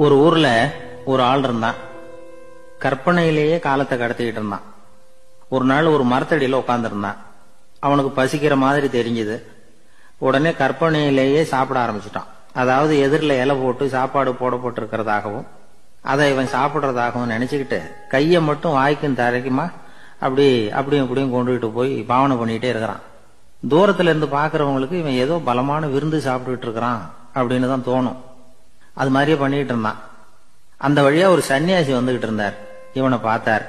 ஒரு ஊர்ல ஒரு ஆள் இருந்தான். கற்பனையிலேயே காலத்தை கடத்திக்கிட்டு இருந்தான். ஒரு நாள் ஒரு மரத்தடியில உட்கார்ந்துருந்தான். அவனுக்கு பசிக்கிற மாதிரி தெரிஞ்சது. உடனே கற்பனையிலேயே சாப்பிட ஆரம்பிச்சுட்டான். அதாவது எதிரில் இலை போட்டு சாப்பாடு போடப்பட்டிருக்கிறதாகவும் அதை இவன் சாப்பிட்றதாகவும் நினைச்சுக்கிட்டு கையை மட்டும் வாய்க்கும் தரைக்குமா அப்படியும் இப்படியும் கொண்டுகிட்டு போய் பாவனை பண்ணிட்டே இருக்கிறான். தூரத்துல இருந்து பாக்குறவங்களுக்கு இவன் ஏதோ பலமான விருந்து சாப்பிட்டுட்டு இருக்கிறான் அப்படின்னு தான் தோணும். அது மாதிரியே பண்ணிட்டு இருந்தான். அந்த வழியா ஒரு சன்னியாசி வந்துகிட்டு இருந்தார். இவனை பார்த்தார்.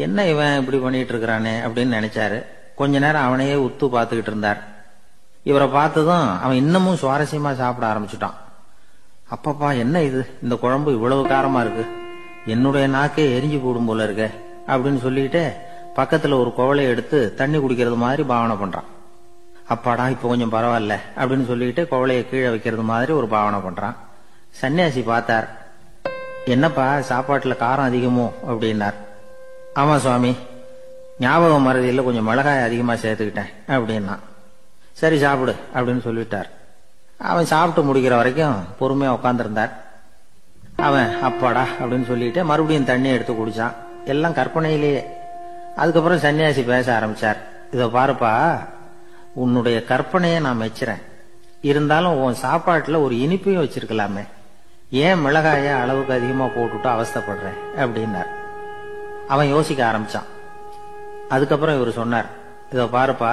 என்ன இவன் இப்படி பண்ணிட்டு இருக்கிறானே அப்படின்னு நினைச்சாரு. கொஞ்ச நேரம் அவனையே உத்து பார்த்துக்கிட்டு இருந்தார். இவரை பார்த்ததும் அவன் இன்னமும் சுவாரஸ்யமா சாப்பிட ஆரம்பிச்சுட்டான். அப்பப்பா, என்ன இது, இந்த குழம்பு இவ்வளவு காரமா இருக்கு, என்னுடைய நாக்கே எரிஞ்சு போடும் போல இருக்க அப்படின்னு சொல்லிட்டு பக்கத்துல ஒரு குவளையை எடுத்து தண்ணி குடிக்கிறது மாதிரி பாவனை பண்றான். அப்பாடா, இப்ப கொஞ்சம் பரவாயில்ல அப்படின்னு சொல்லிட்டு குவளையை கீழே வைக்கிறது மாதிரி ஒரு பாவனை பண்றான். சன்னியாசி பார்த்தார். என்னப்பா, சாப்பாட்டுல காரம் அதிகமோ அப்படின்னார். ஆமா சுவாமி, ஞாபகம் மறதியில கொஞ்சம் மிளகாய் அதிகமா சேர்த்துக்கிட்டேன் அப்படின்னா. சரி சாப்பிடு அப்படின்னு சொல்லிட்டார். அவன் சாப்பிட்டு முடிக்கிற வரைக்கும் பொறுமையா உட்காந்துருந்தார். அவன் அப்பாடா அப்படின்னு சொல்லிட்டு மறுபடியும் தண்ணி எடுத்து குடிச்சான். எல்லாம் கற்பனையிலேயே. அதுக்கப்புறம் சன்னியாசி பேச ஆரம்பிச்சார். இத பாருப்பா, உன்னுடைய கற்பனையை நான் மெச்சுறேன். இருந்தாலும் உன் சாப்பாட்டுல ஒரு இனிப்பையும் வச்சிருக்கலாமே, ஏன் மிளகாய அளவுக்கு அதிகமா போட்டுட்டு அவஸ்தைப்படுற அப்படின்னார். அவன் யோசிக்க ஆரம்பிச்சான். அதுக்கப்புறம் இவர் சொன்னார், இத பாருப்பா,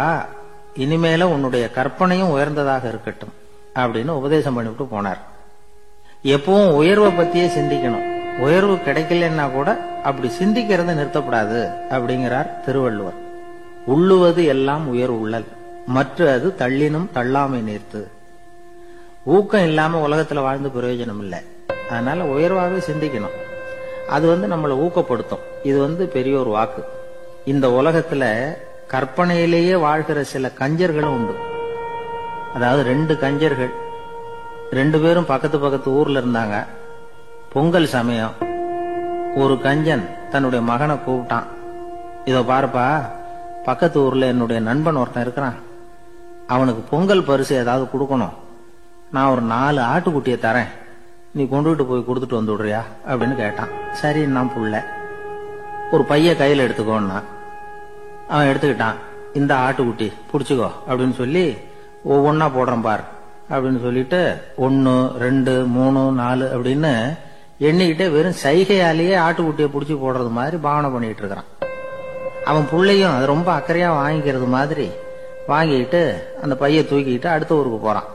இனிமேல உன்னுடைய கற்பனையும் உயர்ந்ததாக இருக்கட்டும் அப்படின்னு உபதேசம் பண்ணிவிட்டு போனார். எப்பவும் உயர்வை பத்தியே சிந்திக்கணும். உயர்வு கிடைக்கலன்னா கூட அப்படி சிந்திக்கிறத நிறுத்தப்படாது அப்படிங்கிறார் திருவள்ளுவர். உள்ளுவது எல்லாம் உயர் உள்ளல், மற்ற அது தள்ளினும் தள்ளாமை நேர்த்து. ஊக்கம் இல்லாம உலகத்துல வாழ்ந்து பிரயோஜனம் இல்லை. அதனால உயர்வாகவே சிந்திக்கணும். அது நம்மளை ஊக்கப்படுத்தும். இது பெரிய ஒரு வாக்கு. இந்த உலகத்துல கற்பனையிலேயே வாழ்கிற சில கஞ்சர்களும் உண்டு. அதாவது 2 கஞ்சர்கள், 2 பேரும் பக்கத்து பக்கத்து ஊர்ல இருந்தாங்க. பொங்கல் சமயம் ஒரு கஞ்சன் தன்னுடைய மகனை கூப்பிட்டான். இதோ பாருப்பா, பக்கத்து ஊர்ல என்னுடைய நண்பன் ஒருத்தன் இருக்கிறான். அவனுக்கு பொங்கல் பரிசு ஏதாவது கொடுக்கணும். நான் ஒரு 4 ஆட்டுக்குட்டியை தரேன், நீ கொண்டுகிட்டு போய் கொடுத்துட்டு வந்து விடுறியா அப்படின்னு கேட்டான். சரி, நான் புள்ள ஒரு பைய கையில் எடுத்துக்கோன்னா. அவன் எடுத்துக்கிட்டான். இந்த ஆட்டுக்குட்டி புடிச்சுக்கோ அப்படின்னு சொல்லி ஒவ்வொன்னா போடுறேன் பார் அப்படின்னு சொல்லிட்டு 1 2 3 4 அப்படின்னு எண்ணிக்கிட்டே வெறும் சைகையாலேயே ஆட்டுக்குட்டியை புடிச்சு போடுறது மாதிரி பாவனை பண்ணிட்டு இருக்கிறான். அவன் புள்ளையும் அது ரொம்ப அக்கறையா வாங்கிக்கிறது மாதிரி வாங்கிட்டு அந்த பைய தூக்கிட்டு அடுத்த ஊருக்கு போறான்.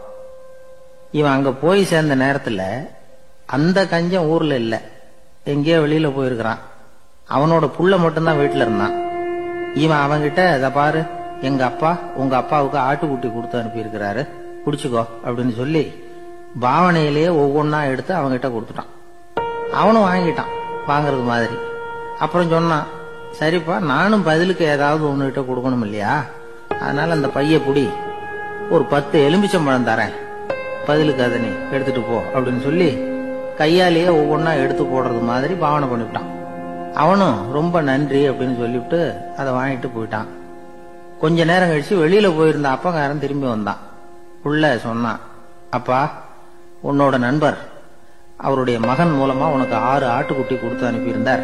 இவன் அங்க போய் சேர்ந்த நேரத்துல அந்த கஞ்சன் ஊர்ல இல்ல, எங்கேயோ வெளியில போயிருக்கிறான். அவனோட புள்ள மட்டும்தான் வீட்டுல இருந்தான். இவன் அவன்கிட்ட, இத பாரு, எங்க அப்பா உங்க அப்பாவுக்கு ஆட்டுக்குட்டி கொடுத்து அனுப்பியிருக்கிறாரு, குடிச்சுக்கோ அப்படின்னு சொல்லி பாவனையிலேயே ஒவ்வொன்னா எடுத்து அவன்கிட்ட கொடுத்துட்டான். அவனும் வாங்கிட்டான் வாங்கறது மாதிரி. அப்புறம் சொன்னான், சரிப்பா, நானும் பதிலுக்கு ஏதாவது ஒண்ணுகிட்ட கொடுக்கணும் இல்லையா, அதனால அந்த பைய புடி, ஒரு 10 எலுமிச்சம்பழம் தரேன், பதிலுக்கு அதை நீ எடுத்துட்டு போ அப்படின்னு சொல்லி கையாலேயே ஒவ்வொன்னா எடுத்து போடுறது மாதிரி பாவனை பண்ணிவிட்டான். அவனும் ரொம்ப நன்றி அப்படின்னு சொல்லிவிட்டு அதை வாங்கிட்டு போயிட்டான். கொஞ்ச நேரம் கழிச்சு வெளியில போயிருந்த அப்பங்காரன் திரும்பி வந்தான். புள்ள சொன்னான், அப்பா, உன்னோட நண்பர் அவருடைய மகன் மூலமா உனக்கு 6 ஆட்டுக்குட்டி கொடுத்து அனுப்பியிருந்தார்.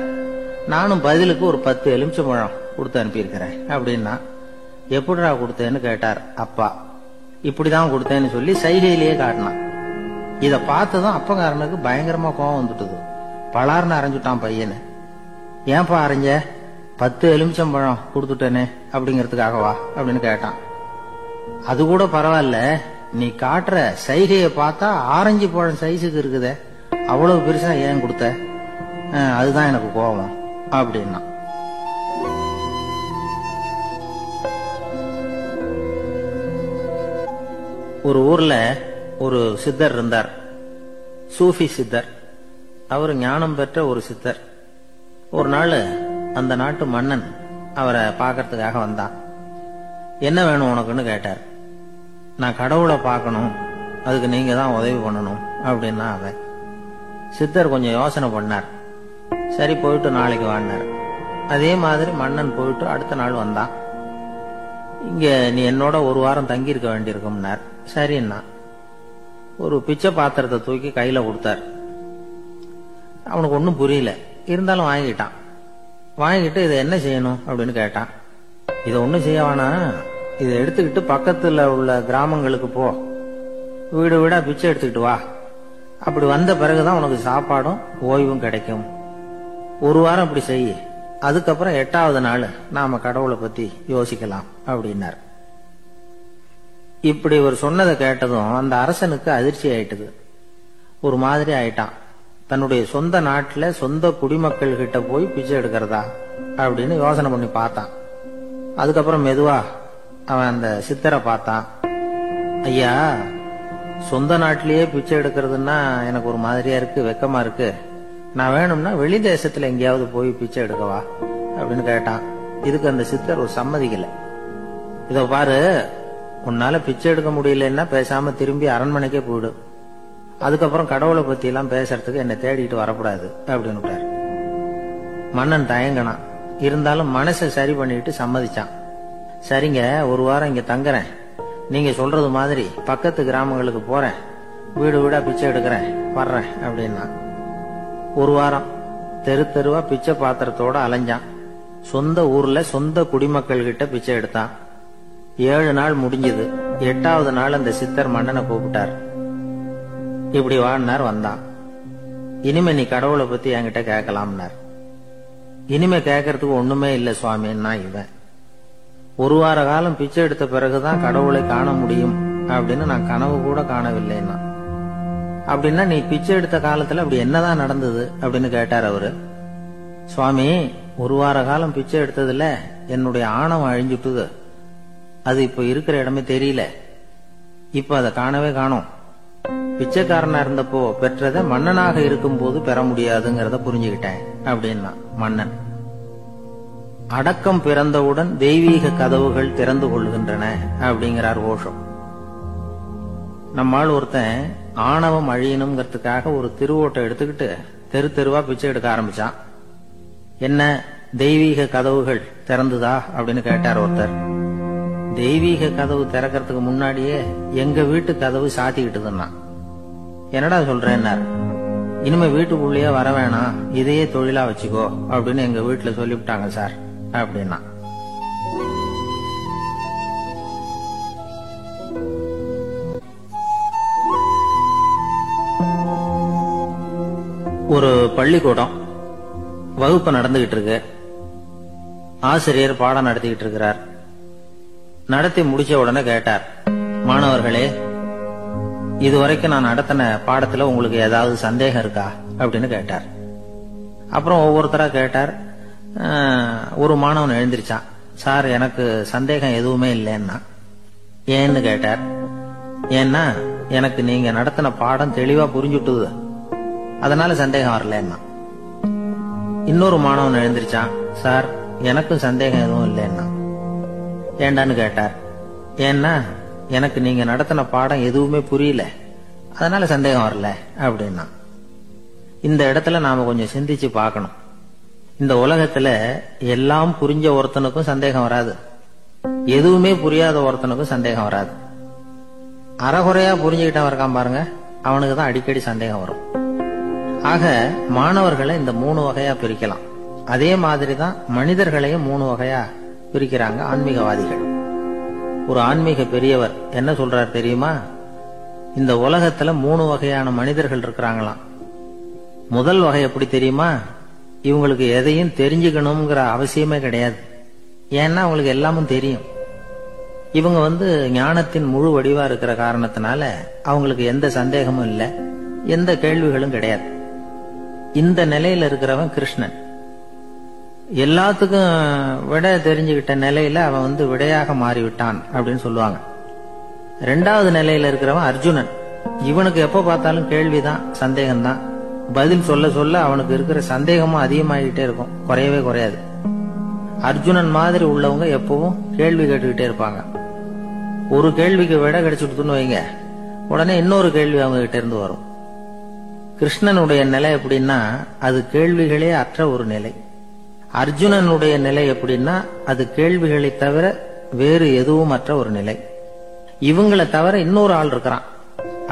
நானும் பதிலுக்கு ஒரு 10 எலுமிச்சம்பழம் கொடுத்து அனுப்பியிருக்கிறேன் அப்படின்னா. எப்படிடா கொடுத்தேன்னு கேட்டார் அப்பா. இப்படிதான் கொடுத்தேன்னு சொல்லி சைகையிலேயே காட்டினான். இத பார்த்ததும் அப்பங்காரனுக்கு பயங்கரமா கோவம் வந்துட்டுது. பலார்னு அரைஞ்சுட்டான் பையனு. ஏன்பா அரைஞ்ச, 10 எலுமிச்சம்பழம் கொடுத்துட்டேனே அப்படிங்கறதுக்காகவா அப்படின்னு கேட்டான். அது கூட பரவாயில்ல, நீ காட்டுற சைகையை பார்த்தா ஆரஞ்சு பழம் சைஸுக்கு இருக்குதே, அவ்வளவு பெருசா ஏன் கொடுத்த, அதுதான் எனக்கு கோபம் அப்படின்னா. ஒரு ஊர்ல ஒரு சித்தர் இருந்தார், சூஃபி சித்தர். அவர் ஞானம் பெற்ற ஒரு சித்தர். ஒரு நாள் அந்த நாட்டு மன்னன் அவரை பார்க்கறதுக்காக வந்தான். என்ன வேணும் உனக்குன்னு கேட்டார். நான் கடவுளை பார்க்கணும், அதுக்கு நீங்க தான் உதவி பண்ணணும் அப்படின்னா அவன். சித்தர் கொஞ்சம் யோசனை பண்ணார். சரி, போயிட்டு நாளைக்கு வாங்கினார். அதே மாதிரி மன்னன் போயிட்டு அடுத்த நாள் வந்தான். இங்க நீ என்னோட 1 வாரம் தங்கியிருக்க வேண்டியிருக்கும்னார். சரின்னா ஒரு பிச்சை பாத்திரத்தை தூக்கி கையில கொடுத்தார். அவனுக்கு ஒன்றும் புரியல. இருந்தாலும் வாங்கிட்டான். வாங்கிட்டு இதை என்ன செய்யணும் அப்படின்னு கேட்டான். இதை ஒன்றும் செய்ய வேணாம், இதை எடுத்துக்கிட்டு பக்கத்துல உள்ள கிராமங்களுக்கு போ, வீடு வீடா பிச்சை எடுத்துக்கிட்டு வா. அப்படி வந்த பிறகுதான் உனக்கு சாப்பாடும் ஓய்வும் கிடைக்கும். ஒரு வாரம் இப்படி செய்ய, அதுக்கப்புறம் 8வது நாள் நாம கடவுளை பத்தி யோசிக்கலாம் அப்படின்னார். இப்படி ஒரு சொன்னதை கேட்டதும் அந்த அரசனுக்கு அதிர்ச்சி ஆயிட்டுது. ஒரு மாதிரி ஆயிட்டான். தன்னுடைய சொந்த நாட்டுல சொந்த குடிமக்கள் கிட்ட போய் பிச்சை எடுக்கிறதா அப்படின்னு யோசனை பண்ணி பார்த்தான். அதுக்கப்புறம் மெதுவா அவன் அந்த சித்தரை பார்த்தான். ஐயா, சொந்த நாட்டிலேயே பிச்சை எடுக்கிறதுன்னா எனக்கு ஒரு மாதிரியா இருக்கு, வெக்கமா இருக்கு. நான் வேணும்னா வெளி தேசத்துல எங்கேயாவது போய் பிச்சை எடுக்கவா அப்படின்னு கேட்டான். இதுக்கு அந்த சித்தர் ஒரு சம்மதிக்கல. இதோ பாரு, உன்னால பிச்சை எடுக்க முடியலன்னா பேசாம திரும்பி அரண்மனைக்கே போயிடு. அதுக்கப்புறம் கடவுளை பத்தி எல்லாம் பேசுறதுக்கு என்னை தேடிட்டு வரக்கூடாது அப்படின்னு விட்டார். மன்னன் தயங்கினான். இருந்தாலும் மனசை சரி பண்ணிட்டு சம்மதிச்சான். சரிங்க, ஒரு வாரம் இங்க தங்குறேன், நீங்க சொல்றது மாதிரி பக்கத்து கிராமங்களுக்கு போறேன், வீடு வீடா பிச்சை எடுக்கிறேன், வர்றேன் அப்படின்னா. ஒரு வாரம் தெரு தெருவா பிச்சை பாத்திரத்தோட அலைஞ்சான். சொந்த ஊர்ல சொந்த குடிமக்கள் கிட்ட பிச்சை எடுத்தான். 7 நாள் முடிஞ்சது. 8வது நாள் அந்த சித்தர் மன்னனை கூப்பிட்டார். இப்படி வாழ்னார். வந்தான். இனிமே நீ கடவுளை பத்தி என்கிட்ட கேட்கலாம்னார். இனிமே கேட்கறதுக்கு ஒண்ணுமே இல்ல சுவாமின்னா இவன். ஒரு வார காலம் பிச்சை எடுத்த பிறகுதான் கடவுளை காண முடியும் அப்படின்னு நான் கனவு கூட காணவில்லைன்னா. அப்படின்னா நீ பிச்சை எடுத்த காலத்துல அப்படி என்னதான் நடந்தது அப்படின்னு கேட்டார் அவரு. சுவாமி, ஒரு வார காலம் பிச்சை எடுத்ததுல என்னுடைய ஆணவம் அழிஞ்சுட்டுது. அது இப்ப இருக்கிற இடமே தெரியல. இப்ப அதை காணவே காணோம். பிச்சைக்காரனா இருந்தப்போ பெற்றதை மன்னனாக இருக்கும் போது பெற முடியாதுங்கிறத புரிஞ்சுக்கிட்டேன் அப்படின்னா மன்னன். அடக்கம் பிறந்தவுடன் தெய்வீக கதவுகள் திறந்து கொள்கின்றன அப்படிங்கிறார் ஓஷோ. நம்மால் ஒருத்தன் ஆணவம் அழியணுங்கிறதுக்காக ஒரு திருவோட்டை எடுத்துக்கிட்டு தெரு தெருவா பிச்சை எடுக்க ஆரம்பிச்சான். என்ன, தெய்வீக கதவுகள் திறந்துதா அப்படின்னு கேட்டார் ஒருத்தர். தெய்வீக கதவு திறக்கிறதுக்கு முன்னாடியே எங்க வீட்டு கதவு சாத்திக்கிட்டுதுன்னா. என்னடா சொல்றேன்னார். இனிமே வீட்டுக்குள்ளேயே வர வேணாம், இதையே தொழிலா வச்சுக்கோ அப்படின்னு எங்க வீட்டுல சொல்லிவிட்டாங்க சார் அப்படின்னா. ஒரு பள்ளிக்கூடம் வகுப்பு நடந்துகிட்டு இருக்கு. ஆசிரியர் பாடம் நடத்திக்கிட்டு இருக்கிறார். நடத்தி முடிச்ச உடனே கேட்டார், மாணவர்களே, இதுவரைக்கும் நான் நடத்தின பாடத்துல உங்களுக்கு ஏதாவது சந்தேகம் இருக்கா அப்படின்னு கேட்டார். அப்புறம் ஒவ்வொருத்தரா கேட்டார். ஒரு மாணவன் எழுந்திருச்சான். சார், எனக்கு சந்தேகம் எதுவுமே இல்லைன்னா. ஏன்னு கேட்டார். ஏன்னா எனக்கு நீங்க நடத்தின பாடம் தெளிவா புரிஞ்சுட்டுது, அதனால சந்தேகம் வரலன்னா. இன்னொரு மாணவன் எழுந்திருச்சான். சார், எனக்கும் சந்தேகம் எதுவும் இல்லைன்னா. ஏண்டான்னு கேட்டார். ஏன்னா எனக்கு நீங்க நடத்தின பாடம் எதுவுமே புரியல, அதனால சந்தேகம் வரல அப்படின்னா. இந்த இடத்துல நாம கொஞ்சம் சிந்திச்சு பார்க்கணும். இந்த உலகத்துல எல்லாம் புரிஞ்ச ஒருத்தனுக்கும் சந்தேகம் வராது, எதுவுமே புரியாத ஒருத்தனுக்கும் சந்தேகம் வராது. அறகுறையா புரிஞ்சுக்கிட்டவன் இருக்கான் பாருங்க, அவனுக்கு தான் அடிக்கடி சந்தேகம் வரும். ஆக மாணவர்களை இந்த 3 வகையா பிரிக்கலாம். அதே மாதிரிதான் மனிதர்களையும் 3 வகையா பிரிக்கிறாங்க ஆன்மீகவாதிகள். ஒரு ஆன்மீக பெரியவர் என்ன சொல்றார் தெரியுமா? இந்த உலகத்துல 3 வகையான மனிதர்கள் இருக்கிறாங்களாம். முதல் வகை எப்படி தெரியுமா? இவங்களுக்கு எதையும் தெரிஞ்சுக்கணுங்கிற அவசியமே கிடையாது. ஏன்னா அவங்களுக்கு எல்லாமும் தெரியும். இவங்க ஞானத்தின் முழு வடிவா இருக்கிற காரணத்தினால அவங்களுக்கு எந்த சந்தேகமும் இல்லை, எந்த கேள்விகளும் கிடையாது. இந்த நிலையில இருக்கிறவன் கிருஷ்ணன். எல்லாத்துக்கும் விட தெரிஞ்சுக்கிட்ட நிலையில அவன் விடையாக மாறிவிட்டான் அப்படின்னு சொல்லுவாங்க. 2வது நிலையில இருக்கிறவன் அர்ஜுனன். இவனுக்கு எப்ப பார்த்தாலும் கேள்விதான், சந்தேகம்தான். பதில் சொல்ல சொல்ல அவனுக்கு இருக்கிற சந்தேகமும் அதிகமாகிட்டே இருக்கும், குறையவே குறையாது. அர்ஜுனன் மாதிரி உள்ளவங்க எப்பவும் கேள்வி கேட்டுக்கிட்டே இருப்பாங்க. ஒரு கேள்விக்கு விட கிடைச்சுட்டுன்னு வைங்க, உடனே இன்னொரு கேள்வி அவங்க கிட்ட இருந்து வரும். கிருஷ்ணனுடைய நிலை எப்படின்னா அது கேள்விகளே அற்ற ஒரு நிலை. அர்ஜுனனுடைய நிலை எப்படின்னா அது கேள்விகளை தவிர வேறு எதுவும் அற்ற ஒரு நிலை. இவங்களை தவிர இன்னொரு ஆள் இருக்கிறான்,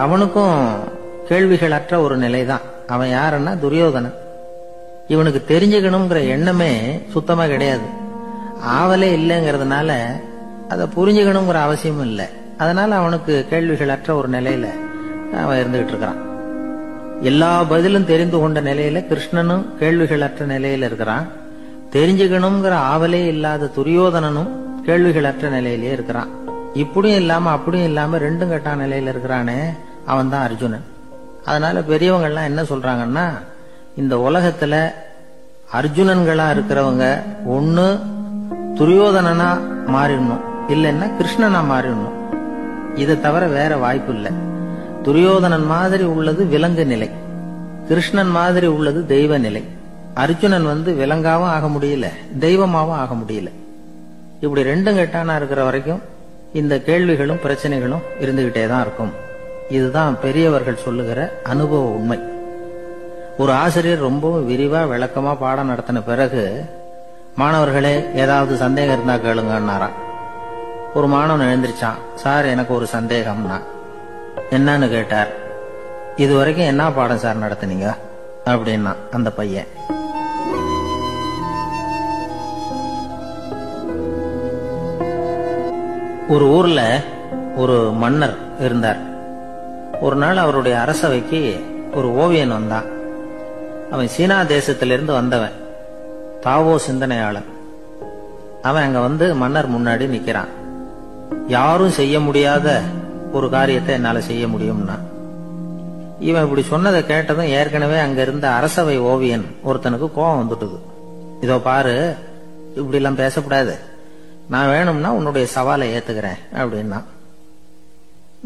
அவனுக்கும் கேள்விகள் அற்ற ஒரு நிலை தான். அவன் யாருன்னா துரியோதனன். இவனுக்கு தெரிஞ்சுக்கணுங்கிற எண்ணமே சுத்தமா கிடையாது. ஆவலே இல்லைங்கிறதுனால அதை புரிஞ்சுக்கணுங்கிற அவசியமும் இல்லை. அதனால அவனுக்கு கேள்விகள் அற்ற ஒரு நிலையில அவன் இருந்துகிட்டு இருக்கிறான். எல்லா பதிலும் தெரிந்து கொண்ட நிலையில கிருஷ்ணனும் கேள்விகள் அற்ற நிலையில இருக்கிறான். தெரிஞ்சுக்கணுங்கிற ஆவலே இல்லாத துரியோதனனும் கேள்விகள் அற்ற நிலையிலேயே இருக்கிறான். இப்படியும் இல்லாம அப்படியும் இல்லாம ரெண்டும் கெட்டான நிலையில இருக்கிறானே, அவன் தான் அர்ஜுனன். அதனால பெரியவங்க எல்லாம் என்ன சொல்றாங்கன்னா, இந்த உலகத்துல அர்ஜுனன்களா இருக்கிறவங்க ஒண்ணு துரியோதனனா மாறிடணும், இல்லைன்னா கிருஷ்ணனா மாறிடணும். இதை தவிர வேற வாய்ப்பு இல்லை. துரியோதனன் மாதிரி உள்ளது விலங்கு நிலை, கிருஷ்ணன் மாதிரி உள்ளது தெய்வ நிலை. அர்ஜுனன் விலங்காவும் ஆக முடியல, தெய்வமாவும் ஆக முடியல. இப்படி ரெண்டும் கெட்டானா இருக்கிற வரைக்கும் இந்த கேள்விகளும் பிரச்சனைகளும் இருந்துகிட்டே தான் இருக்கும். இதுதான் பெரியவர்கள் சொல்லுகிற அனுபவ உண்மை. ஒரு ஆசிரியர் ரொம்பவும் விரிவா விளக்கமா பாடம் நடத்தின பிறகு, மாணவர்களே ஏதாவது சந்தேகம் இருந்தா கேளுங்கன்னாராம். ஒரு மாணவன் எழுந்திருச்சான். சார், எனக்கு ஒரு சந்தேகம்னா. என்னன்னு கேட்டார். இது வரைக்கும் என்ன பாடம் சார் நடத்தினீங்க அப்படின்னா அந்த பையன். ஒரு ஊர்ல ஒரு மன்னர் இருந்தார். ஒரு நாள் அவருடைய அரசவைக்கு ஒரு ஓவியன் வந்தான். அவன் சீனா தேசத்திலிருந்து வந்தவன், தாவோ சிந்தனையாளன். அவன் அங்க மன்னர் முன்னாடி நிக்கிறான். யாரும் செய்ய முடியாத ஒரு காரியத்தை என்னால செய்ய முடியும்னா. இவன் இப்படி சொன்னதை கேட்டதும் ஏற்கனவே அங்க இருந்த அரசவை ஓவியன் ஒருத்தனுக்கு கோபம் வந்துட்டுது. இதோ பாரு, இப்படி எல்லாம் பேசக்கூடாது, நான் வேணும்னா உன்னுடைய சவாலை ஏத்துக்கிறேன் அப்படின்னா.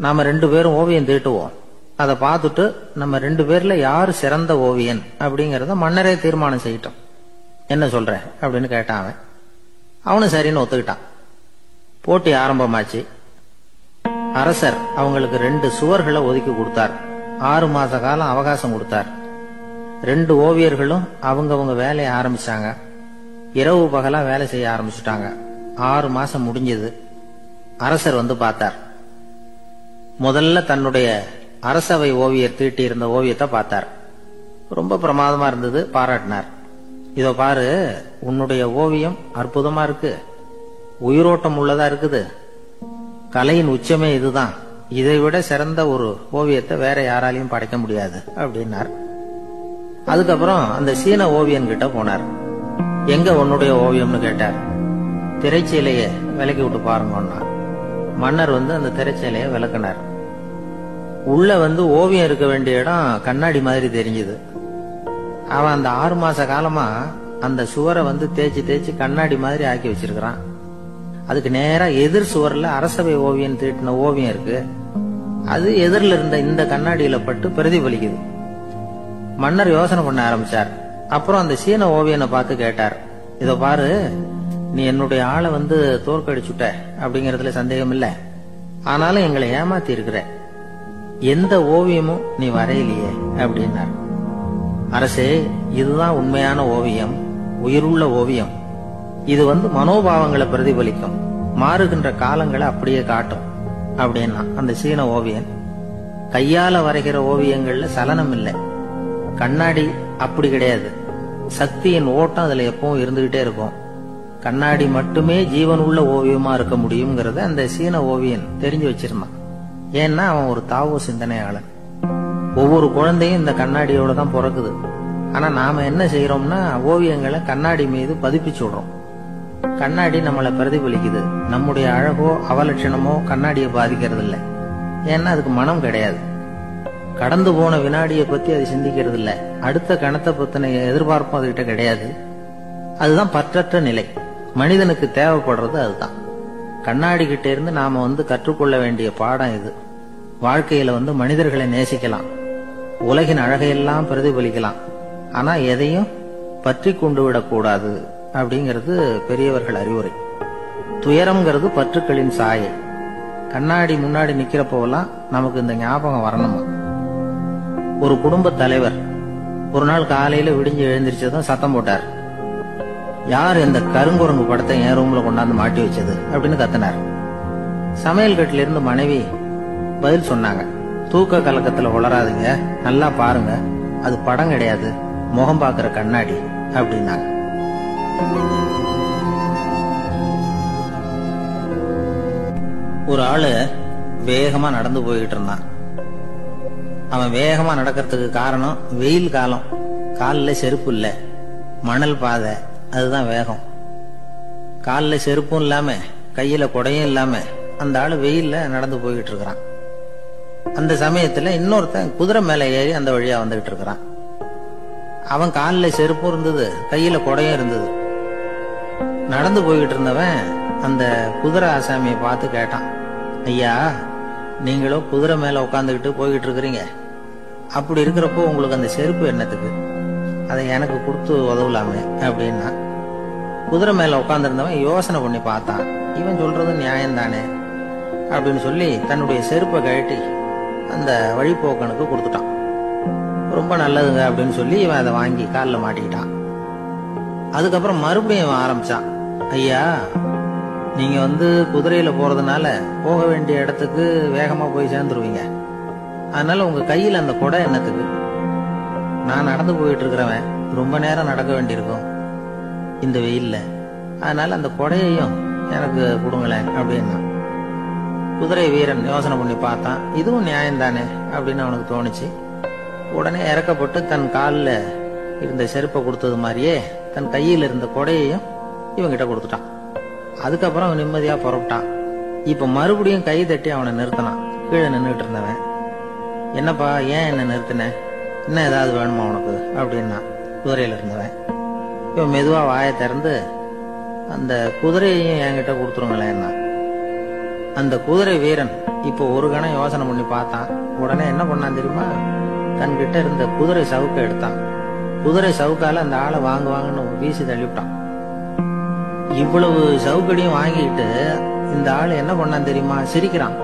நாம 2 பேரும் ஓவியம் தீட்டுவோம், அதை பார்த்துட்டு நம்ம 2 பேர்ல யாரு சிறந்த ஓவியன் அப்படிங்கறத மன்னரே தீர்மானம் செய்யட்டும், என்ன சொல்ற அப்படின்னு கேட்டான் அவன். அவனும் சரின்னு ஒத்துக்கிட்டான். போட்டி ஆரம்பமாச்சு. அரசர் அவங்களுக்கு 2 சுவர்களை ஒதுக்கி கொடுத்தார். 6 மாச காலம் அவகாசம் கொடுத்தார். 2 ஓவியர்களும் அவங்கவங்க வேலையை ஆரம்பிச்சாங்க. இரவு பகலா வேலை செய்ய ஆரம்பிச்சுட்டாங்க. 6 மாசம் முடிஞ்சது. அரசர் பார்த்தார். முதல்ல தன்னுடைய அரசவை ஓவியர் தீட்டி இருந்த ஓவியத்தை பார்த்தார். ரொம்ப பிரமாதமா இருந்தது, பாராட்டினார். இதோ பாரு, உன்னுடைய ஓவியம் அற்புதமா இருக்கு, உயிரோட்டம் உள்ளதா இருக்குது, கலையின் உச்சமே இதுதான், இதை விட சிறந்த ஒரு ஓவியத்தை வேற யாராலையும் படைக்க முடியாது அப்படின்னார். அதுக்கப்புறம் அந்த சீன ஓவியன் கிட்ட போனார். எங்க உன்னுடைய ஓவியம்னு கேட்டார். திரைச்சீலையை விலக்கி விட்டு பாருங்கன்னா. மன்னர் அந்த திரைச்சீலையை விளக்குனார். உள்ள ஓவியம் இருக்க வேண்டிய இடம் கண்ணாடி மாதிரி தெரிஞ்சது. அவன் அந்த 6 மாச காலமா அந்த சுவரை தேய்ச்சி தேய்ச்சி கண்ணாடி மாதிரி ஆக்கி வச்சிருக்கிறான். அதுக்கு நேரா எதிர் சுவர்ல அரசவை ஓவியன் தீட்டின ஓவியம் இருக்கு. அது எதிரில் இருந்த இந்த கண்ணாடியில பட்டு பிரதிபலிக்குது. மன்னர் யோசனை பண்ண ஆரம்பிச்சார். அப்புறம் அந்த சீன ஓவியனை பார்த்து கேட்டார். இதோ பாரு, நீ என்னுடைய ஆளை தோற்கடிச்சுட்ட அப்படிங்கறதுல சந்தேகம் இல்ல, ஆனாலும் எங்களை ஏமாத்தி இருக்கிற, எந்த ஓவியமும் நீ வரையிலையே அப்படின்னார். அரசே, இதுதான் உண்மையான ஓவியம், உயிருள்ள ஓவியம். இது மனோபாவங்களை பிரதிபலிக்கும், மாறுகின்ற காலங்களை அப்படியே காட்டும் அப்படின்னா அந்த சீன ஓவியன். கையால வரைகிற ஓவியங்கள்ல சலனம் இல்லை, கண்ணாடி அப்படி கிடையாது, சக்தியின் ஓட்டம் அதுல எப்பவும் இருந்துகிட்டே இருக்கும். கண்ணாடி மட்டுமே ஜீவன் உள்ள ஓவியமா இருக்க முடியுங்கிறத அந்த சீன ஓவியன் தெரிஞ்சு வச்சிருந்தான். ஏன்னா அவன் ஒரு தாவோ சிந்தனையாளன். ஒவ்வொரு குழந்தையும் இந்த கண்ணாடியோட தான் பிறக்குது. ஆனா நாம என்ன செய்யறோம்னா, ஓவியங்களை கண்ணாடி மீது பதிப்பிச்சு விடுறோம். கண்ணாடி நம்மளை பிரதிபலிக்குது. நம்முடைய அழகோ அவலட்சணமோ கண்ணாடியை பாதிக்கிறது இல்லை. ஏன்னா அதுக்கு மனம் கிடையாது. கடந்து போன வினாடியை பத்தி அது சிந்திக்கிறது இல்லை. அடுத்த கணத்தை பத்தின எதிர்பார்ப்பும் அதுகிட்ட கிடையாது. அதுதான் பற்றற்ற நிலை. மனிதனுக்கு தேவைப்படுறது அதுதான். கண்ணாடி கிட்ட இருந்து நாம கற்றுக்கொள்ள வேண்டிய பாடம் இது. வாழ்க்கையில மனிதர்களை நேசிக்கலாம், உலகின் அழகையெல்லாம் பிரதிபலிக்கலாம், ஆனா எதையும் பற்றி கொண்டு விடக்கூடாது அப்படிங்கிறது பெரியவர்கள் அறிவுரை. துயரம்ங்கிறது பற்றுக்களின் சாயை. கண்ணாடி முன்னாடி நிக்கிறப்போவெல்லாம் நமக்கு இந்த ஞாபகம் வரணுமா. ஒரு குடும்ப தலைவர் ஒரு நாள் காலையில விடிஞ்சு எழுந்திரிச்சதும் சத்தம் போட்டார். யார் இந்த கருங்குரங்கு படத்தை என் ரூம்ல கொண்டாந்து மாட்டி வச்சது அப்படின்னு கத்தினார். சமையல் கட்டில இருந்து மனைவி பதில் சொன்னாங்க. தூக்க கலக்கத்துல உளராதுங்க, நல்லா பாருங்க, அது படம் கிடையாது, முகம் பாக்குற கண்ணாடி அப்படின்னாங்க. ஒரு ஆளு வேகமா நடந்து போய்கிட்டு இருந்தான். அவன் வேகமா நடக்கிறதுக்கு காரணம் வெயில் காலம், காலில் செருப்பு இல்ல, மணல் பாதை, அதுதான் வேகம். காலில் செருப்பும் இல்லாம கையில கொடையும் இல்லாம அந்த ஆளு வெயில்ல நடந்து போய்கிட்டு இருக்கிறான். அந்த சமயத்துல இன்னொருத்தன் குதிரை மேல ஏறி அந்த வழியா வந்துகிட்டு இருக்கிறான். அவன் காலில் செருப்பும் இருந்தது, கையில கொடையும் இருந்தது. நடந்து போய்கிட்டு இருந்தவன் அந்த குதிரை ஆசாமியை பார்த்து கேட்டான், ஐயா, நீங்களும் குதிரை மேல உட்காந்துக்கிட்டு போய்கிட்டு இருக்கிறீங்க, அப்படி இருக்கிறப்போ உங்களுக்கு அந்த செருப்பு என்னத்துக்கு? அதை எனக்கு கொடுத்து உதவலாமே அப்படின்னா. குதிரை மேல உட்காந்துருந்தவன் யோசனை பண்ணி பார்த்தான். இவன் சொல்றது நியாயம்தானே அப்படின்னு சொல்லி தன்னுடைய செருப்பை கழட்டி அந்த வழிபோக்கனுக்கு கொடுத்துட்டான். ரொம்ப நல்லதுங்க அப்படின்னு சொல்லி இவன் அதை வாங்கி காலில் மாட்டிக்கிட்டான். அதுக்கப்புறம் மறுபடியும் இவன் ஆரம்பிச்சான், ஐயா, நீங்க குதிரையில போறதுனால போக வேண்டிய இடத்துக்கு வேகமா போய் சேர்ந்துருவீங்க, அதனால உங்க கையில அந்த கொடை என்னத்துக்கு? நான் நடந்து போயிட்டு இருக்கிறவன் ரொம்ப நேரம் நடக்க வேண்டியிருக்கும் இந்த வெயில்ல, அதனால அந்த கொடையையும் எனக்கு கொடுங்களேன் அப்படின்னா. குதிரை வீரன் யோசனை பண்ணி பார்த்தான், இதுவும் நியாயம்தானே அப்படின்னு அவனுக்கு தோணுச்சு. உடனே இறக்கப்பட்டு தன் காலில் இருந்த செருப்பை கொடுத்தது மாதிரியே தன் கையில் இருந்த கொடையையும் இவங்கிட்ட கொடுத்துட்டான். அதுக்கப்புறம் அவன் நிம்மதியா புறப்பட்டான். இப்ப மறுபடியும் கை தட்டி அவனை நிறுத்தினான். கீழே நின்றுட்டு இருந்தவன், என்னப்பா ஏன் என்ன நிறுத்தின, இன்னும் ஏதாவது வேணுமா உனக்கு அப்படின்னா குதிரையில இருந்தவன். இவன் மெதுவா வாயை திறந்து அந்த குதிரையையும் என்கிட்ட கொடுத்துருங்களேன்னா. அந்த குதிரை வீரன் இப்போ ஒரு கணம் யோசனை பண்ணி பார்த்தான். உடனே என்ன பண்ணான் தெரியுமா? தன்கிட்ட இருந்த குதிரை சவுக்கை எடுத்தான். குதிரை சவுக்கால அந்த ஆளை வாங்குவாங்கன்னு வீசி தள்ளிவிட்டான். இவ்வளவு சவுக்கடியும் வாங்கிட்டு இந்த ஆள் என்ன பண்ணான் தெரியுமா? சிரிக்கிறான்.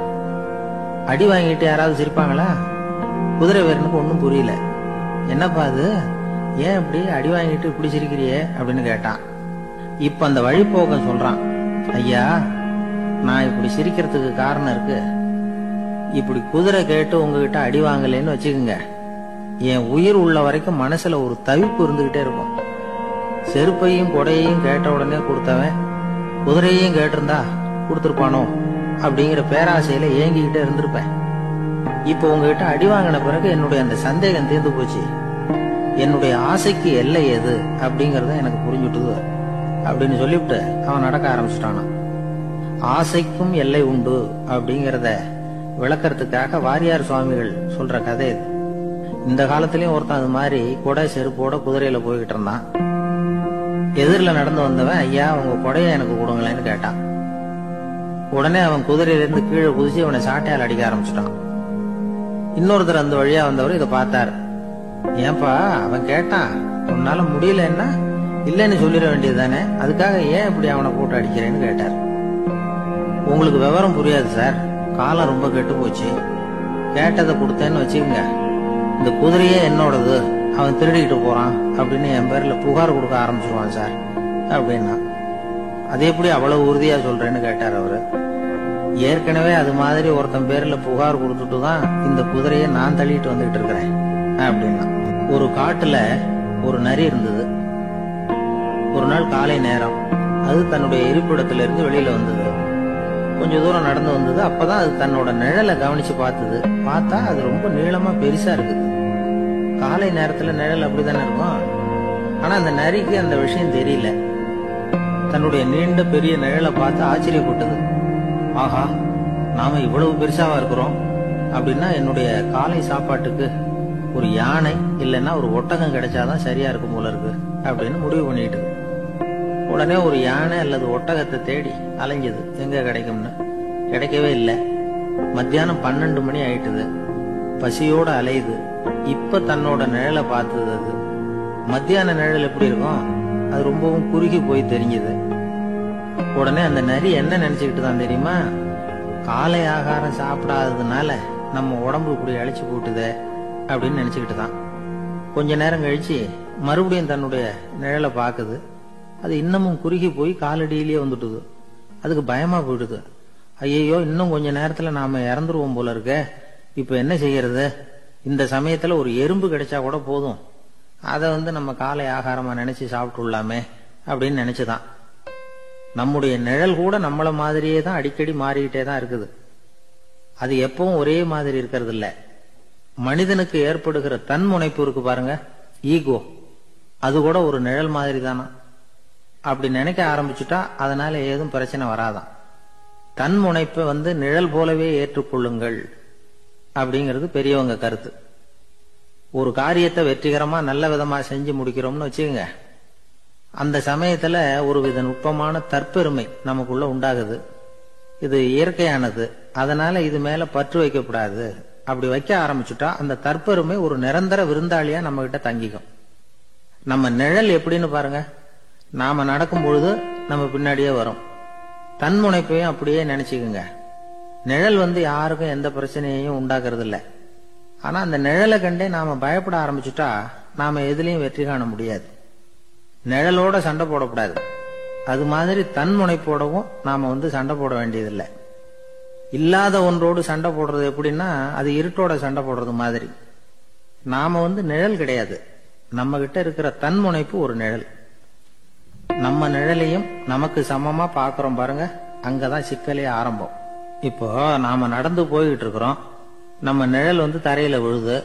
அடி வாங்கிட்டு யாராவது சிரிப்பாங்களா? குதிரை வீரனுக்கு ஒன்னும் புரியல. என்னப்பா அது, ஏன் இப்படி அடி வாங்கிட்டு இப்படி சிரிக்கிறியே அப்படின்னு கேட்டான். இப்ப அந்த வழிபோக்கன் சொல்றான், ஐயா, நான் இப்படி சிரிக்கிறதுக்கு காரணம் இருக்கு. இப்படி குதிரை கேட்டு உங்ககிட்ட அடி வாங்கலன்னு வச்சுக்கோங்க, என் உயிர் உள்ள வரைக்கும் மனசுல ஒரு தவிப்பு இருந்துகிட்டே இருக்கும். செருப்பையும் கொடையையும் கேட்ட உடனே கொடுத்தவன் குதிரையையும் கேட்டிருந்தா கொடுத்துருப்பானோ அப்படிங்கிற பேராசையில ஏங்கிக்கிட்டே இருந்திருப்பேன். இப்ப உங்ககிட்ட அடி வாங்கின பிறகு என்னுடைய அந்த சந்தேகம் தீர்ந்து போச்சு. என்னுடைய ஆசைக்கு எல்லை எது அப்படிங்கறத எனக்கு புரிஞ்சுட்டுது அப்படின்னு சொல்லிவிட்டு அவன் நடக்க ஆரம்பிச்சுட்டானான். ஆசைக்கும் எல்லை உண்டு அப்படிங்கறத விளக்கறதுக்காக வாரியார் சுவாமிகள் சொல்ற கதை இது. இந்த காலத்திலயும் ஒருத்தன் அது மாதிரி கொடை செருப்போட குதிரையில போய்கிட்டு இருந்தான். எதிரில் நடந்து வந்தவன், ஐயா, உங்க கொடையை எனக்கு கொடுங்களேன்னு கேட்டான். உடனே அவன் குதிரையில இருந்து கீழே குதிச்சு அவனை சாட்டையால் அடிக்க ஆரம்பிச்சுட்டான். இன்னொருத்தர் அந்த வழியா வந்தவர் இதை பார்த்தாரு. ஏன்பா, அவன் கேட்டான், உன்னால முடியலன்னா இல்லன்னு சொல்லிட வேண்டியது தானே, அதுக்காக ஏன் இப்படி அவனை போட்டு அடிக்கிறேன்னு கேட்டார். உங்களுக்கு விவரம் புரியாது சார், காலம் ரொம்ப கெட்டு போச்சு. கேட்டதை கொடுத்தேன்னு வச்சுக்கோங்க, இந்த குதிரையே என்னோடது, அவன் திருடிக்கிட்டு போறான் அப்படின்னு என் பேர்ல புகார் கொடுக்க ஆரம்பிச்சிருவான் சார் அப்படின்னா. அது எப்படி அவ்வளவு உறுதியா சொல்றேன்னு கேட்டார் அவரு. ஏற்கனவே அது மாதிரி ஒருத்தன் பேர்ல புகார் கொடுத்துட்டு தான் இந்த குதிரையை நான் தள்ளிட்டு வந்துகிட்டு இருக்கிறேன் அப்படின்னா. ஒரு காட்டுல ஒரு நரி இருந்தது. ஒரு நாள் காலை நேரம் அது தன்னுடைய இருப்பிடத்துல இருந்து வெளியில வந்தது. கொஞ்சம் தூரம் நடந்து வந்தது. அப்பதான் அது தன்னோட நிழலை கவனிச்சு பார்த்தது. பார்த்தா அது ரொம்ப நீளமா பெருசா இருக்குது. காலை நேரத்துல நிழல் அப்படித்தானே இருக்கும். ஆனா அந்த நரிக்கு அந்த விஷயம் தெரியல. தன்னுடைய நீண்ட பெரிய நிழலை பார்த்து ஆச்சரியப்பட்டது. ஆஹா, நாம இவ்வளவு பெருசாவா இருக்கிறோம் அப்படின்னா என்னுடைய காலை சாப்பாட்டுக்கு ஒரு யானை இல்லைன்னா ஒரு ஒட்டகம் கிடைச்சாதான் சரியா இருக்கும் போல இருக்கு அப்படின்னு முடிவு பண்ணிட்டு உடனே ஒரு யானை அல்லது ஒட்டகத்தை தேடி அலைஞ்சது. எங்க கிடைக்கும்னு கிடைக்கவே இல்லை. மத்தியானம் 12 மணி ஆயிட்டுது. பசியோட அலையுது. இப்ப தன்னோட நிழலை பார்த்தது. அது மத்தியான நிழல் எப்படி இருக்கும், அது ரொம்பவும் குறுகி போய் தெரிஞ்சது. உடனே அந்த நரி என்ன நினைச்சுக்கிட்டு தான் தெரியுமா? காலை ஆகாரம் சாப்பிடாததுனால நம்ம உடம்பு இப்படி அழிச்சு போட்டுதே அப்படின்னு நினைச்சுக்கிட்டு தான். கொஞ்ச நேரம் கழிச்சு மறுபடியும் தன்னுடைய நிழலை பாக்குது. அது இன்னமும் குறுகி போய் காலடியிலேயே வந்துட்டுது. அதுக்கு பயமா போயிடுது. ஐயோ, இன்னும் கொஞ்ச நேரத்துல நாம இறந்துருவோம் போல இருக்க, இப்ப என்ன செய்யறது? இந்த சமயத்துல ஒரு எறும்பு கிடைச்சா கூட போதும், அதை நம்ம காலை ஆகாரமா நினைச்சு சாப்பிட்டுள்ளாமே அப்படின்னு நினைச்சுதான். நம்முடைய நிழல் கூட நம்மள மாதிரியே தான் அடிக்கடி மாறிக்கிட்டே தான் இருக்குது. அது எப்பவும் ஒரே மாதிரி இருக்கிறது இல்ல. மனிதனுக்கு ஏற்படுகிற தன்முனைப்பு இருக்கு பாருங்க, ஈகோ, அது கூட ஒரு நிழல் மாதிரி தானா. அப்படி நினைக்க ஆரம்பிச்சுட்டா அதனால ஏதும் பிரச்சனை வராதான். தன்முனைப்பை நிழல் போலவே ஏற்றுக்கொள்ளுங்கள் அப்படிங்கிறது பெரியவங்க கருத்து. ஒரு காரியத்தை வெற்றிகரமா நல்ல விதமா செஞ்சு முடிக்கிறோம்னு வச்சுக்கோங்க, அந்த சமயத்துல ஒரு வித நுட்பமான தற்பெருமை நமக்குள்ள உண்டாகுது. இது இயற்கையானது, அதனால இது மேல பற்று வைக்கக்கூடாது. அப்படி வைக்க ஆரம்பிச்சுட்டா அந்த தற்பெருமை ஒரு நிரந்தர விருந்தாளியா நம்ம கிட்ட தங்கிக்கும். நம்ம நிழல் எப்படின்னு பாருங்க, நாம நடக்கும் பொழுது நம்ம பின்னாடியே வரும். தன்முனைப்பையும் அப்படியே நினைச்சுக்குங்க. நிழல் யாருக்கும் எந்த பிரச்சனையையும் உண்டாக்குறது இல்ல. ஆனா அந்த நிழலை கண்டே நாம பயப்பட ஆரம்பிச்சுட்டா நாம எதுலயும் வெற்றி காண முடியாது. நிழலோட சண்டை போடக்கூடாது. அது மாதிரி தன்முனைப்போடவும் நாம சண்டை போட வேண்டியதில்லை. இல்லாத ஒன்றோடு சண்டை போடுறது எப்படின்னா, அது இருட்டோட சண்டை போடுறது மாதிரி. நாம நிழல் கிடையாது, நம்ம கிட்ட இருக்கிற தன்முனைப்பு ஒரு நிழல். நம்ம நிழலையும் நமக்கு சமமா பாக்குறோம் பாருங்க, அங்கதான் சிக்கலே ஆரம்பம். இப்போ நாம நடந்து போய்கிட்டு இருக்கிறோம், நம்ம நிழல் தரையில விழுது.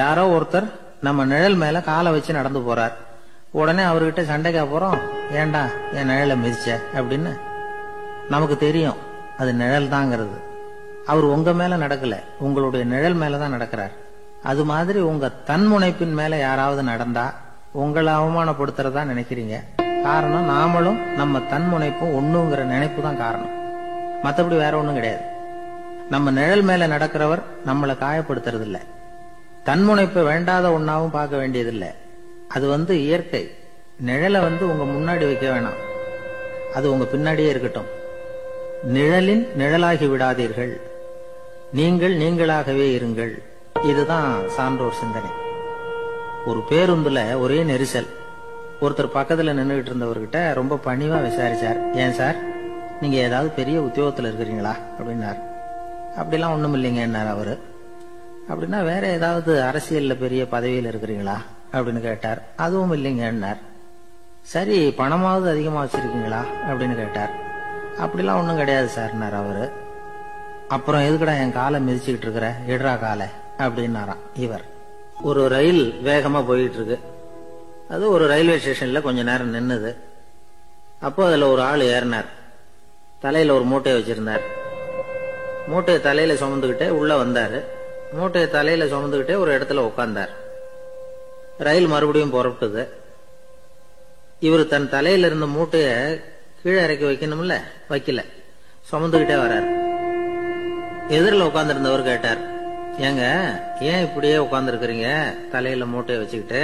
யாரோ ஒருத்தர் நம்ம நிழல் மேல காலை வச்சு நடந்து போறார். உடனே அவர்கிட்ட சண்டைக்கா போறோம், ஏண்டா என் நிழலை மிதிச்ச அப்படின்னு. நமக்கு தெரியும் அது நிழல் தாங்கிறது. அவர் உங்க மேல நடக்கல, உங்களுடைய நிழல் மேலதான் நடக்கிறார். அது மாதிரி உங்க தன்முனைப்பின் மேல யாராவது நடந்தா உங்களை அவமானப்படுத்துறதா நினைக்கிறீங்க. காரணம், நாமளும் நம்ம தன்முனைப்பும் ஒண்ணுங்கிற நினைப்பு தான் காரணம், மற்றபடி வேற ஒண்ணும் கிடையாது. நம்ம நிழல் மேல நடக்கிறவர் நம்மளை காயப்படுத்துறது இல்ல. தன்முனைப்பை வேண்டாத ஒன்னாவும் பார்க்க வேண்டியதில்லை. அது இயற்கை. நிழலை உங்க முன்னாடி வைக்க வேணாம், அது உங்க பின்னாடியே இருக்கட்டும். நிழலின் நிழலாகி விடாதீர்கள், நீங்கள் நீங்களாகவே இருங்கள். இதுதான் சான்றோர் சிந்தனை. ஒரு பேருந்துல ஒரே நெரிசல். ஒருத்தர் பக்கத்துல நின்றுகிட்டு இருந்தவர்கிட்ட ரொம்ப பணிவா விசாரிச்சார், ஏன் சார் நீங்க ஏதாவது பெரிய உத்தியோகத்துல இருக்கிறீங்களா அப்படின்னாரு. அப்படிலாம் ஒண்ணும் இல்லைங்கன்னாரு அவரு. அப்படின்னா வேற ஏதாவது அரசியல்ல பெரிய பதவியில் இருக்கிறீங்களா அப்படின்னு கேட்டார். அதுவும் இல்லைங்கன்னார். சரி, பணமாவது அதிகமா வச்சிருக்கீங்களா அப்படின்னு கேட்டார். அப்படிலாம் ஒண்ணும் கிடையாது சார்னார் அவரு. அப்புறம் எதுக்கடா என் காலை மிதிச்சுக்கிட்டு இருக்கிற, எடுறா காலை அப்படின்னாராம் இவர். ஒரு ரயில் வேகமா போயிட்டு இருக்கு. அது ஒரு ரயில்வே ஸ்டேஷன்ல கொஞ்ச நேரம் நின்னுது. அப்போ அதுல ஒரு ஆள் ஏறினார். தலையில ஒரு மூட்டையை வச்சிருந்தார். மூட்டையை தலையில சுமந்துகிட்டே உள்ள வந்தாரு. மூட்டையை தலையில சுமந்துகிட்டே ஒரு இடத்துல உட்கார்ந்தார். ரயில் மறுபடியும் புறப்பட்டது. இவர் தன் தலையில இருந்த மூட்டைய கீழே இறக்கி வைக்கணும்ல, வைக்கல, சுமந்துகிட்டே வர்றார். எதிரில் உட்கார்ந்துருந்தவர் கேட்டார், ஏங்க ஏன் இப்படியே உட்கார்ந்து இருக்கிறீங்க தலையில மூட்டையை வச்சுக்கிட்டு,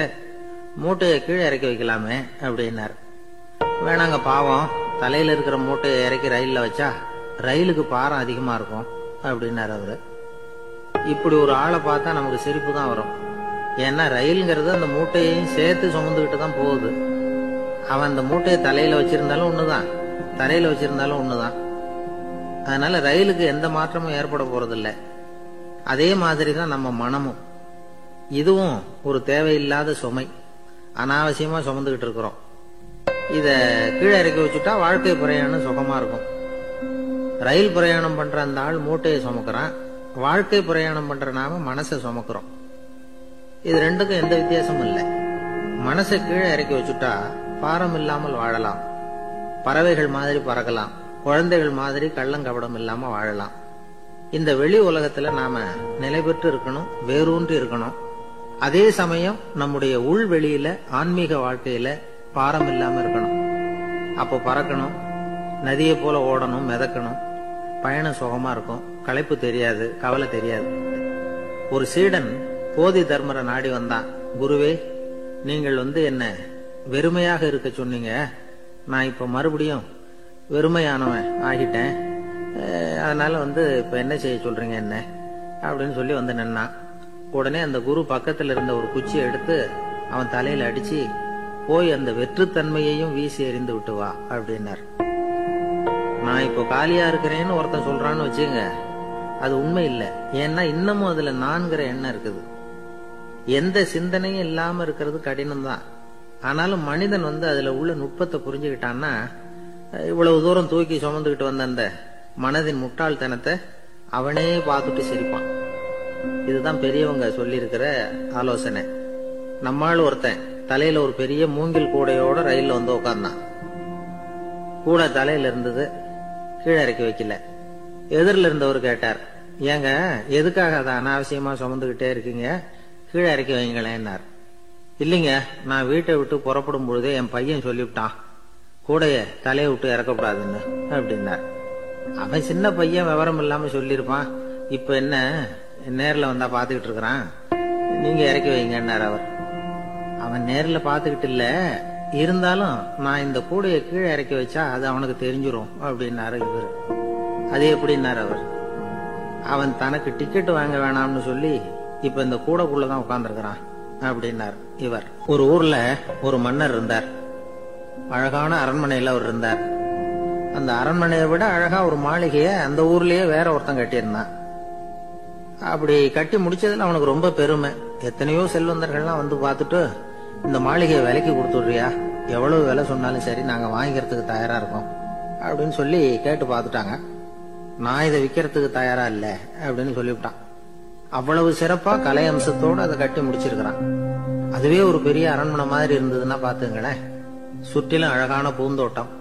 மூட்டையை கீழே இறக்கி வைக்கலாமே அப்படின்னார். வேணாங்க, பாவம், தலையில இருக்கிற மூட்டையை இறக்கி ரயில்ல வச்சா ரயிலுக்கு பாரம் அதிகமா இருக்கும் அப்படின்னாரு அவரு. இப்படி ஒரு ஆளை பார்த்தா நமக்கு சிரிப்பு தான் வரும். ஏன்னா ரயில்ங்கிறது அந்த மூட்டையையும் சேர்த்து சுமந்துகிட்டு தான் போகுது. அவன் அந்த மூட்டையை தலையில வச்சிருந்தாலும் ஒண்ணுதான், தரையில வச்சிருந்தாலும் ஒண்ணுதான். அதனால ரயிலுக்கு எந்த மாற்றமும் ஏற்பட போறதில்லை. அதே மாதிரிதான் நம்ம மனமும். இதுவும் ஒரு தேவையில்லாத சுமை, அனாவசியமா சுமந்துகிட்டு இருக்கிறோம். இத கீழே இறக்கி வச்சுட்டா வாழ்க்கை பிரயாணம் சுகமா இருக்கும். ரயில் பிரயாணம் பண்ற அந்த ஆள் மூட்டையை சுமக்கிறான், வாழ்க்கை பிரயாணம் பண்ற நாம மனசை சுமக்கிறோம். இது ரெண்டுக்கும் எந்த வித்தியாசமும் இல்லை. மனசை கீழே இறக்கி வச்சுட்டா பாரம் இல்லாமல் வாழலாம், பறவைகள் மாதிரி பறக்கலாம், குழந்தைகள் மாதிரி கள்ளங்கபடம் இல்லாம வாழலாம். இந்த வெளி உலகத்துல நாம நிலை பெற்று இருக்கணும், வேரூன்றி இருக்கணும். அதே சமயம் நம்முடைய உள் வெளியில ஆன்மீக வாழ்க்கையில பாரம் இல்லாம இருக்கணும். அப்போ பறக்கணும், நதியை போல ஓடணும், மிதக்கணும். பயணம் சுகமா இருக்கும், களைப்பு தெரியாது, கவலை தெரியாது. ஒரு சீடன் போதி தர்மரை நாடி வந்தான். குருவே, நீங்கள் என்ன வெறுமையாக இருக்க சொன்னீங்க, நான் இப்ப மறுபடியும் வெறுமையானவன் ஆகிட்டேன், அதனால இப்ப என்ன செய்ய சொல்றீங்க என்ன அப்படின்னு சொல்லி நின்னான். உடனே அந்த குரு பக்கத்துல இருந்த ஒரு குச்சியை எடுத்து அவன் தலையில அடிச்சு, போய் அந்த வெற்றுத்தன்மையையும் வீசி எறிந்து விட்டு வா அப்படின்னார். நான் இப்போ காலியா இருக்கிறேன்னு ஒருத்தன் சொல்றான்னு வச்சுங்க, அது உண்மை இல்லை. ஏன்னா இன்னமும் அதுல நான்கிற எண்ணம் இருக்குது. எந்த சிந்தனையும் இல்லாம இருக்கிறது கடினம்தான். ஆனாலும் மனிதன் அதுல உள்ள நுட்பத்தை புரிஞ்சுக்கிட்டான்னா இவ்வளவு தூரம் தூக்கி சுமந்துகிட்டு வந்த அந்த மனதின் முட்டாள்தனத்தை அவனே பார்த்துட்டு சிரிப்பான். இதுதான் பெரியவங்க சொல்லி இருக்கிற ஆலோசனை. நம்மால் ஒருத்தன் தலையில ஒரு பெரிய மூங்கில் கூடையோட ரயில்ல உட்கார்ந்தான். கூட தலையில இருந்தது, கீழே இறக்கி வைக்கல. எதிரில் இருந்தவர் கேட்டார், ஏங்க எதுக்காக அதை அனாவசியமா சுமந்துகிட்டே இருக்கீங்க, கீழே இறக்கி வைங்களேன்னார். இல்லைங்க, நான் வீட்டை விட்டு புறப்படும் பொழுதே என் பையன் சொல்லிவிட்டான் கூடைய தலையை விட்டு இறக்கப்படாதுன்னு அப்படின்னார். அவன் சின்ன பையன், விவரம் இல்லாம சொல்லியிருப்பான். இப்ப என்ன நேர்ல வந்தா பாத்துக்கிட்டு இருக்கிறான், நீங்க இறக்கி வைங்கன்னார் அவர். அவன் நேர்ல பாத்துக்கிட்டு இல்ல, இருந்தாலும் நான் இந்த கூடையை கீழே இறக்கி வச்சா அது அவனுக்கு தெரிஞ்சிரும் அப்படின்னாரு இவர். அது எப்படின்னாரு அவர். அவன் தனக்கு டிக்கெட் வாங்க வேணாம்னு சொல்லி இப்ப இந்த கூடைக்குள்ளதான் உட்கார்ந்துருக்கிறான் அப்படின்னார் இவர். ஒரு ஊர்ல ஒரு மன்னர் இருந்தார். அழகான அரண்மனையில அவர் இருந்தார். அந்த அரண்மனையை விட அழகா ஒரு மாளிகைய அந்த ஊர்லயே வேற ஒருத்தன் கட்டியிருந்தான். அப்படி கட்டி முடிச்சதுல அவனுக்கு ரொம்ப பெருமை. எத்தனையோ செல்வந்தர்கள்லாம் பார்த்துட்டு, இந்த மாளிகையை விலைக்கு கொடுத்துடுறியா, எவ்வளவு விலை சொன்னாலும் சரி நாங்க வாங்கிக்கிறதுக்கு தயாரா இருக்கோம் அப்படின்னு சொல்லி கேட்டு பார்த்துட்டாங்க. நான் இதை விற்கிறதுக்கு தயாரா இல்ல அப்படின்னு சொல்லிவிட்டான். அவ்வளவு சிறப்பா கலை அம்சத்தோடு அதை கட்டி முடிச்சிருக்கிறான். அதுவே ஒரு பெரிய அரண்மனை மாதிரி இருந்ததுன்னா பாத்துங்களேன். சுற்றிலும் அழகான பூந்தோட்டம்.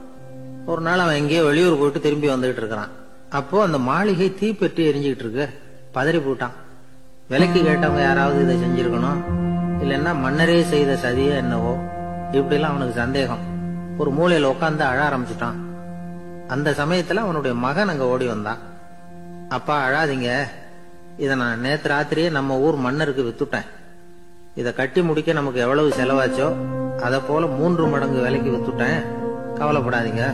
ஒரு நாள் அவன் எங்கேயோ வெளியூர் போயிட்டு திரும்பி வந்துகிட்டு இருக்கிறான். அப்போ அந்த மாளிகை தீப்பெட்டி எரிஞ்சுக்கிட்டு இருக்கு. பதறி போட்டான். விலைக்கு கேட்டவங்க யாராவது இதை செஞ்சிருக்கணும், இல்லைன்னா மன்னரே செய்த சதியோ என்னவோ, இப்படிலாம் அவனுக்கு சந்தேகம். ஒரு மூலையில உட்காந்து அழ ஆரம்பிச்சுட்டான். அந்த சமயத்துல அவனுடைய மகன் அங்க ஓடி வந்தான். அப்பா அழாதீங்க, இத நான் நேத்து ராத்திரியே நம்ம ஊர் மன்னருக்கு வித்துட்டேன். இத கட்டி முடிக்க நமக்கு எவ்வளவு செலவாச்சோ அதை போல 3 மடங்கு விலைக்கு வித்துட்டேன், கவலைப்படாதீங்க.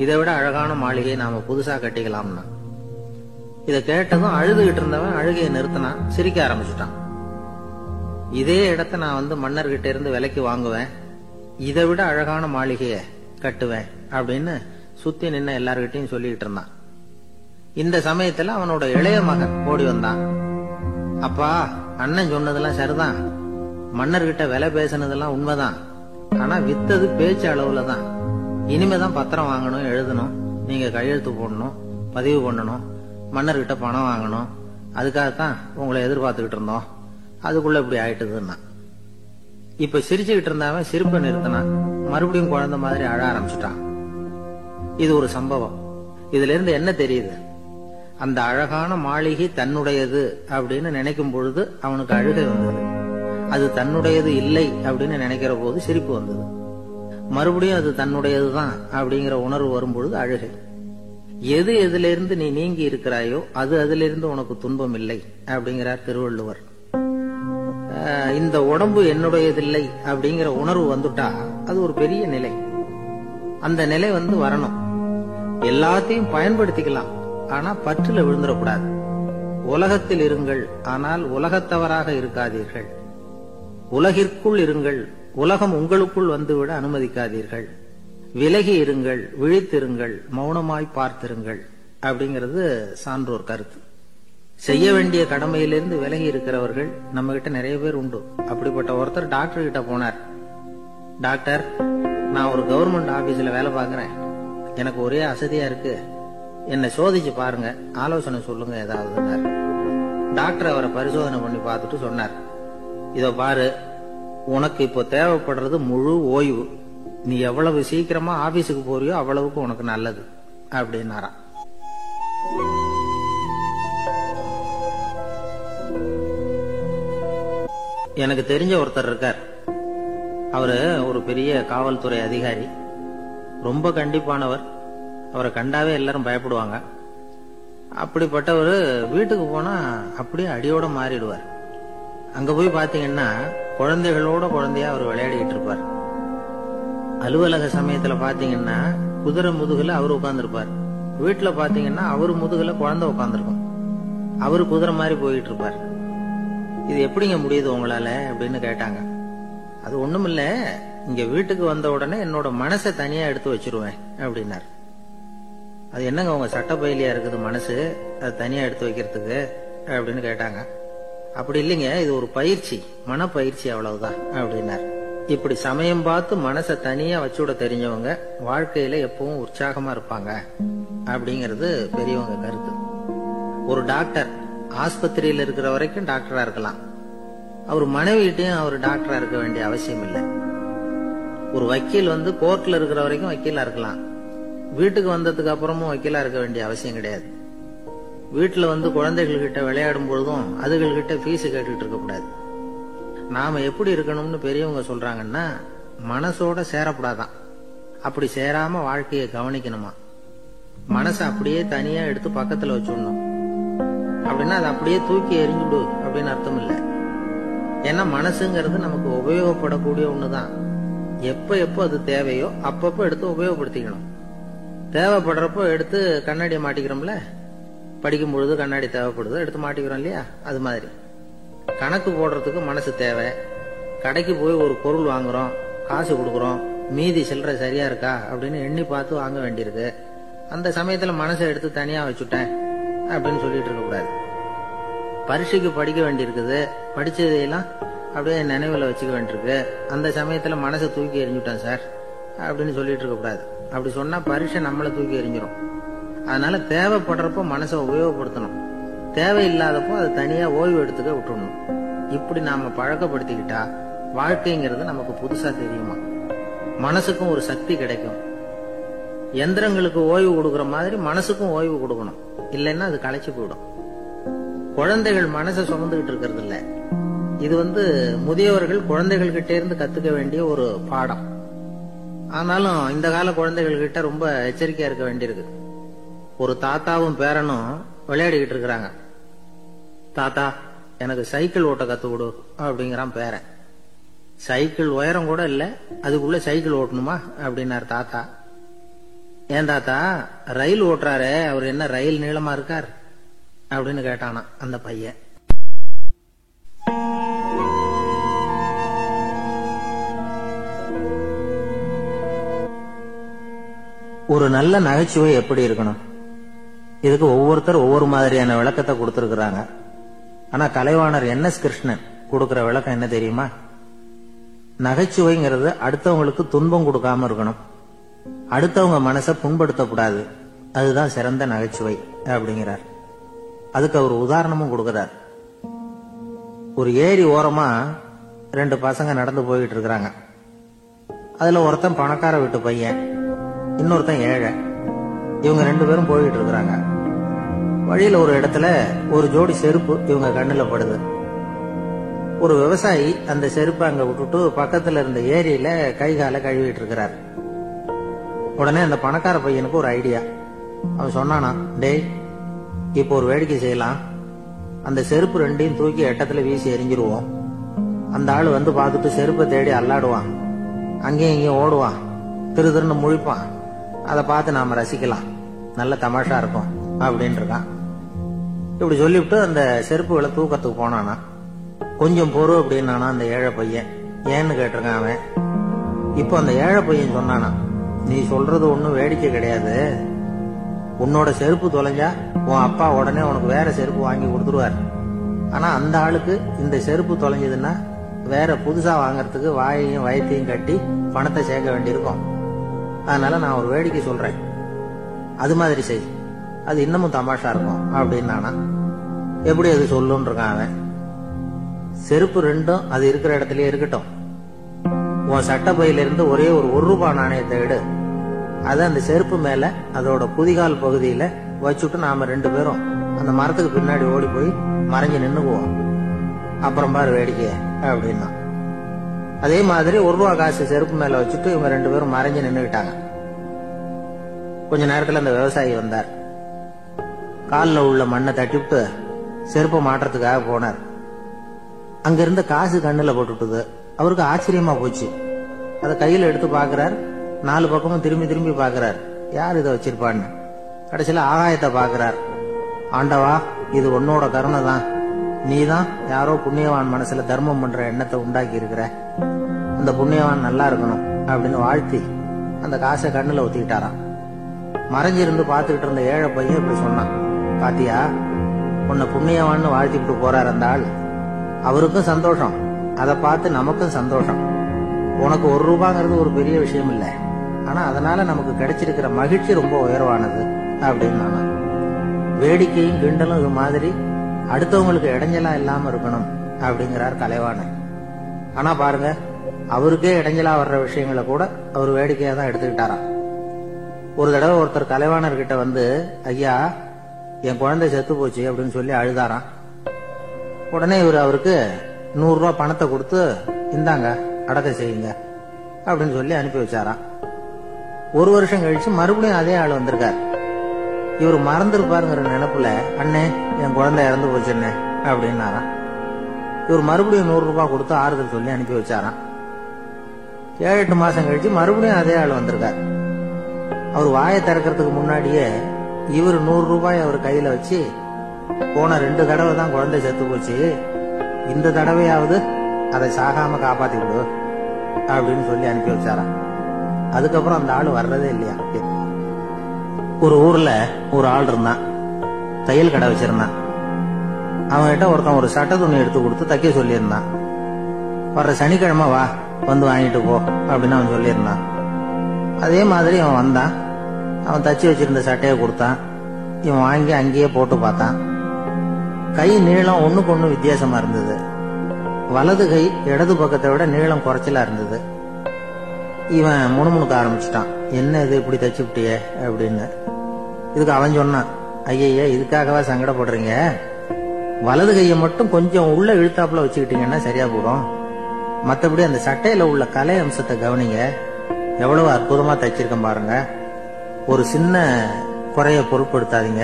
இதை விட அழகான மாளிகையை நாம புதுசா கட்டிக்கலாம்னா. இத கேட்டதும் அழுதுகிட்டு இருந்தவன் அழுகையை நிறுத்தினான், சிரிக்க ஆரம்பிச்சுட்டான். இதே இடத்த நான் மன்னர்கிட்ட இருந்து விலைக்கு வாங்குவேன், இதை விட அழகான மாளிகைய கட்டுவேன் அப்படின்னு சுத்தி நின்ன எல்லார்கிட்டையும் சொல்லிக்கிட்டு இருந்தான். இந்த சமயத்துல அவனோட இளைய மகன் ஓடி வந்தான். அப்பா, அண்ணன் சொன்னதெல்லாம் சரிதான், மன்னர்கிட்ட விலை பேசினதெல்லாம் உண்மைதான். ஆனா வித்தது பேச்சு அளவுலதான். இனிமேதான் பத்திரம் வாங்கணும், எழுதணும், நீங்க கையெழுத்து போடணும், பதிவு பண்ணணும், மன்னர்கிட்ட பணம் வாங்கணும். அதுக்காகத்தான் உங்களை எதிர்பார்த்துக்கிட்டு இருந்தோம். அதுக்குள்ள இப்படி ஆயிட்டுதுன்னா. இப்ப சிரிச்சுக்கிட்டு இருந்தாவன் சிரிப்பை நிறுத்தினான். மறுபடியும் குழந்தை மாதிரி அழ ஆரம்பிச்சுட்டான். இது ஒரு சம்பவம். இதுல இருந்து என்ன தெரியுது? அந்த அழகான மாளிகை தன்னுடையது அப்படின்னு நினைக்கும் பொழுது அவனுக்கு அழுகை வந்தது. அது தன்னுடையது இல்லை அப்படின்னு நினைக்கிற போது சிரிப்பு வந்தது. மறுபடியும் அது தன்னுடையதுதான் அப்படிங்கிற உணர்வு வரும்பொழுது அழுகை. எது எதுல இருந்து நீ நீங்கி இருக்கிறாயோ அது அதிலிருந்து உனக்கு துன்பம் இல்லை அப்படிங்கிறார் திருவள்ளுவர். இந்த உடம்பு என்னுடையதில்லை அப்படிங்கிற உணர்வு வந்துட்டா அது ஒரு பெரிய நிலை. அந்த நிலை வரணும். எல்லாத்தையும் பயன்படுத்திக்கலாம், ஆனா பற்றுல விழுந்துடக்கூடாது. உலகத்தில் இருங்கள், ஆனால் உலகத்தவராக இருக்காதீர்கள். உலகிற்குள் இருங்கள், உலகம் உங்களுக்குள் வந்துவிட அனுமதிக்காதீர்கள். விலகி இருங்கள், விழித்திருங்கள், மௌனமாய் பார்த்திருங்கள் அப்படிங்கிறது சான்றோர் கருத்து. செய்ய வேண்டிய கடமையிலிருந்து விலகி இருக்கிறவர்கள் நம்ம கிட்ட நிறைய பேர் உண்டு. அப்படிப்பட்ட ஒருத்தர் டாக்டர் கிட்ட போனார். டாக்டர், நான் ஒரு கவர்மெண்ட் ஆபீஸ்ல வேலை பார்க்கிறேன், எனக்கு ஒரே அசதியா இருக்கு, என்னை சோதிச்சு பாருங்க, ஆலோசனை சொல்லுங்க ஏதாவது. டாக்டர் அவரை பரிசோதனை பண்ணி பார்த்துட்டு சொன்னார், இதோ பாரு, உனக்கு இப்போ தேவைப்படுறது முழு ஓய்வு. நீ எவ்வளவு சீக்கிரமா ஆபீஸுக்கு போறியோ அவ்வளவுக்கு உனக்கு நல்லது அப்படின்னாராம். எனக்கு தெரிஞ்ச ஒருத்தர் இருக்கார். அவரு ஒரு பெரிய காவல்துறை அதிகாரி, ரொம்ப கண்டிப்பானவர். அவரை கண்டாவே எல்லாரும் பயப்படுவாங்க. அப்படிப்பட்டவர் வீட்டுக்கு போனா அப்படியே அடியோட மாறிடுவார். அங்க போய் பாத்தீங்கன்னா குழந்தைகளோட குழந்தையா அவர் விளையாடிட்டு இருப்பார். அலுவலக சமயத்துல பாத்தீங்கன்னா குதிரை முதுகுல அவர் உட்கார்ந்துருப்பார். வீட்டுல பாத்தீங்கன்னா அவரு முதுகுல குழந்தை உட்கார்ந்துருக்கும். அவரு குதிரை மாதிரி போயிட்டு இருப்பார். இது எப்படிங்க முடியுது உங்களால அப்படின்னு கேட்டாங்க. அது ஒண்ணுமில்ல, இங்க வீட்டுக்கு வந்த உடனே என்னோட மனசை தனியா எடுத்து வச்சிருவேன் அப்படின்னார். அது என்னங்க உங்க சட்டப்பயிலியா இருக்குது மனசு, அது தனியா எடுத்து வைக்கிறதுக்கு அப்படின்னு கேட்டாங்க. அப்படி இல்லைங்க, இது ஒரு பயிற்சி, மனப்பயிற்சி, அவ்வளவுதான் அப்படின்னார். இப்படி சமயம் பார்த்து மனசை தனியா வச்சுட தெரிஞ்சவங்க வாழ்க்கையில எப்பவும் உற்சாகமா இருப்பாங்க அப்படிங்கிறது பெரியவங்க கருத்து. ஒரு டாக்டர் ஆஸ்பத்திரியில் இருக்கிற வரைக்கும் டாக்டரா இருக்கலாம், அவர் மனைவிட்டையும் அவர் டாக்டரா இருக்க வேண்டிய அவசியம் இல்லை. ஒரு வக்கீல் கோர்ட்ல இருக்கிற வரைக்கும் வக்கீலா இருக்கலாம், வீட்டுக்கு வந்ததுக்கு அப்புறமும் வக்கீலா இருக்க வேண்டிய அவசியம் கிடையாது. வீட்டுல குழந்தைகள் கிட்ட விளையாடும் பொழுதும் அதுகள் கிட்ட ஃபீஸ் கேட்டுட்டு இருக்க கூடாது. நாம எப்படி இருக்கணும்னு பெரியவங்க சொல்றாங்கன்னா, மனசோட சேரப்படாதான், அப்படி சேராம வாழ்க்கையை கவனிக்கணுமா. மனசை அப்படியே தனியா எடுத்து பக்கத்துல வச்சுடணும். அப்படின்னா அதை அப்படியே தூக்கி எறிஞ்சுடு அப்படின்னு அர்த்தம் இல்லை. ஏன்னா மனசுங்கிறது நமக்கு உபயோகப்படக்கூடிய ஒண்ணுதான். எப்ப எப்போ அது தேவையோ அப்பப்போ எடுத்து உபயோகப்படுத்திக்கணும். தேவைப்படுறப்போ எடுத்து கண்ணாடியை மாட்டிக்கிறோம்ல, படிக்கும் பொழுது கண்ணாடி தேவைப்படுது, எடுத்து மாட்டிக்கிறோம் இல்லையா, அது மாதிரி கணக்கு போடுறதுக்கு மனசு தேவை. கடைக்கு போய் ஒரு பொருள் வாங்குறோம், காசு கொடுக்குறோம், மீதி சில்லறை சரியா இருக்கா அப்படின்னு எண்ணி பார்த்து வாங்க வேண்டியிருக்கு. அந்த சமயத்துல மனசை எடுத்து தனியா வச்சுட்டேன் அப்படின்னு சொல்லிட்டு இருக்க கூடாது. பரீட்சைக்கு படிக்க வேண்டியிருக்குது, படிச்சதையெல்லாம் அப்படியே நினைவுல வச்சுக்க வேண்டியிருக்கு, அந்த சமயத்துல மனசை தூக்கி எறிஞ்சுட்டேன் சார் அப்படின்னு சொல்லிட்டு இருக்க கூடாது. அப்படி சொன்னா பரீட்சை நம்மளை தூக்கி எறிஞ்சிரும். அதனால தேவைப்படுறப்போ மனசை உபயோகப்படுத்தணும், தேவையில்லாதப்போ அது தனியா ஓய்வு எடுத்துக்க விட்டுடணும். இப்படி நாம பழக்கப்படுத்திக்கிட்டா வாழ்க்கைங்கிறது நமக்கு புதுசா தெரியுமா. மனசுக்கும் ஒரு சக்தி கிடைக்கும். எந்திரங்களுக்கு ஓய்வு கொடுக்கற மாதிரி மனசுக்கும் ஓய்வு கொடுக்கணும், இல்லைன்னா அது களைச்சு போயிடும். குழந்தைகள் மனசை சுமந்துகிட்டு இருக்கிறது இல்ல. இது முதியவர்கள் குழந்தைகள் கிட்ட இருந்து கத்துக்க வேண்டிய ஒரு பாடம். ஆனாலும் இந்த கால குழந்தைகள் கிட்ட ரொம்ப எச்சரிக்கையா இருக்க வேண்டியிருக்கு. ஒரு தாத்தாவும் பேரனும் விளையாடிக்கிட்டு இருக்கிறாங்க. தாத்தா, எனக்கு சைக்கிள் ஓட்ட கத்து கொடு அப்படிங்கிறான் பேரன். சைக்கிள் உயரம் கூட இல்ல, அதுக்குள்ள சைக்கிள் ஓட்டணுமா அப்படின்னாரு தாத்தா. ஏன் தாத்தா, ரயில் ஓட்டுறாரு, அவர் என்ன ரயில் நீளமா இருக்கார் அப்படின்னு கேட்டானா அந்த பையன். ஒரு நல்ல நகைச்சுவை எப்படி இருக்கணும், இதுக்கு ஒவ்வொருத்தர் ஒவ்வொரு மாதிரியான விளக்கத்தை கொடுத்திருக்கிறாங்க. ஆனா கலைவாணர் NS கிருஷ்ணன் கொடுக்கிற விளக்கம் என்ன தெரியுமா? நகைச்சுவைங்கிறது அடுத்தவங்களுக்கு துன்பம் கொடுக்காம இருக்கணும், அடுத்தவங்க மனசை புண்படுத்தக்கூடாது, அதுதான் சிறந்த நகைச்சுவை அப்படிங்கிறார். அதுக்கு அவர் உதாரணமும் கொடுக்கிறார். ஒரு ஏரி ஓரமா 2 பசங்க நடந்து போயிட்டு இருக்கிறாங்க. அதுல ஒருத்தன் பணக்கார வீட்டு பையன், இன்னொருத்தன் ஏழை. இவங்க 2 பேரும் போயிட்டு இருக்கிறாங்க. வழியில ஒரு இடத்துல ஒரு ஜோடி செருப்பு இவங்க கண்ணுல படுது. ஒரு விவசாயி அந்த செருப்பை அங்க விட்டுட்டு பக்கத்துல இருந்த ஏரியில கை கால கழுவிட்டு இருக்கிறார். உடனே அந்த பணக்கார பையனுக்கு ஒரு ஐடியா. அவன் சொன்னானா, டேய், இப்போ ஒரு வேடிக்கை செய்யலாம், அந்த செருப்பு 2ஐயும் தூக்கி எட்டத்துல வீசி எரிஞ்சிருவோம். அந்த ஆளு பார்த்துட்டு செருப்பை தேடி அல்லாடுவான், அங்கேயும் இங்கேயும் ஓடுவான், திரு திருன்னு முழிப்பான். அதை பார்த்து நாம ரசிக்கலாம், நல்ல தமாஷா இருக்கும் அப்படின்னு இருக்கான். இப்படி சொல்லிவிட்டு அந்த செருப்புகளை தூக்கத்துக்கு போனானா. கொஞ்சம் பொறு அப்படின்னானா அந்த ஏழை பையன். ஏன்னு கேட்டிருக்கான் அவன். இப்போ அந்த ஏழை பையன் சொன்னானா, நீ சொல்றது ஒன்னும் வேடிக்கை கிடையாது, உன்னோட செருப்பு தொலைஞ்சா உன் அப்பா உடனே உனக்கு வேற செருப்பு வாங்கி கொடுத்துருவார். ஆனா அந்த ஆளுக்கு இந்த செருப்பு தொலைஞ்சதுன்னா வேற புதுசா வாங்கறதுக்கு வாயையும் வயத்தையும் கட்டி பணத்தை சேர்க்க வேண்டியிருக்கும். அதனால நான் ஒரு வேடிக்கை சொல்றேன், அது மாதிரி செய், அது இன்னமும் தமாஷா இருக்கும் அப்படின்னானா. எப்படி அது சொல்லுன்னு இருக்கான் அவன். செருப்பு 2ம் அது இருக்கிற இடத்துலயே இருக்கட்டும், உன் சட்ட பையில இருந்து ஒரே ஒரு ₹1 நாணயத்தை எடு, அதை அந்த செருப்பு மேல அதோட குதிகால் பகுதியில வச்சுட்டு நாம 2 பேரும் அந்த மரத்துக்கு பின்னாடி ஓடி போய் மறைஞ்சு நின்னுக்குவோம், அப்புறம் பாரு வேடிக்கை அப்படின்னா. அதே மாதிரி ₹1 காசு செருப்பு மேல வச்சுட்டு இவங்க 2 பேரும் மறைஞ்சு நின்னுக்கிட்டாங்க. கொஞ்ச நேரத்துல அந்த விவசாயி வந்தார். காலில் உள்ள மண்ணை தட்டிவிட்டு செருப்பை மாட்டுறதுக்காக போனார். அங்க இருந்த காசு கண்ணுல போட்டுட்டுது. அவருக்கு ஆச்சரியமா போச்சு. அதை கையில எடுத்து பாக்குறார், 4 பக்கமும் திரும்பி திரும்பி பாக்குறார், யார் இதை வச்சிருப்பான்னு. கடைசியில ஆகாயத்தை பாக்குறார். ஆண்டவா, இது உன்னோட கருணை தான், நீதான் யாரோ புண்ணியவான் மனசுல தர்மம் பண்ற எண்ணத்தை உண்டாக்கி இருக்கிற, அந்த புண்ணியவான் நல்லா இருக்கணும் அப்படின்னு வாழ்த்தி அந்த காசை கண்ணுல ஒத்திக்கிட்டாராம். மறைஞ்சிருந்து பாத்துக்கிட்டு இருந்த ஏழை பையன் இப்படி சொன்னான், பாத்தியா, உன்னை புண்ணியவான்னு வாழ்த்திட்டு போறார் அந்த ஆள், அவருக்கும் சந்தோஷம், அதை பார்த்து நமக்கும் சந்தோஷம். உனக்கு 1 ரூபாங்கிறது ஒரு பெரிய விஷயம் இல்லை, ஆனா அதனால நமக்கு கிடைச்சிருக்கிற மகிழ்ச்சி ரொம்ப உயர்வானது அப்படின்னு நானா. வேடிக்கையும் கிண்டலும் இது மாதிரி அடுத்தவங்களுக்கு இடைஞ்சலா இல்லாம இருக்கணும் அப்படிங்கிறார் கலைவாணன். ஆனா பாருங்க, அவருக்கே இடைஞ்சலா வர்ற விஷயங்களை கூட அவர் வேடிக்கையா தான் எடுத்துக்கிட்டாராம். ஒரு தடவை ஒருத்தர் கலைவாணர்கிட்ட வந்து, ஐயா என் குழந்தை செத்து போச்சு அப்படின்னு சொல்லி அழுதாராம். உடனே இவர் அவருக்கு 100 ரூபாய் பணத்தை கொடுத்து, இந்தாங்க அடக்கம் செய்யுங்க அப்படின்னு சொல்லி அனுப்பி வச்சாராம். 1 வருஷம் கழிச்சு மறுபடியும் அதே ஆள் வந்திருக்கார். இவர் மறந்துருப்பாருங்கிற நினைப்புல, அண்ணே என் குழந்தை இறந்து போச்சுண்ணே அப்படின்னாராம். இவர் மறுபடியும் 100 ரூபாய் கொடுத்து ஆறுதல் சொல்லி அனுப்பி வச்சாராம். 7-8 மாசம் கழிச்சு மறுபடியும் அதே ஆள் வந்திருக்கார். அவர் வாயை திறக்கிறதுக்கு முன்னாடியே இவர் 100 ரூபாய் அவர் கையில வச்சு, போன 2 தடவை தான் குழந்தை செத்து போச்சு, இந்த தடவையாவது அதை சாகாம காப்பாத்தி விடு அப்படின்னு சொல்லி அனுப்பி வச்சாராம். அதுக்கப்புறம் அந்த ஆள் வர்றதே இல்லையா. ஒரு ஊர்ல ஒரு ஆள் இருந்தான், தையல் கடை வச்சிருந்தான். அவன்கிட்ட ஒருத்தன் ஒரு சட்டை துணி எடுத்து கொடுத்து தைக்க சொல்லியிருந்தான். வர்ற சனிக்கிழமை வா, வந்து வாங்கிட்டு போ அப்படின்னு அவன் சொல்லியிருந்தான். அதே மாதிரி அவன் வந்தான். அவன் தச்சு வச்சிருந்த சட்டையை கொடுத்தான். இவன் வாங்கி அங்கேயே போட்டு பார்த்தான். கை நீளம் ஒண்ணுக்கு ஒண்ணு வித்தியாசமா இருந்தது. வலது கை இடது பக்கத்தை விட நீளம் குறைச்சலா இருந்தது. இவன் முணுமுணுக்க ஆரம்பிச்சுட்டான், என்ன இது இப்படி தச்சு விட்டியே அப்படின்னு. இதுக்கு அவன் சொன்னான், ஐய இதுக்காகவா சங்கடப்படுறீங்க, வலது கையை மட்டும் கொஞ்சம் உள்ள இழுத்தாப்புல வச்சுக்கிட்டீங்கன்னா சரியா போடும். மற்றபடி அந்த சட்டையில உள்ள கலை அம்சத்தை கவனிங்க, எவ்வளவு அற்புதமா தச்சிருக்கேன் பாருங்க. ஒரு சின்ன குறைய பொருட்படுத்தாதீங்க.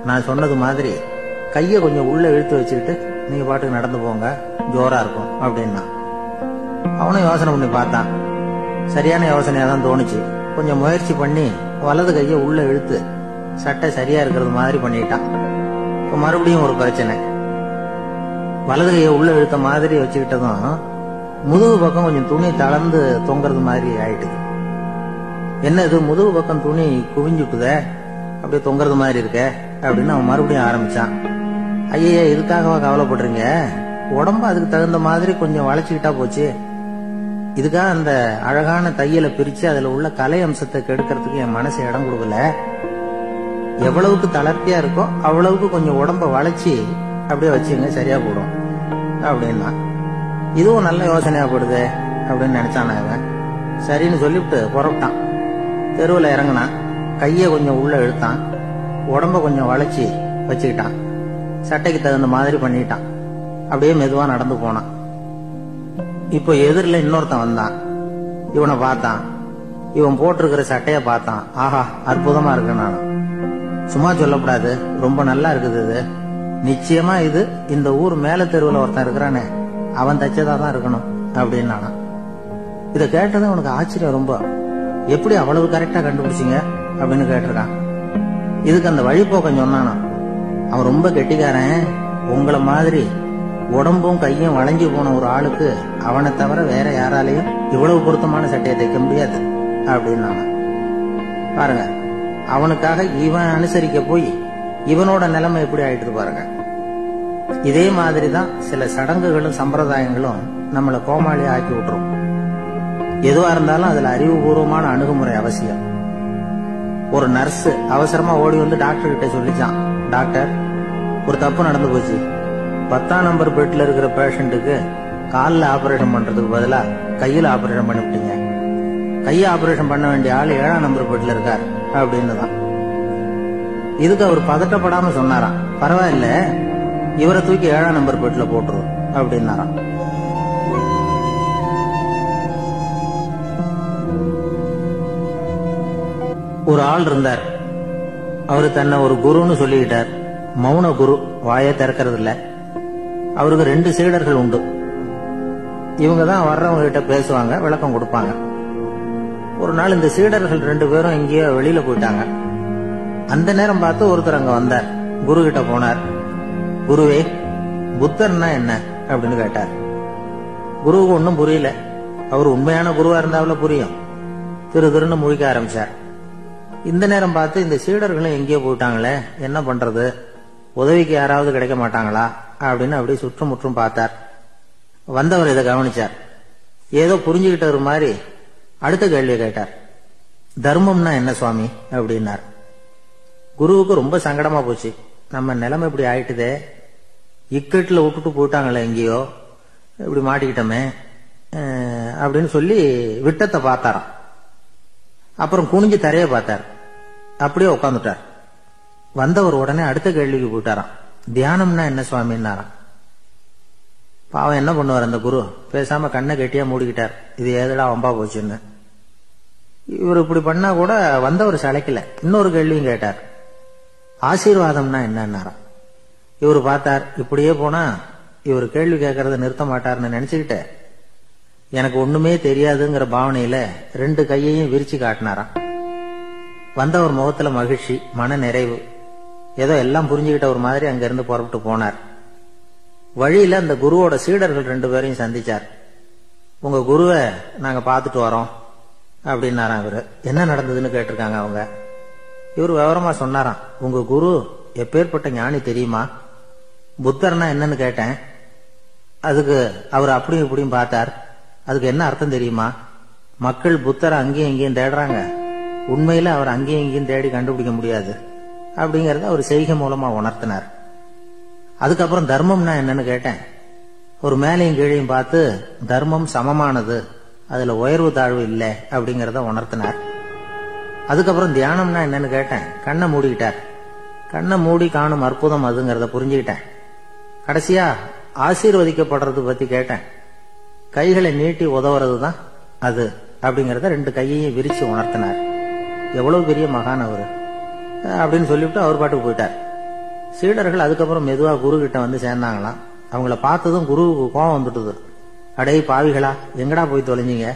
நான் சொன்னது மாதிரி கையை கொஞ்சம் உள்ள இழுத்து வச்சுக்கிட்டு நீங்க பாட்டுக்கு நடந்து போங்க, ஜோரா இருக்கும் அப்படின்னா. அவனும் யோசனை பண்ணி பார்த்தான். சரியான யோசனையா தான் தோணுச்சு. கொஞ்சம் முயற்சி பண்ணி வலது கையை உள்ள இழுத்து சட்டை சரியா இருக்கிறது மாதிரி பண்ணிட்டான். இப்ப மறுபடியும் ஒரு பிரச்சனை. வலது கையை உள்ள இழுத்த மாதிரி வச்சுக்கிட்டதும் முதுகு பக்கம் கொஞ்சம் துணி தளர்ந்து தொங்குறது மாதிரி ஆயிட்டுது. என்ன இது முதுகு பக்கம் துணி குவிஞ்சுட்டுத, அப்படியே தொங்குறது மாதிரி இருக்க அப்படின்னு அவன் மறுபடியும் ஆரம்பிச்சான். ஐயா இதுக்காகவா கவலைப்படுறீங்க, உடம்பு அதுக்கு தகுந்த மாதிரி கொஞ்சம் வளைச்சுக்கிட்டா போச்சு. இதுக்காக அந்த அழகான தையலை பிரிச்சு அதுல உள்ள கலை அம்சத்தை கெடுக்கிறதுக்கு என் மனசு இடம் கொடுக்கல. எவ்வளவுக்கு தளர்த்தியா இருக்கோ அவ்வளவுக்கு கொஞ்சம் உடம்ப வளைச்சி அப்படியே வச்சுங்க, சரியா போடும் அப்படின்னா. இதுவும் நல்ல யோசனையா போடுது அப்படின்னு நினைச்சான் அவன். சரின்னு சொல்லிவிட்டு புறப்பட்டான். தெருவில் இறங்கினான். கையை கொஞ்சம் உள்ள இழுத்தான், உடம்ப கொஞ்சம் வளைச்சி வச்சுக்கிட்டான், சட்டைக்கு தகுந்த மாதிரி பண்ணிட்டான். அப்படியே மெதுவா நடந்து போனான். இப்போ எதிரில் இன்னொருத்தன் வந்தான். இவனை பார்த்தான். இவன் போட்டிருக்கிற சட்டைய பார்த்தான். ஆஹா அற்புதமா இருக்கு. நான் சும்மா சொல்லக்கூடாது, ரொம்ப நல்லா இருக்குது இது. நிச்சயமா இது இந்த ஊர் மேல தெருவில் ஒருத்தன் இருக்கிறானே அவன் தச்சதா தான் இருக்கணும் அப்படின்னு நானா. இதை கேட்டதும் உனக்கு ஆச்சரியம் ரொம்ப. எப்படி அவ்வளவு கரெக்டா கண்டுபிடிச்சிங்க அப்படின்னு கேட்டிருக்கான். இதுக்கு அந்த வழிபோக்கம் சொன்னானா. அவன் ரொம்ப கெட்டிக்காரன். உங்களை மாதிரி உடம்பும் கையும் வளைஞ்சு போன ஒரு ஆளுக்கு அவனை தவிர வேற யாராலையும் இவ்வளவு பொருத்தமான சட்டையை தைக்க முடியாது அப்படின்னு நானா. பாருங்க, அவனுக்காக இவன் அனுசரிக்க போய் இவனோட நிலைமை எப்படி ஆயிட்டு பாருங்க. இதே மாதிரிதான் சில சடங்குகளும் சம்பிரதாயங்களும் நம்மளை கோமாளி ஆக்கி விட்டுரும். எதுவா இருந்தாலும் அதுல அறிவுபூர்வமான அணுகுமுறை அவசியம். ஒரு நர்ஸ் அவசரமா ஓடி வந்து டாக்டர் கிட்ட சொல்லிச்சான், டாக்டர் ஒரு தப்பு நடந்து போச்சு. 10ஆம் நம்பர் பெட்ல இருக்கிற பேஷண்ட்டுக்கு காலில் ஆபரேஷன் பண்றதுக்கு பதிலா கையில ஆபரேஷன் பண்ணிவிட்டீங்க. கையை ஆபரேஷன் பண்ண வேண்டிய ஆள் 7ஆம் நம்பர் பெட்ல இருக்கார் அப்படின்னு தான். இதுக்கு அவர் பதட்டப்படாம சொன்னாராம், பரவாயில்ல இவரை தூக்கி 7ஆம் நம்பர் பெட்ல போட்டுரும் அப்படின்னாராம். ஒரு ஆள் இருந்தார். அவரு தன்னை ஒரு குருன்னு சொல்லிக்கிட்டார். மௌன குரு, வாயை திறக்கிறது இல்ல. அவருக்கு 2 சீடர்கள் உண்டு. இவங்க தான் வர்றவங்க கிட்ட பேசுவாங்க, விளக்கம் கொடுப்பாங்க. ஒரு நாள் இந்த சீடர்கள் 2 பேரும் எங்கேயோ வெளியில போயிட்டாங்க. அந்த நேரம் பார்த்து ஒருத்தர் அங்க வந்தார். குரு கிட்ட போனார். குருவே, புத்தர்னா என்ன அப்படின்னு கேட்டார். குருவுக்கு ஒன்னும் புரியல. அவர் உண்மையான குருவா இருந்தாவில புரியும். திருன்னு முழிக்க ஆரம்பிச்சார். இந்த நேரம் பார்த்து இந்த சீடர்களும் எங்கேயோ போயிட்டாங்களே, என்ன பண்றது, உதவிக்கு யாராவது கிடைக்க மாட்டாங்களா அப்படின்னு அப்படியே சுற்றும் முற்றும் பார்த்தார். வந்தவர் இதை கவனிச்சார். ஏதோ புரிஞ்சுக்கிட்ட மாதிரி அடுத்த கேள்வியை கேட்டார். தர்மம்னா என்ன சுவாமி அப்படின்னார். குருவுக்கு ரொம்ப சங்கடமா போச்சு. நம்ம நிலைமை இப்படி ஆயிட்டுதே, இக்கட்டில் விட்டுட்டு போயிட்டாங்களே, எங்கேயோ இப்படி மாட்டிக்கிட்டோமே அப்படின்னு சொல்லி விட்டத்தை பார்த்தாராம். அப்புறம் குனிஞ்சு தரைய பார்த்தார். அப்படியே உட்காந்துட்டார். வந்தவர் உடனே அடுத்த கேள்விக்கு போயிட்டாராம். தியானம்னா என்ன சுவாமின்னாராம். பாவம் என்ன பண்ணுவார் அந்த குரு, பேசாம கண்ணை கெட்டியா மூடிக்கிட்டார். இது ஏதடா வம்பா போச்சுன்னு. இவர் இப்படி பண்ணா கூட வந்தவர் சளைக்கல. இன்னொரு கேள்வியும் கேட்டார். ஆசீர்வாதம்னா என்னன்னாராம். இவர் பார்த்தார், இப்படியே போனா இவர் கேள்வி கேட்கறத நிறுத்த மாட்டார்னு நினைச்சுக்கிட்ட எனக்கு ஒண்ணுமே தெரியாதுங்கிற பாவனையில 2 கையையும் விரிச்சு காட்டினாராம். வந்தவர் முகத்துல மகிழ்ச்சி, மன நிறைவு, ஏதோ எல்லாம் புரிஞ்சுக்கிட்ட ஒரு மாதிரி அங்கிருந்து புறப்பட்டு போனார். வழியில அந்த குருவோட சீடர்கள் 2 பேரையும் சந்திச்சார். உங்க குருவை நாங்க பார்த்துட்டு வரோம் அப்படின்னாராம். இவரு என்ன நடந்ததுன்னு கேட்டிருக்காங்க அவங்க. இவர் விவரமா சொன்னாராம். உங்க குரு எப்பேற்பட்ட ஞானி தெரியுமா? புத்தர்னா என்னன்னு கேட்டேன். அதுக்கு அவர் அப்படியும் இப்படியும் பார்த்தார். அதுக்கு என்ன அர்த்தம் தெரியுமா? மக்கள் புத்தரை அங்கேயும் இங்கேயும் தேடுறாங்க, உண்மையில அவர் அங்கேயும் இங்கேயும் தேடி கண்டுபிடிக்க முடியாது அப்படிங்கறத அவர் செய்கை மூலமா உணர்த்தினார். அதுக்கப்புறம் தர்மம்னா என்னன்னு கேட்டேன். ஒரு மேலையும் கீழையும் பார்த்து தர்மம் சமமானது, அதுல உயர்வு தாழ்வு இல்லை அப்படிங்கறத உணர்த்தினார். அதுக்கப்புறம் தியானம்னா என்னன்னு கேட்டேன். கண்ணை மூடிக்கிட்டார். கண்ணை மூடி காணும் அற்புதம் அதுங்கிறத புரிஞ்சுக்கிட்டேன். கடைசியா ஆசீர்வதிக்கப்படுறது பத்தி கேட்டேன். கைகளை நீட்டி உதவுறது தான் அது அப்படிங்கறத 2 கையையும் விரிச்சு உணர்த்தினார். எவ்வளவு பெரிய மகான் அவரு அப்படின்னு சொல்லிவிட்டு அவர் பாட்டுக்கு போயிட்டார். சீடர்கள் அதுக்கப்புறம் மெதுவா குரு கிட்ட வந்து சேர்ந்தாங்களாம். அவங்கள பார்த்ததும் குருவுக்கு கோபம் வந்துட்டுது. அடே பாவிகளா, எங்கடா போய் தொலைஞ்சிங்க?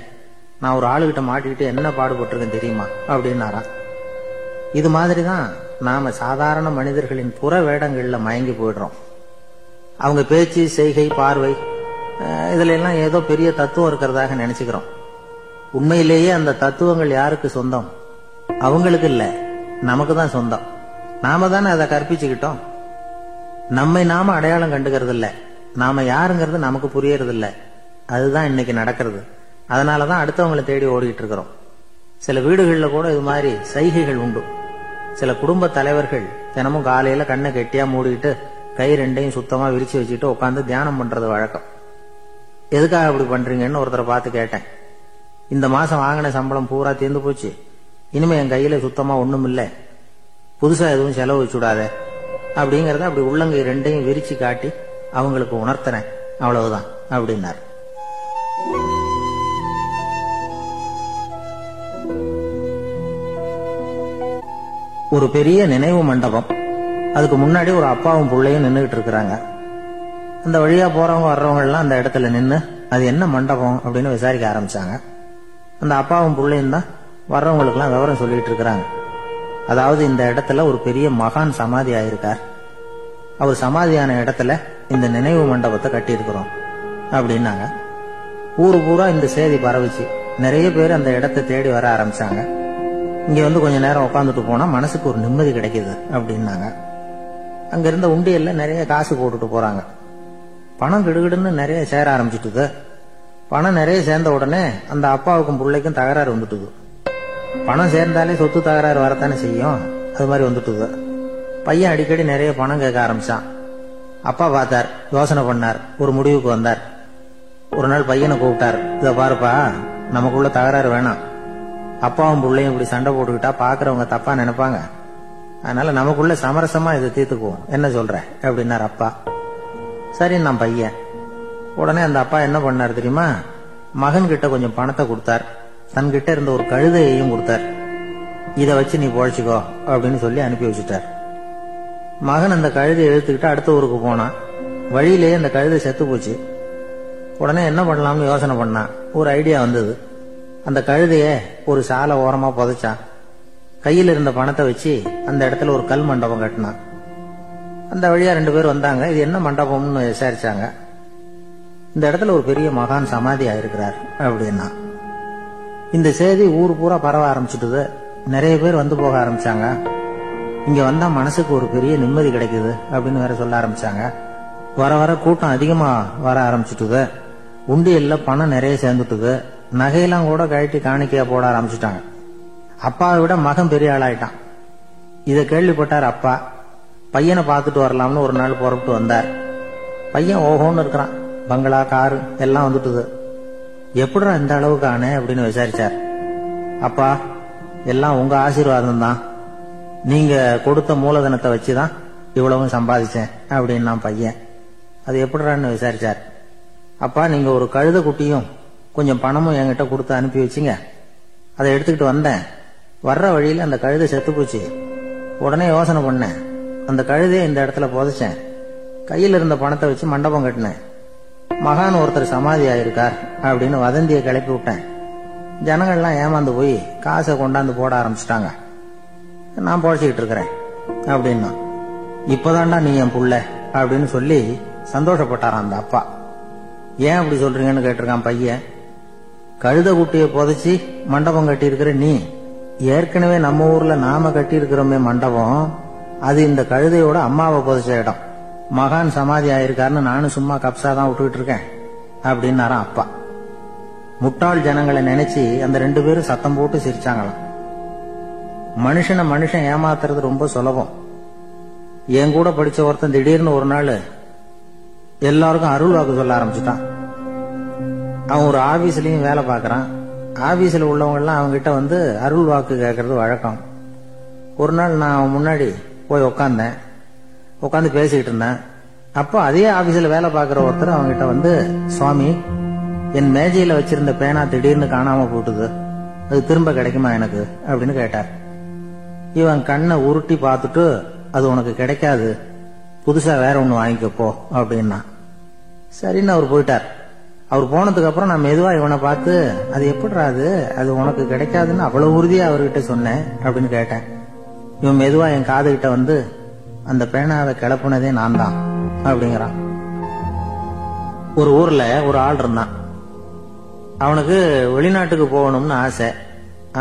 நான் ஒரு ஆளுகிட்ட மாட்டிக்கிட்டு என்ன பாடுபட்டிருக்கேன் தெரியுமா அப்படின்னாராம். இது மாதிரிதான் நாம சாதாரண மனிதர்களின் புற வேடங்கள்ல மயங்கி போயிடுறோம். அவங்க பேச்சு, செய்கை, பார்வை இதுல எல்லாம் ஏதோ பெரிய தத்துவம் இருக்கிறதாக நினைச்சுக்கிறோம். உண்மையிலேயே அந்த தத்துவங்கள் யாருக்கு சொந்தம்? அவங்களுக்கு இல்ல, நமக்கு தான் சொந்தம். நாம தானே அதை கற்பிச்சுக்கிட்டோம். நம்மை நாம அடையாளம் கண்டுக்கிறது இல்ல, நாம யாருங்கிறது நமக்கு புரியறது இல்ல. அதுதான் இன்னைக்கு நடக்கிறது. அதனாலதான் அடுத்தவங்களை தேடி ஓடிட்டு இருக்கிறோம். சில வீடுகளில் கூட இது மாதிரி சைகைகள் உண்டு. சில குடும்ப தலைவர்கள் தினமும் காலையில கண்ணை கெட்டியா மூடிட்டு கை 2ஐயும் சுத்தமா விரிச்சு வச்சுட்டு உட்காந்து தியானம் பண்றது வழக்கம். எதுக்காக அப்படி பண்றீங்கன்னு ஒருத்தரை பார்த்து கேட்டேன். இந்த மாசம் வாங்கின சம்பளம் பூரா தீர்ந்து போச்சு, இனிமே என் கையில சுத்தமா ஒண்ணும் இல்லை, புதுசா எதுவும் செலவு வச்சுடாத அப்படிங்கறத அப்படி உள்ளங்கை 2ஐயும் விரிச்சு காட்டி அவங்களுக்கு உணர்த்தினேன், அவ்வளவுதான் அப்படின்னார். ஒரு பெரிய நினைவு மண்டபம். அதுக்கு முன்னாடி ஒரு அப்பாவும் பிள்ளையும் நின்றுகிட்டு இருக்கிறாங்க. அந்த வழியா போறவங்க வர்றவங்க எல்லாம் அந்த இடத்துல நின்று அது என்ன மண்டபம் அப்படின்னு விசாரிக்க ஆரம்பிச்சாங்க. அந்த அப்பாவும் பிள்ளையும் தான் வர்றவங்களுக்கு எல்லாம் விவரம் சொல்லிட்டு இருக்கிறாங்க. அதாவது இந்த இடத்துல ஒரு பெரிய மகான் சமாதி ஆயிருக்கார், அவர் சமாதியான இடத்துல இந்த நினைவு மண்டபத்தை கட்டி இருக்கிறோம் அப்படின்னாங்க. ஊரு பூரா இந்த செய்தி பரவிச்சு. நிறைய பேர் அந்த இடத்தை தேடி வர ஆரம்பிச்சாங்க. இங்க வந்து கொஞ்ச நேரம் உட்காந்துட்டு போனா மனசுக்கு ஒரு நிம்மதி கிடைக்குது அப்படின்னாங்க. அங்க இருந்த உண்டியல்ல நிறைய காசு போட்டுட்டு போறாங்க. பணம் கிடுகிடுன்னு நிறைய சேர ஆரம்பிச்சுட்டுது. பணம் நிறைய சேர்ந்த உடனே அந்த அப்பாவுக்கும் பிள்ளைக்கும் தகராறு வந்துட்டுது. பணம் சேர்ந்தாலே சொத்து தகராறு வரத்தானே செய்யும், அது மாதிரி வந்துட்டுது. பையன் அடிக்கடி நிறைய பணம் கேட்க ஆரம்பிச்சான். அப்பா பார்த்தார், யோசனை பண்ணார், ஒரு முடிவுக்கு வந்தார். ஒரு நாள் பையனை கூப்பிட்டார். இத பாருப்பா, நமக்குள்ள தகராறு வேணாம், அப்பாவும் பிள்ளையும் இப்படி சண்டை போட்டுக்கிட்டா பாக்குறவங்க தப்பா நினைப்பாங்க, அதனால நமக்குள்ள சமரசமா இதை தீர்த்துக்குவோம், என்ன சொல்ற அப்படின்னார் அப்பா. சரி நான் பையன். உடனே அந்த அப்பா என்ன பண்ணார் தெரியுமா? மகன் கிட்ட கொஞ்சம் பணத்தை கொடுத்தார், தன்கிட்ட இருந்த ஒரு கழுதையையும் கொடுத்தார். இதை வச்சு நீ பொழைச்சிக்கோ அப்படின்னு சொல்லி அனுப்பி வச்சுட்டார். மகன் அந்த கழுதையை இழுத்துக்கிட்டு அடுத்த ஊருக்கு போனான். வழியிலேயே அந்த கழுதை செத்து போச்சு. உடனே என்ன பண்ணலாம்னு யோசனை பண்ணான். ஒரு ஐடியா வந்தது. அந்த கழுதைய ஒரு சாலை ஓரமா புதைச்சான். கையில் இருந்த பணத்தை வச்சு அந்த இடத்துல ஒரு கல் மண்டபம் கட்டினான். அந்த வழியா 2 பேர் வந்தாங்க. இது என்ன மண்டபம்னு விசாரிச்சாங்க. இந்த இடத்துல ஒரு பெரிய மகான் சமாதி ஆயிருக்கிறார் அப்படின்னா. இந்த செய்தி ஊர் பூரா பரவ ஆரம்பிச்சுட்டுது. நிறைய பேர் வந்து போக ஆரம்பிச்சாங்க. இங்க வந்தா மனசுக்கு ஒரு பெரிய நிம்மதி கிடைக்குது அப்படின்னு வேற சொல்ல ஆரம்பிச்சாங்க. வர வர கூட்டம் அதிகமா வர ஆரம்பிச்சுட்டுது. உண்டியல்ல பணம் நிறைய சேர்ந்துட்டுது. நகையெல்லாம் கூட கழட்டி காணிக்கையா போட ஆரம்பிச்சுட்டாங்க. அப்பாவை விட மகன் பெரிய ஆளாயிட்டான். இதை கேள்விப்பட்டார் அப்பா. பையனை பார்த்துட்டு வரலாம்னு ஒரு நாள் புறப்பட்டு வந்தார். பையன் ஓஹோன்னு இருக்கிறான். பங்களா, காரு எல்லாம் வந்துட்டுது. எப்படிடா இந்த அளவுக்கு ஆனே அப்படின்னு விசாரிச்சார். அப்பா, எல்லாம் உங்க ஆசீர்வாதம் தான். நீங்க கொடுத்த மூலதனத்தை வச்சுதான் இவ்வளவும் சம்பாதிச்சேன் அப்படின்னா பையன். அது எப்படிறான்னு விசாரிச்சார். அப்பா, நீங்க ஒரு கழுத குட்டியும் கொஞ்சம் பணமும் என்கிட்ட கொடுத்து அனுப்பி வச்சிங்க. அதை எடுத்துக்கிட்டு வந்தேன். வர்ற வழியில அந்த கழுதை செத்து போச்சு. உடனே யோசனை பண்ணேன், அந்த கழுதையை இந்த இடத்துல புதைச்சேன். கையில் இருந்த பணத்தை வச்சு மண்டபம் கட்டினேன். மகான் ஒருத்தர் சமாதி ஆயிருக்கார் அப்படின்னு வதந்தியை கிளப்பி விட்டேன். ஜனங்கள்லாம் ஏமாந்து போய் காசை கொண்டாந்து போட ஆரம்பிச்சிட்டாங்க. நான் பொழைச்சிக்கிட்டு இருக்கிறேன் அப்படின்னா. இப்பதான்டா நீ என் புள்ள அப்படின்னு சொல்லி சந்தோஷப்பட்டாரான் அந்த அப்பா. ஏன் அப்படி சொல்றீங்கன்னு கேட்டிருக்கான் பையன். கழுத குட்டியை புதைச்சி மண்டபம் கட்டி இருக்கிற நீ, ஏற்கனவே நம்ம ஊர்ல நாம கட்டி இருக்கிறோமே மண்டபம், அது இந்த கழுதையோட அம்மாவை புதைச்ச இடம். மகான் சமாதி ஆயிருக்காருன்னு நானும் சும்மா கப்சா தான் விட்டுக்கிட்டு இருக்கேன் அப்படின்னாராம் அப்பா. முட்டாள் ஜனங்களை நினைச்சு அந்த 2 பேரும் சத்தம் போட்டு சிரிச்சாங்களாம். மனுஷனை மனுஷன் ஏமாத்துறது ரொம்ப சுலபம். என் கூட படிச்ச ஒருத்தன் திடீர்னு ஒரு நாள் எல்லாருக்கும் அருள் வாக்கு சொல்ல ஆரம்பிச்சுட்டான். அவன் ஒரு ஆபீஸ்லயும் வேலை பார்க்கறான். ஆபீஸ்ல உள்ளவங்க எல்லாம் அவங்கிட்ட வந்து அருள் வாக்கு கேட்கறது வழக்கம். ஒரு நாள் நான் அவன் முன்னாடி போய் உட்காந்து பேசிக்கிட்டு இருந்தேன். அப்போ அதே ஆபீஸ்ல வேலை பார்க்கிற ஒருத்தர் அவங்கிட்ட வந்து, சுவாமி, என் மேஜையில வச்சிருந்த பேனா திடீர்னு காணாம போட்டுது, அது திரும்ப கிடைக்குமா எனக்கு அப்படின்னு கேட்டார். இவன் கண்ணை உருட்டி பார்த்துட்டு, அது உனக்கு கிடைக்காது, புதுசா வேற ஒண்ணு வாங்கிக்கப்போ அப்படின்னா. சரின்னு அவர் போயிட்டார். அவர் போனதுக்கு அப்புறம் நான் மெதுவா இவனை பார்த்து, அது எப்படிடா அது உனக்கு கிடைக்காதுன்னு அவ்வளவு உறுதியா அவர்கிட்ட சொன்னேன் அப்படின்னு கேட்டேன். இவன் மெதுவா என் காதுகிட்ட வந்து, அந்த பேனாவை கிளப்புனதே நான் தான் அப்படிங்கிறான். ஒரு ஊர்ல ஒரு ஆள் இருந்தான். அவனுக்கு வெளிநாட்டுக்கு போகணும்னு ஆசை.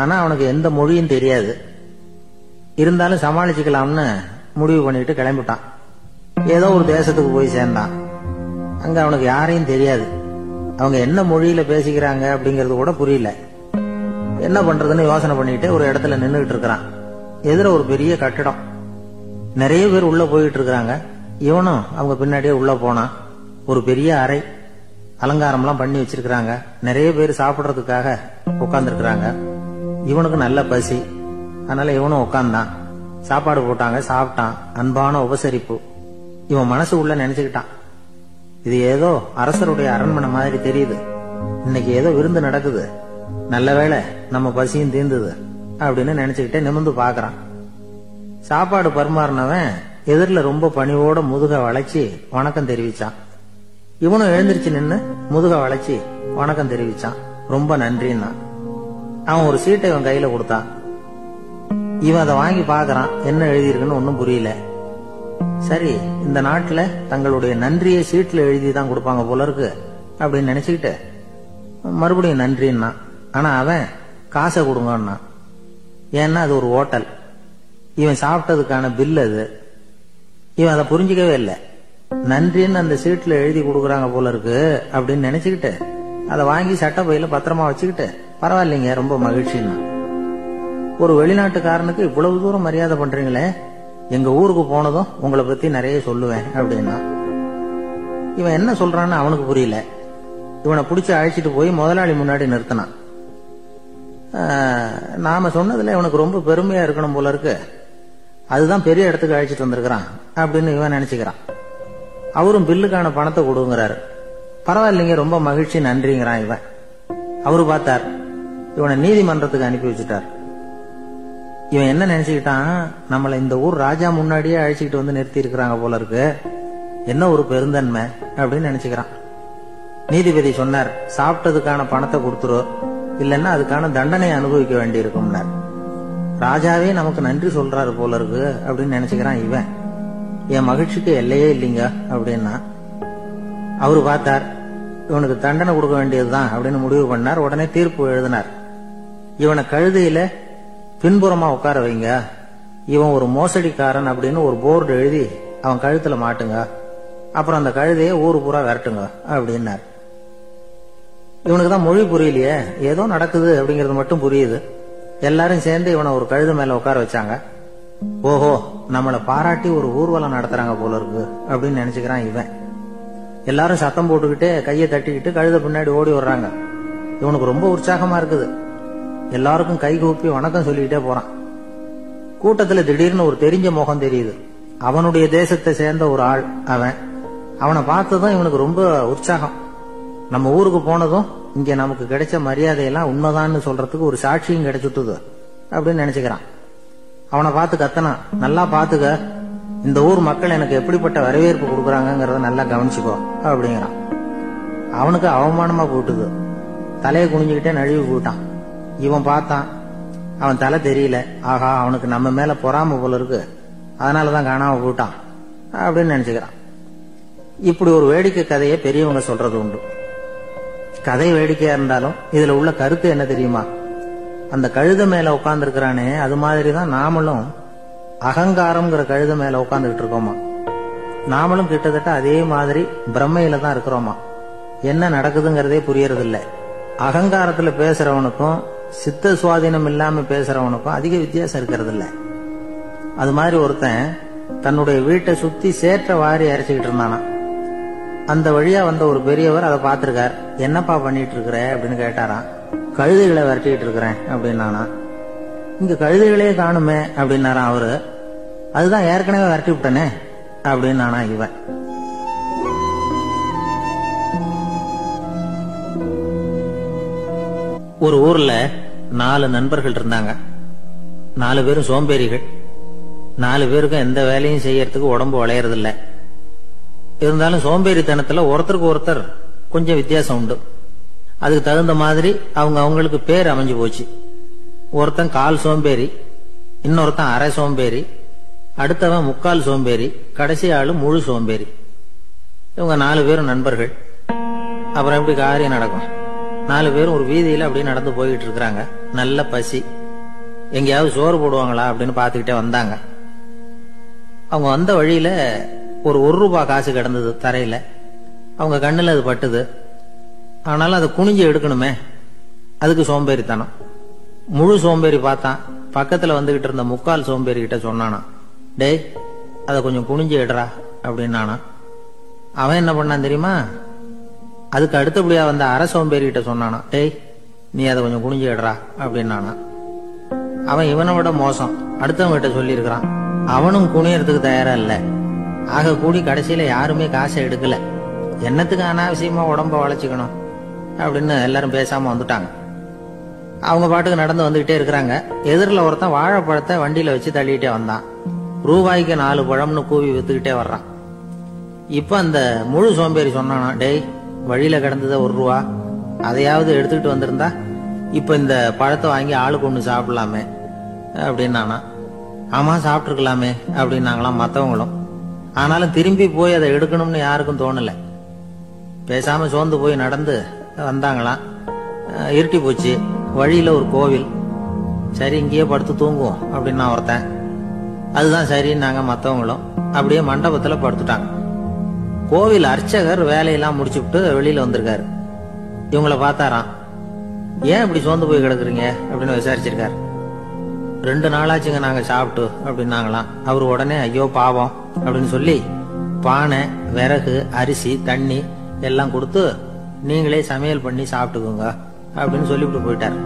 ஆனா அவனுக்கு எந்த மொழியும் தெரியாது. இருந்தாலும் சமாளிச்சுக்கலாம்னு முடிவு பண்ணிட்டு கிளம்பிட்டான். ஏதோ ஒரு தேசத்துக்கு போய் சேர்ந்தான். அங்க அவனுக்கு யாரையும் தெரியாது. அவங்க என்ன மொழியில பேசிக்கிறாங்க அப்படிங்கறது கூட புரியல. என்ன பண்றதுன்னு யோசனை பண்ணிட்டு ஒரு இடத்துல நின்றுகிட்டு இருக்கிறான். எதிர ஒரு பெரிய கட்டிடம். நிறைய பேர் உள்ள போயிட்டு இருக்கிறாங்க. இவனும் அவங்க பின்னாடியே உள்ள போனான். ஒரு பெரிய அறை, அலங்காரம்லாம் பண்ணி வச்சிருக்கிறாங்க. நிறைய பேர் சாப்பிடறதுக்காக உட்கார்ந்து இருக்கிறாங்க. இவனுக்கு நல்ல பசி, அதனால இவனும் உட்கார்ந்தான். சாப்பாடு போட்டாங்க, சாப்பிட்டான். அன்பான உபசரிப்பு. இவன் மனசு உள்ள நினைச்சுக்கிட்டான், இது ஏதோ அரசருடைய அரண்மனை மாதிரி தெரியுது, இன்னைக்கு ஏதோ விருந்து நடக்குது, நல்ல வேளை நம்ம பசியும் தீர்ந்தது அப்படின்னு நினைச்சுக்கிட்டே நிமிர்ந்து பாக்குறான். சாப்பாடு பரிமாறினவன் எதிரில ரொம்ப பணிவோட முதுக வளைச்சி வணக்கம் தெரிவிச்சான். இவனும் எழுந்திருச்சு நின்னு முதுக வளைச்சி வணக்கம் தெரிவிச்சான். ரொம்ப நன்றின்னா. அவன் ஒரு சீட்டை இவன் கையில கொடுத்தான். இவன் அதை வாங்கி பாக்குறான். என்ன எழுதியிருக்குன்னு ஒன்னும் புரியல. சரி, இந்த நாட்டுல தங்களுடைய நன்றியை சீட்ல எழுதிதான் கொடுப்பாங்க போல இருக்கு அப்படின்னு நினைச்சுக்கிட்டு மறுபடியும் நன்றின்னா. ஆனா அவன் காசை கொடுங்கன்னா. ஏன்னா அது ஒரு ஹோட்டல், இவன் சாப்பிட்டதுக்கான பில் அது. இவன் அதை புரிஞ்சிக்கவே இல்லை. நன்றின்னு அந்த சீட்ல எழுதி கொடுக்குறாங்க போல இருக்கு அப்படின்னு நினைச்சுக்கிட்டு அதை வாங்கி சட்டை பையில பத்திரமா வச்சுக்கிட்டு, பரவாயில்லைங்க, ரொம்ப மகிழ்ச்சின்னா. ஒரு வெளிநாட்டுக்காரனுக்கு இவ்வளவு தூரம் மரியாதை பண்றீங்களே, எங்க ஊருக்கு போனதும் உங்களை பத்தி நிறைய சொல்லுவேன் அப்படின்னா. இவன் என்ன சொல்றான்னு அவனுக்கு புரியல. இவனை பிடிச்சி அழைச்சிட்டு போய் முதலாளி முன்னாடி நிறுத்தினான். நாம சொன்னதுல இவனுக்கு ரொம்ப பெருமையா இருக்கணும் போல இருக்கு, அதுதான் பெரிய இடத்துக்கு அழைச்சிட்டு வந்திருக்கிறான் அப்படின்னு இவன் நினைச்சுக்கிறான். அவரும் பில்லுக்கான பணத்தை கொடுங்கிறாரு. பரவாயில்லைங்க, ரொம்ப மகிழ்ச்சி, நன்றிங்கிறான் இவன். அவரு பார்த்தார், இவனை நீதிமன்றத்துக்கு அனுப்பி வச்சுட்டார். இவன் என்ன நினைச்சுக்கிட்டான், நம்மள இந்த ஊர் ராஜா முன்னாடியே அழைச்சிக்கிட்டு வந்து நிறுத்தி இருக்கிறாங்க போல இருக்கு, என்ன ஒரு பெருந்தன்மை அப்படின்னு நினைச்சுக்கிறான். நீதிபதி சொன்னார், சாப்பிட்டதுக்கான பணத்தை கொடுத்துரு, இல்லைன்னா அதுக்கான தண்டனை அனுபவிக்க வேண்டி இருக்கும்னார். ராஜாவே நமக்கு நன்றி சொல்றாரு போல இருக்கு அப்படின்னு நினைச்சுக்கிறான் இவன். என் மகிழ்ச்சிக்கு எல்லையே இல்லைங்க அப்படின்னா. அவரு பார்த்தார், இவனுக்கு தண்டனை கொடுக்க வேண்டியதுதான் அப்படின்னு முடிவு பண்ணார். உடனே தீர்ப்பு எழுதினார். இவனை கழுதையில பின்புறமா உட்கார வைங்க, இவன் ஒரு மோசடிக்காரன் அப்படின்னு ஒரு போர்டு எழுதி அவன் கழுத்துல மாட்டுங்க, அப்புறம் அந்த கழுதையை ஊரு பூரா விரட்டுங்க அப்படின்னார். இவனுக்கு தான் மொழி புரியலையே, ஏதோ நடக்குது அப்படிங்கறது மட்டும் புரியுது. எல்லாரும் சேர்ந்து இவனை ஒரு கழுதை மேல உட்கார வச்சாங்க. ஓஹோ, நம்மளை பாராட்டி ஒரு ஊர்வலம் நடத்துறாங்க போல இருக்கு அப்படின்னு நினைச்சுக்கிறான் இவன். எல்லாரும் சத்தம் போட்டுக்கிட்டே கையை தட்டிக்கிட்டு கழுதை பின்னாடி ஓடி வர்றாங்க. இவனுக்கு ரொம்ப உற்சாகமா இருக்குது. எல்லாருக்கும் கை கூப்பி வணக்கம் சொல்லிக்கிட்டே போறான். கூட்டத்துல திடீர்னு ஒரு தெரிஞ்ச முகம் தெரியுது. அவனுடைய தேசத்தை சேர்ந்த ஒரு ஆள் அவன். அவனை பார்த்ததும் இவனுக்கு ரொம்ப உற்சாகம். நம்ம ஊருக்கு போனதும் இங்க நமக்கு கிடைச்ச மரியாதையெல்லாம் உண்மைதான்னு சொல்றதுக்கு ஒரு சாட்சியும் கிடைச்சுட்டுது அப்படின்னு நினைச்சுக்கிறான். அவனை பார்த்து கத்தனான், நல்லா பாத்துக்க, இந்த ஊர் மக்கள் எனக்கு எப்படிப்பட்ட வரவேற்பு கொடுக்குறாங்கிறத நல்லா கவனிச்சுக்கோ அப்படிங்கிறான். அவனுக்கு அவமானமா போட்டுது. தலையை குனிஞ்சுக்கிட்டே நழுவி போட்டான். இவன் பார்த்தான், அவன் தலை தெரியல. ஆகா, அவனுக்கு நம்ம மேல பொறாம போல இருக்கு, அதனாலதான் காணாம போட்டான் அப்படின்னு நினைச்சுக்கிறான். இப்படி ஒரு வேடிக்கை கதையை பெரியவங்க சொல்றது உண்டு. கதை வேடிக்கையா இருந்தாலும் இதுல உள்ள கருத்து என்ன தெரியுமா? அந்த கழுதை மேல உட்கார்ந்து இருக்கிறானே, அது மாதிரிதான் நாமளும் அகங்காரம்ங்கிற கழுதை மேல உட்கார்ந்துகிட்டு இருக்கோமா. நாமளும் கிட்டத்தட்ட அதே மாதிரி பிரம்மையில தான் இருக்கிறோமா. என்ன நடக்குதுங்கிறதே புரியறது இல்ல. அகங்காரத்துல பேசுறவனுக்கும் சித்த சுவாதீனம் இல்லாம பேசுறவனுக்கும் அதிக வித்தியாசம் இருக்கிறது இல்ல. அது மாதிரி ஒருத்தன் தன்னுடைய வீட்டை சுத்தி சேற்ற வாரி அரைச்சுக்கிட்டு இருந்தானா. அந்த வழியா வந்த ஒரு பெரியவர் அதை பார்த்திருக்கார். என்னப்பா பண்ணிட்டு இருக்கிற அப்படின்னு கேட்டாராம். கழுதைகளை விரட்டிட்டு இருக்கிறேன் அப்படின்னானா. இங்க கழுதைகளே காணுமே அப்படின்னாராம் அவரு. அதுதான் ஏற்கனவே விரட்டி விட்டனே அப்படின்னானா இவன். ஒரு ஊர்ல 4 நண்பர்கள் இருந்தாங்க. 4 பேரும் சோம்பேறிகள். 4 பேருக்கும் எந்த வேலையும் செய்யறதுக்கு உடம்பு வளையறதில்ல. இருந்தாலும் சோம்பேறித்தனத்துல ஒருத்தருக்கு ஒருத்தர் கொஞ்சம் வித்தியாசம் உண்டு. அதுக்கு தகுந்த மாதிரி அவங்களுக்கு பேர் அமைஞ்சு போச்சு. ஒருத்தன் கால் சோம்பேறி, இன்னொருத்தன் அரை சோம்பேறி, அடுத்தவன் முக்கால் சோம்பேறி, கடைசி ஆளு முழு சோம்பேறி. இவங்க 4 பேரும் நண்பர்கள். அப்புறம் எப்படி காரியம் நடக்கும்? 4 பேரும் ஒரு வீதியில அப்படியே நடந்து போயிட்டு இருக்கிறாங்க. நல்ல பசி. எங்கேயாவது சோறு போடுவாங்களா அப்படின்னு பாத்துக்கிட்டே வந்தாங்க. அவங்க வந்த வழியில ஒரு 1 ரூபாய் காசு கிடந்தது தரையில. அவங்க கண்ணுல அது பட்டுது. ஆனாலும் அதை குனிஞ்சு எடுக்கணுமே, அதுக்கு சோம்பேறித்தனம். முழு சோம்பேறி பார்த்தான். பக்கத்துல வந்துகிட்டு இருந்த முக்கால் சோம்பேறி கிட்ட சொன்னானா, டேய் அதை கொஞ்சம் குனிஞ்சு எடுறா அப்படின்னானா. அவன் என்ன பண்ணான் தெரியுமா? அதுக்கு அடுத்தபடியா வந்த அரை சோம்பேறி கிட்ட சொன்னானா, டேய் நீ அதை கொஞ்சம் குனிஞ்சு எடுறா அப்படின்னானா. அவன் இவனை விட மோசம். அடுத்தவங்க கிட்ட சொல்லி இருக்கிறான். அவனும் குனியறதுக்கு தயாரா இல்ல. ஆக கூடி கடைசியில யாருமே காசை எடுக்கல. என்னத்துக்கு அனாவசியமா உடம்ப வளைச்சுக்கணும் அப்படின்னு எல்லாரும் பேசாம வந்துட்டாங்க. அவங்க பாட்டுக்கு நடந்து வந்துகிட்டே இருக்கிறாங்க. எதிரில் ஒருத்தன் வாழைப்பழத்தை வண்டியில வச்சு தள்ளிட்டே வந்தான். ரூபாய்க்கு 4 பழம்னு கூவி வித்துக்கிட்டே வர்றான். இப்ப அந்த முழு சோம்பேறி சொன்னானா, டேய் வழியில கிடந்தத 1 ரூபா, அதையாவது எடுத்துக்கிட்டு வந்திருந்தா இப்ப இந்த பழத்தை வாங்கி ஆளுக்கு ஒண்ணு சாப்பிடலாமே அப்படின்னானா. ஆமா சாப்பிட்டுருக்கலாமே அப்படின்னாங்களாம் மத்தவங்களும். ஆனாலும் திரும்பி போய் அதை எடுக்கணும்னு யாருக்கும் தோணல. பேசாம சோர்ந்து போய் நடந்து வந்தாங்களாம். இருட்டி போச்சு. வழியில ஒரு கோவில். சரி இங்கேயே படுத்து தூங்குவோம் அப்படின்னா ஒருத்தன். அதுதான் சரின்னாங்க மத்தவங்களும். அப்படியே மண்டபத்துல படுத்துட்டாங்க. கோவில் அர்ச்சகர் வேலையெல்லாம் முடிச்சுட்டு வெளியில வந்திருக்காரு. இவங்கள பார்த்தாராம். ஏன் இப்படி சோர்ந்து போய் கிடக்குறீங்க அப்படின்னு விசாரிச்சிருக்காரு. 2 நாளாச்சுங்க நாங்க சாப்பிட்டு அப்படின்னாங்களாம். அவரு உடனே ஐயோ பாவம் அப்படின்னு சொல்லி பானை, விறகு, அரிசி, தண்ணி எல்லாம் கொடுத்து நீங்களே சமையல் பண்ணி சாப்பிட்டுக்கோங்க அப்படின்னு சொல்லிவிட்டு போயிட்டார்.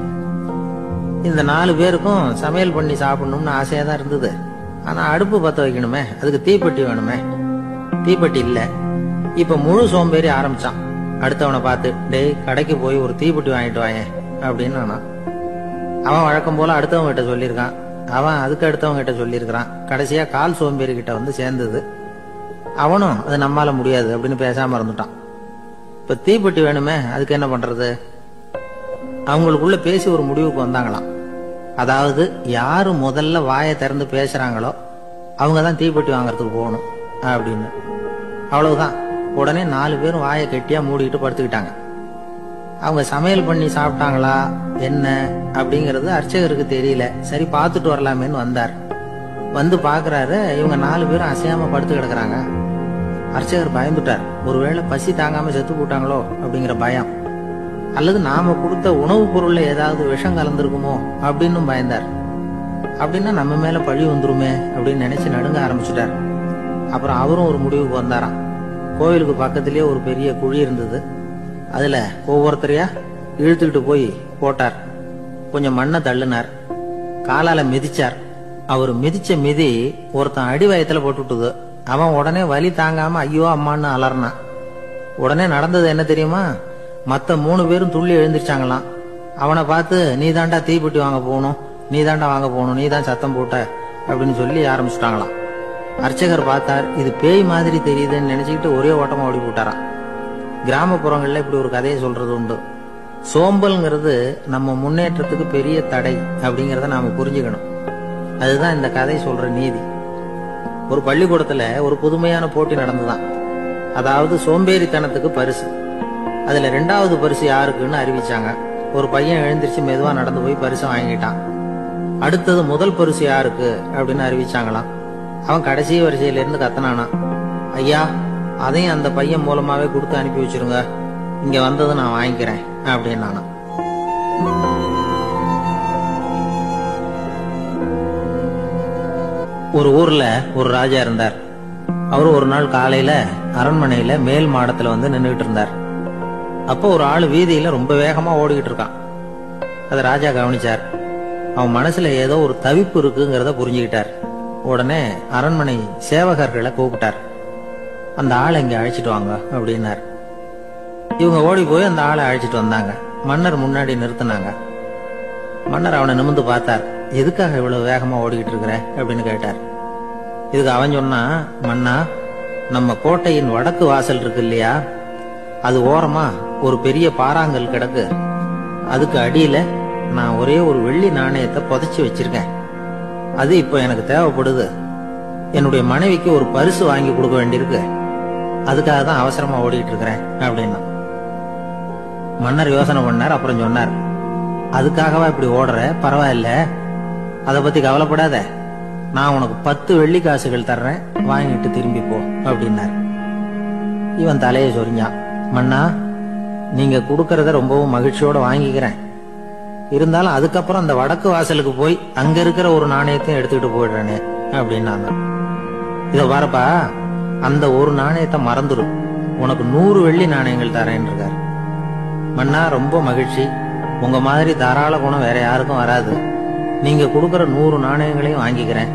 இந்த 4 பேருக்கும் சமையல் பண்ணி சாப்பிடணும்னு ஆசையா தான் இருந்தது. ஆனா அடுப்பு பத்த வைக்கணுமே, அதுக்கு தீப்பெட்டி வேணுமே. தீப்பெட்டி இல்ல. இப்ப முழு சோம்பேறி ஆரம்பிச்சான். அடுத்தவனை பார்த்து, டேய் கடைக்கு போய் ஒரு தீப்பெட்டி வாங்கிட்டு வாயேன் அப்படின்னு. அவன் வழக்கம் போல அடுத்தவங்க கிட்ட சொல்லியிருக்கான். அவன் அதுக்கு அடுத்தவங்க கிட்ட சொல்லியிருக்கிறான். கடைசியா கால் சோம்பேறி கிட்ட வந்து சேர்ந்தது. அவனும் அது நம்மால முடியாது அப்படின்னு பேசாம இருந்துட்டான். இப்ப தீப்பெட்டி வேணுமே, அதுக்கு என்ன பண்றது? அவங்களுக்குள்ள பேசி ஒரு முடிவுக்கு வந்தாங்களாம். அதாவது யாரு முதல்ல வாயை திறந்து பேசுறாங்களோ அவங்கதான் தீப்பெட்டி வாங்கறதுக்கு போகணும் அப்படின்னு. அவ்வளவுதான். உடனே 4 பேரும் வாயை கெட்டியா மூடிட்டு படுத்துக்கிட்டாங்க. அவங்க சமையல் பண்ணி சாப்பிட்டாங்களா என்ன அப்படிங்கறது அர்ச்சகருக்கு தெரியல. சரி பார்த்துட்டு வரலாமேன்னு வந்தார். வந்து பாக்குறாரு, இவங்க 4 பேரும் அசையாம படுத்து கிடக்குறாங்க. அர்ச்சகர் பயந்துட்டார். ஒருவேளை பசி தாங்காம செத்து போட்டாங்களோ அப்படிங்கிற பயம். அல்லது நாம கொடுத்த உணவுப் பொருள்ல ஏதாவது விஷம் கலந்துருக்குமோ அப்படின்னு பயந்தார். அப்படின்னா நம்ம மேல பழி வந்துருமே அப்படின்னு நினைச்சு நடுங்க ஆரம்பிச்சுட்டார். அப்புறம் அவரும் ஒரு முடிவுக்கு வந்தாராம். கோவிலுக்கு பக்கத்திலேயே ஒரு பெரிய குழி இருந்தது. அதுல ஒவ்வொருத்தரையா இழுத்துக்கிட்டு போய் போட்டார். கொஞ்சம் மண்ணை தள்ளினார், காலால மிதிச்சார். அவர் மிதிச்ச மிதி ஒருத்தன் அடி வயத்துல போட்டுட்டுது. அவன் உடனே வலி தாங்காம ஐயோ அம்மான்னு அலறினான். உடனே நடந்தது என்ன தெரியுமா? மத்த 3 பேரும் துள்ளி எழுந்திருச்சாங்களாம். அவனை பார்த்து நீ தாண்டா தீப்பெட்டி வாங்க போகணும், நீ தாண்டா வாங்க போகணும், நீ தான் சத்தம் போட்ட அப்படின்னு சொல்லி ஆரம்பிச்சுட்டாங்களாம். அர்ச்சகர் பார்த்தார், இது பேய் மாதிரி தெரியுதுன்னு நினைச்சுக்கிட்டு ஒரே ஓட்டமா ஓடி போட்டாராம். கிராமப்புறங்கள்ல இப்படி ஒரு கதையை சொல்றது உண்டு. சோம்பல்ங்கிறது நம்ம முன்னேற்றத்துக்கு பெரிய தடை அப்படிங்கறத நாம புரிஞ்சுக்கணும். அதுதான் இந்த கதை சொல்ற நீதி. ஒரு பள்ளிக்கூடத்துல ஒரு புதுமையான போட்டி நடந்துதான். அதாவது சோம்பேறித்தனத்துக்கு பரிசு. அதுல 2வது பரிசு யாருக்குன்னு அறிவிச்சாங்க. ஒரு பையன் எழுந்திருச்சு மெதுவா நடந்து போய் பரிசை வாங்கிட்டான். அடுத்தது முதல் பரிசு யாருக்கு அப்படின்னு அறிவிச்சாங்களாம். அவன் கடைசி வரிசையில இருந்து கத்தனானா, ஐயா அதையும் அந்த பையன் மூலமாவே கொடுத்து அனுப்பி வச்சிருங்க, இங்க வந்தது நான் வாங்கிக்கிறேன் அப்படின்னு நானா. ஒரு ஊர்ல ஒரு ராஜா இருந்தார். அவரு ஒரு நாள் காலையில அரண்மனையில மேல் மாடத்துல வந்து நின்றுகிட்டு இருந்தார். அப்போ ஒரு ஆளு வீதியில ரொம்ப வேகமா ஓடிக்கிட்டு இருக்கான். அத ராஜா கவனிச்சார். அவன் மனசுல ஏதோ ஒரு தவிப்பு இருக்குங்கிறத புரிஞ்சுக்கிட்டார். உடனே அரண்மனை சேவகர்களை கூப்பிட்டார். அந்த ஆளை இங்க அழைச்சிட்டு வாங்க அப்படின்னார். இவங்க ஓடி போய் அந்த ஆளை அழைச்சிட்டு வந்தாங்க. மன்னர் முன்னாடி நிறுத்தினாங்க. மன்னர் அவனை நிமிர்ந்து பார்த்தார். எதுக்காக இவ்வளவு வேகமா ஓடிக்கிட்டு இருக்கிற அப்படின்னு கேட்டார். இதுக்கு அவன் சொன்னா, மன்னா, நம்ம கோட்டையின் வடக்கு வாசல் இருக்கு இல்லையா, அது ஓரமா ஒரு பெரிய பாறாங்கல் கிடக்கு. அதுக்கு அடியில நான் ஒரே ஒரு வெள்ளி நாணயத்தை புதைச்சி வச்சிருக்கேன். அது இப்ப எனக்கு தேவைப்படுது. என்னுடைய மனைவிக்கு ஒரு பரிசு வாங்கி கொடுக்க வேண்டியிருக்கு. அதுக்காக தான் அவசரமா ஓடிட்டு இருக்கிறேன் அப்படின்னா. மன்னர் யோசனை பண்ணார். அப்புறம் சொன்னார், அதுக்காகவா இப்படி ஓடுற? பரவாயில்ல, அதை பத்தி கவலைப்படாத. நான் உனக்கு 10 வெள்ளி காசுகள் தர்றேன், வாங்கிட்டு திரும்பி போ அப்படின்னார். இவன் தலையை சொரிஞ்சான். மன்னா, நீங்க கொடுக்கறத ரொம்பவும் மகிழ்ச்சியோட வாங்கிக்கிறேன். இருந்தாலும் அதுக்கப்புறம் அந்த வடக்கு வாசலுக்கு போய் அங்க இருக்கிற ஒரு நாணயத்தையும் எடுத்துக்கிட்டு போயிடுறேனே அப்படின்னா. இத பாருப்பா, அந்த ஒரு நாணயத்தை மறந்துடும், உனக்கு 100 வெள்ளி நாணயங்கள் தரேன் இருக்காரு. மன்னா, ரொம்ப மகிழ்ச்சி. உங்க மாதிரி தாராள குணம் வேற யாருக்கும் வராது. நீங்க கொடுக்கற 100 நாணயங்களையும் வாங்கிக்கிறேன்.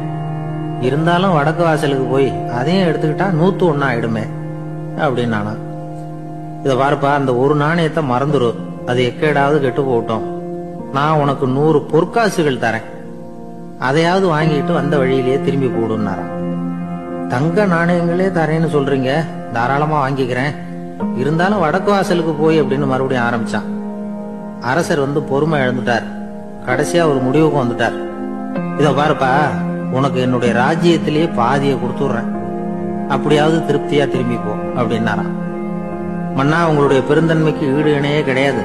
இருந்தாலும் வடக்கு வாசலுக்கு போய் அதையும் எடுத்துக்கிட்டா 101 ஆயிடுமே அப்படின்னா. இத பாருப்பா, அந்த ஒரு நாணயத்தை மறந்துரு, அது எக்கேடாவது கெட்டு போட்டோம். நான் உனக்கு 100 பொற்காசுகள் தரேன், அதையாவது வாங்கிட்டு வந்த வழியிலேயே திரும்பி போடுன்னாராம். தங்க நாணயங்களே தரேன்னு சொல்றீங்க, தாராளமா வாங்கிக்கிறேன். இருந்தாலும் வடக்கு வாசலுக்கு போய் அப்படின்னு மறுபடியும் ஆரம்பிச்சான். அரசர் வந்து பொறுமை இழந்துட்டார். கடைசியா ஒரு முடிவுக்கு வந்துட்டார். இத பாருப்பா, உனக்கு என்னுடைய ராஜ்யத்திலேயே பாதியை கொடுத்துடுறேன், அப்படியாவது திருப்தியா திரும்பி போ அப்படின்னாராம். மன்னா, உங்களுடைய பெருந்தன்மைக்கு ஈடு இணையே கிடையாது.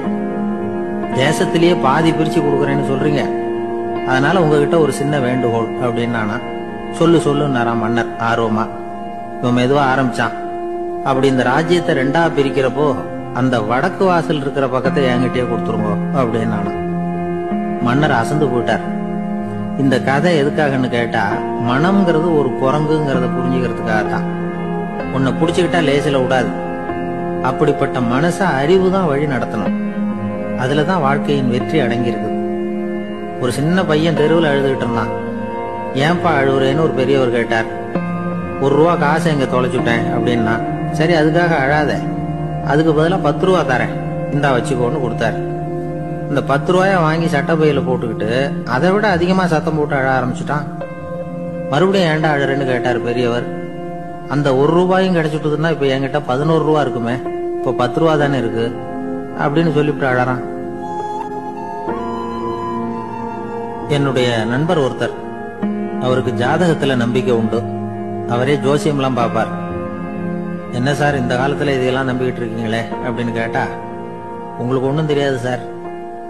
தேசத்திலேயே பாதி பிரிச்சு கொடுக்கறேன்னு சொல்றீங்க, அதனால உங்ககிட்ட ஒரு சின்ன வேண்டுகோள் அப்படின்னானா. சொல்லுன்னாராம் மன்னர் ஆர்வமா. இவன் மெதுவா ஆரம்பிச்சான். அப்படி இந்த ராஜ்யத்தை 2ஆ பிரிக்கிறப்போ அந்த வடக்கு வாசல் இருக்கிற பக்கத்தை என்கிட்டயே கொடுத்துருங்க அப்படின்னானா. மன்னர் அசந்து போயிட்டார். இந்த கதை எதுக்காகன்னு கேட்டா, மனம்ங்கிறது ஒரு குரங்குங்கிறத புரிஞ்சுக்கிறதுக்காகத்தான். உன்னை புடிச்சுக்கிட்டா லேசில விடாது. அப்படிப்பட்ட மனச அறிவு தான் வழி நடத்தணும். அதுலதான் வாழ்க்கையின் வெற்றி அடங்கியிருக்கு. ஒரு சின்ன பையன் தெருவில் அழுதுகிட்டு இருந்தான். ஏன்பா அழுவுறேன்னு ஒரு பெரியவர் கேட்டார். 1 ரூபா காசை எங்க தொலைச்சுட்டேன் அப்படின்னா. சரி, அதுக்காக அழாத, அதுக்கு பதிலா 10 ரூபா தரேன், இந்தா வச்சுக்கோன்னு கொடுத்தாரு. இந்த 10 ரூபாய வாங்கி சட்டப்பையில போட்டுக்கிட்டு அதை விட அதிகமா சத்தம் போட்டு அழ ஆரம்பிச்சுட்டான். மறுபடியும் ஏன்டா அழறேன்னு கேட்டார் பெரியவர். அந்த 1 ரூபாயும் கிடைச்சிட்டுதுன்னா இப்ப என்கிட்ட 11 ரூபா இருக்குமே, இப்ப 10 ரூபா தானே இருக்கு அப்படின்னு சொல்லிவிட்டு அழறான். என்னுடைய நண்பர் ஒருத்தர், அவருக்கு ஜாதகத்துல நம்பிக்கை உண்டு. அவரே ஜோசியம்லாம் பாப்பார். என்ன சார் இந்த காலத்துல இதெல்லாம் நம்பிக்கிட்டு இருக்கீங்களே அப்படின்னு கேட்டா, உங்களுக்கு ஒன்றும் தெரியாது சார்.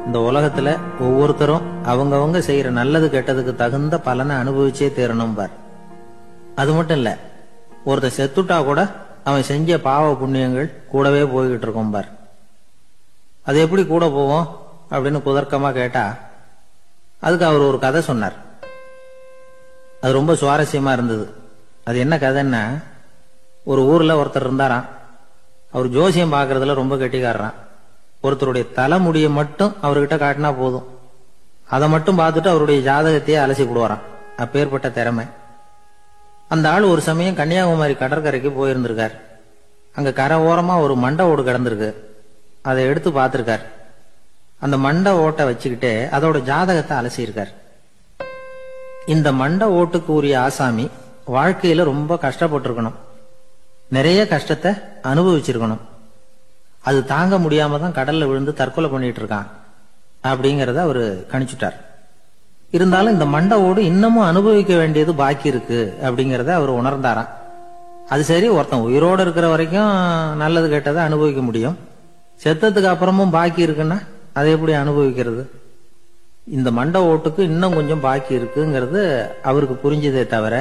இந்த உலகத்துல ஒவ்வொருத்தரும் அவங்கவங்க செய்யற நல்லது கெட்டதுக்கு தகுந்த பலனை அனுபவிச்சே தீரணும் பார். அது மட்டும் இல்ல, ஒருத்தர் செத்துட்டா கூட அவன் செஞ்ச பாவ புண்ணியங்கள் கூடவே போய்கிட்டு இருக்கும் பார். அது எப்படி கூட போவோம் அப்படின்னு குதர்க்கமா கேட்டா அதுக்கு அவர் ஒரு கதை சொன்னார். அது ரொம்ப சுவாரஸ்யமா இருந்தது. அது என்ன கதைன்னா, ஒரு ஊர்ல ஒருத்தர் இருந்தாராம். அவர் ஜோசியம் பாக்குறதுல ரொம்ப கெட்டிக்காரரான். ஒருத்தருடைய தலைமுடியை மட்டும் அவர்கிட்ட காட்டினா போதும், அதை மட்டும் பார்த்துட்டு அவருடைய ஜாதகத்தையே அலசி போடுவாராம். அப்பேற்பட்ட திறமை. அந்த ஆள் ஒரு சமயம் கன்னியாகுமரி கடற்கரைக்கு போயிருந்திருக்கார். அங்க கரை ஓரமா ஒரு மண்டை ஓடு கிடந்திருக்கு. அதை எடுத்து பார்த்திருக்கார். அந்த மண்டை ஓட்டை வச்சுக்கிட்டே அதோட ஜாதகத்தை அலசியிருக்கார். இந்த மண்டை ஓட்டுக்கு உரிய ஆசாமி வாழ்க்கையில ரொம்ப கஷ்டப்பட்டிருக்கணும், நிறைய கஷ்டத்தை அனுபவிச்சிருக்கணும். அது தாங்க முடியாம தான் கடல்ல விழுந்து தற்கொலை பண்ணிட்டு இருக்கான் அப்படிங்கறத அவரு கணிச்சுட்டார். இருந்தாலும் இந்த மண்டை ஓடு இன்னமும் அனுபவிக்க வேண்டியது பாக்கி இருக்கு அப்படிங்கறத அவர் உணர்ந்தாராம். அது சரி, ஒருத்தன் உயிரோடு இருக்கிற வரைக்கும் நல்லது கெட்டதை அனுபவிக்க முடியும், செத்ததுக்கு அப்புறமும் பாக்கி இருக்குன்னா அதை எப்படி அனுபவிக்கிறது? இந்த மண்டை ஓட்டுக்கு இன்னும் கொஞ்சம் பாக்கி இருக்குங்கிறது அவருக்கு புரிஞ்சதே தவிர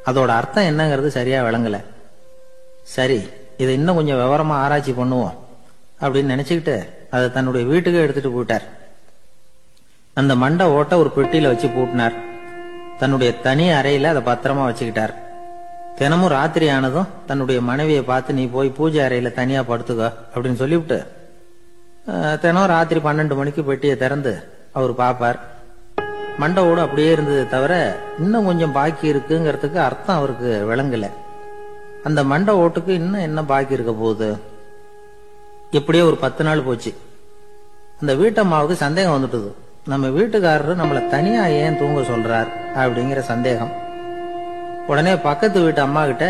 அதோட அர்த்தம் என்னங்கிறது சரியா விளங்கல. சரி, இதை இன்னும் கொஞ்சம் விவரமா ஆராய்ச்சி பண்ணுவோம் அப்படின்னு நினைச்சுக்கிட்டு அதை தன்னுடைய வீட்டுக்கு எடுத்துட்டு போயிட்டார். அந்த மண்டை ஓட்டை ஒரு பெட்டியில வச்சு பூட்டினார். தன்னுடைய தனி அறையில அதை பத்திரமா வச்சுக்கிட்டார். தினமும் ராத்திரி ஆனதும் தன்னுடைய மனைவியை பார்த்து, நீ போய் பூஜை அறையில தனியா படுத்துக்க அப்படின்னு சொல்லிவிட்டு தினம் ராத்திரி 12 மணிக்கு பெட்டியை திறந்து அவர் பார்ப்பார். மண்டை ஓடு அப்படியே இருந்தது தவிர இன்னும் கொஞ்சம் பாக்கி இருக்குங்கிறதுக்கு அர்த்தம் அவருக்கு விளங்கல. அந்த மண்டை ஓட்டுக்கு இன்னும் என்ன பாக்கி இருக்க போகுது? எப்படியோ ஒரு 10 நாள் போச்சு. அந்த வீட்டம்மாவுக்கு சந்தேகம் வந்துட்டுது. நம்ம வீட்டுக்காரரு நம்மளை தனியா ஏன் தூங்க சொல்றார் அப்படிங்கிற சந்தேகம். உடனே பக்கத்து வீட்டு அம்மா கிட்ட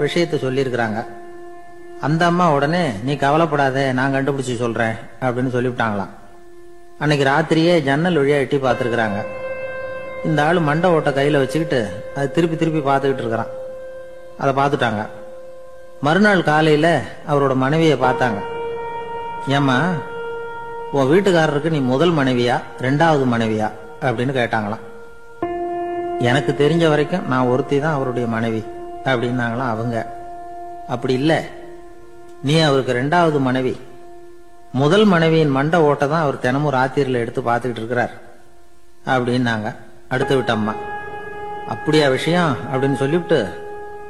விஷயத்த சொல்லியிருக்கிறாங்க. அந்த அம்மா உடனே, நீ கவலைப்படாத, நான் கண்டுபிடிச்சு சொல்றேன் அப்படின்னு சொல்லிவிட்டாங்களாம். அன்னைக்கு ராத்திரியே ஜன்னல் வழியா எட்டி பார்த்துருக்குறாங்க. இந்த ஆளு மண்டை ஓட்டை கையில வச்சுக்கிட்டு அது திருப்பி திருப்பி பார்த்துக்கிட்டு இருக்கிறான். அதை பார்த்துட்டாங்க. மறுநாள் காலையில அவரோட மனைவியை பார்த்தாங்க. ஏம்மா, உன் வீட்டுக்காரருக்கு நீ முதல் மனைவியா 2வது மனைவியா அப்படின்னு கேட்டாங்களாம். எனக்கு தெரிஞ்ச வரைக்கும் நான் ஒருத்தி தான் அவருடைய மனைவி அப்படின்னாங்களாம் அவங்க. அப்படி இல்ல, நீ அவருக்கு 2வது மனைவி. முதல் மனைவியின் மண்டை ஓட்டை தான் அவர் தினமும் ராத்திரியில எடுத்து பார்த்துக்கிட்டு இருக்கிறார் அப்படின்னாங்க அடுத்து விட்ட அம்மா. அப்படியா விஷயம் அப்படின்னு சொல்லிவிட்டு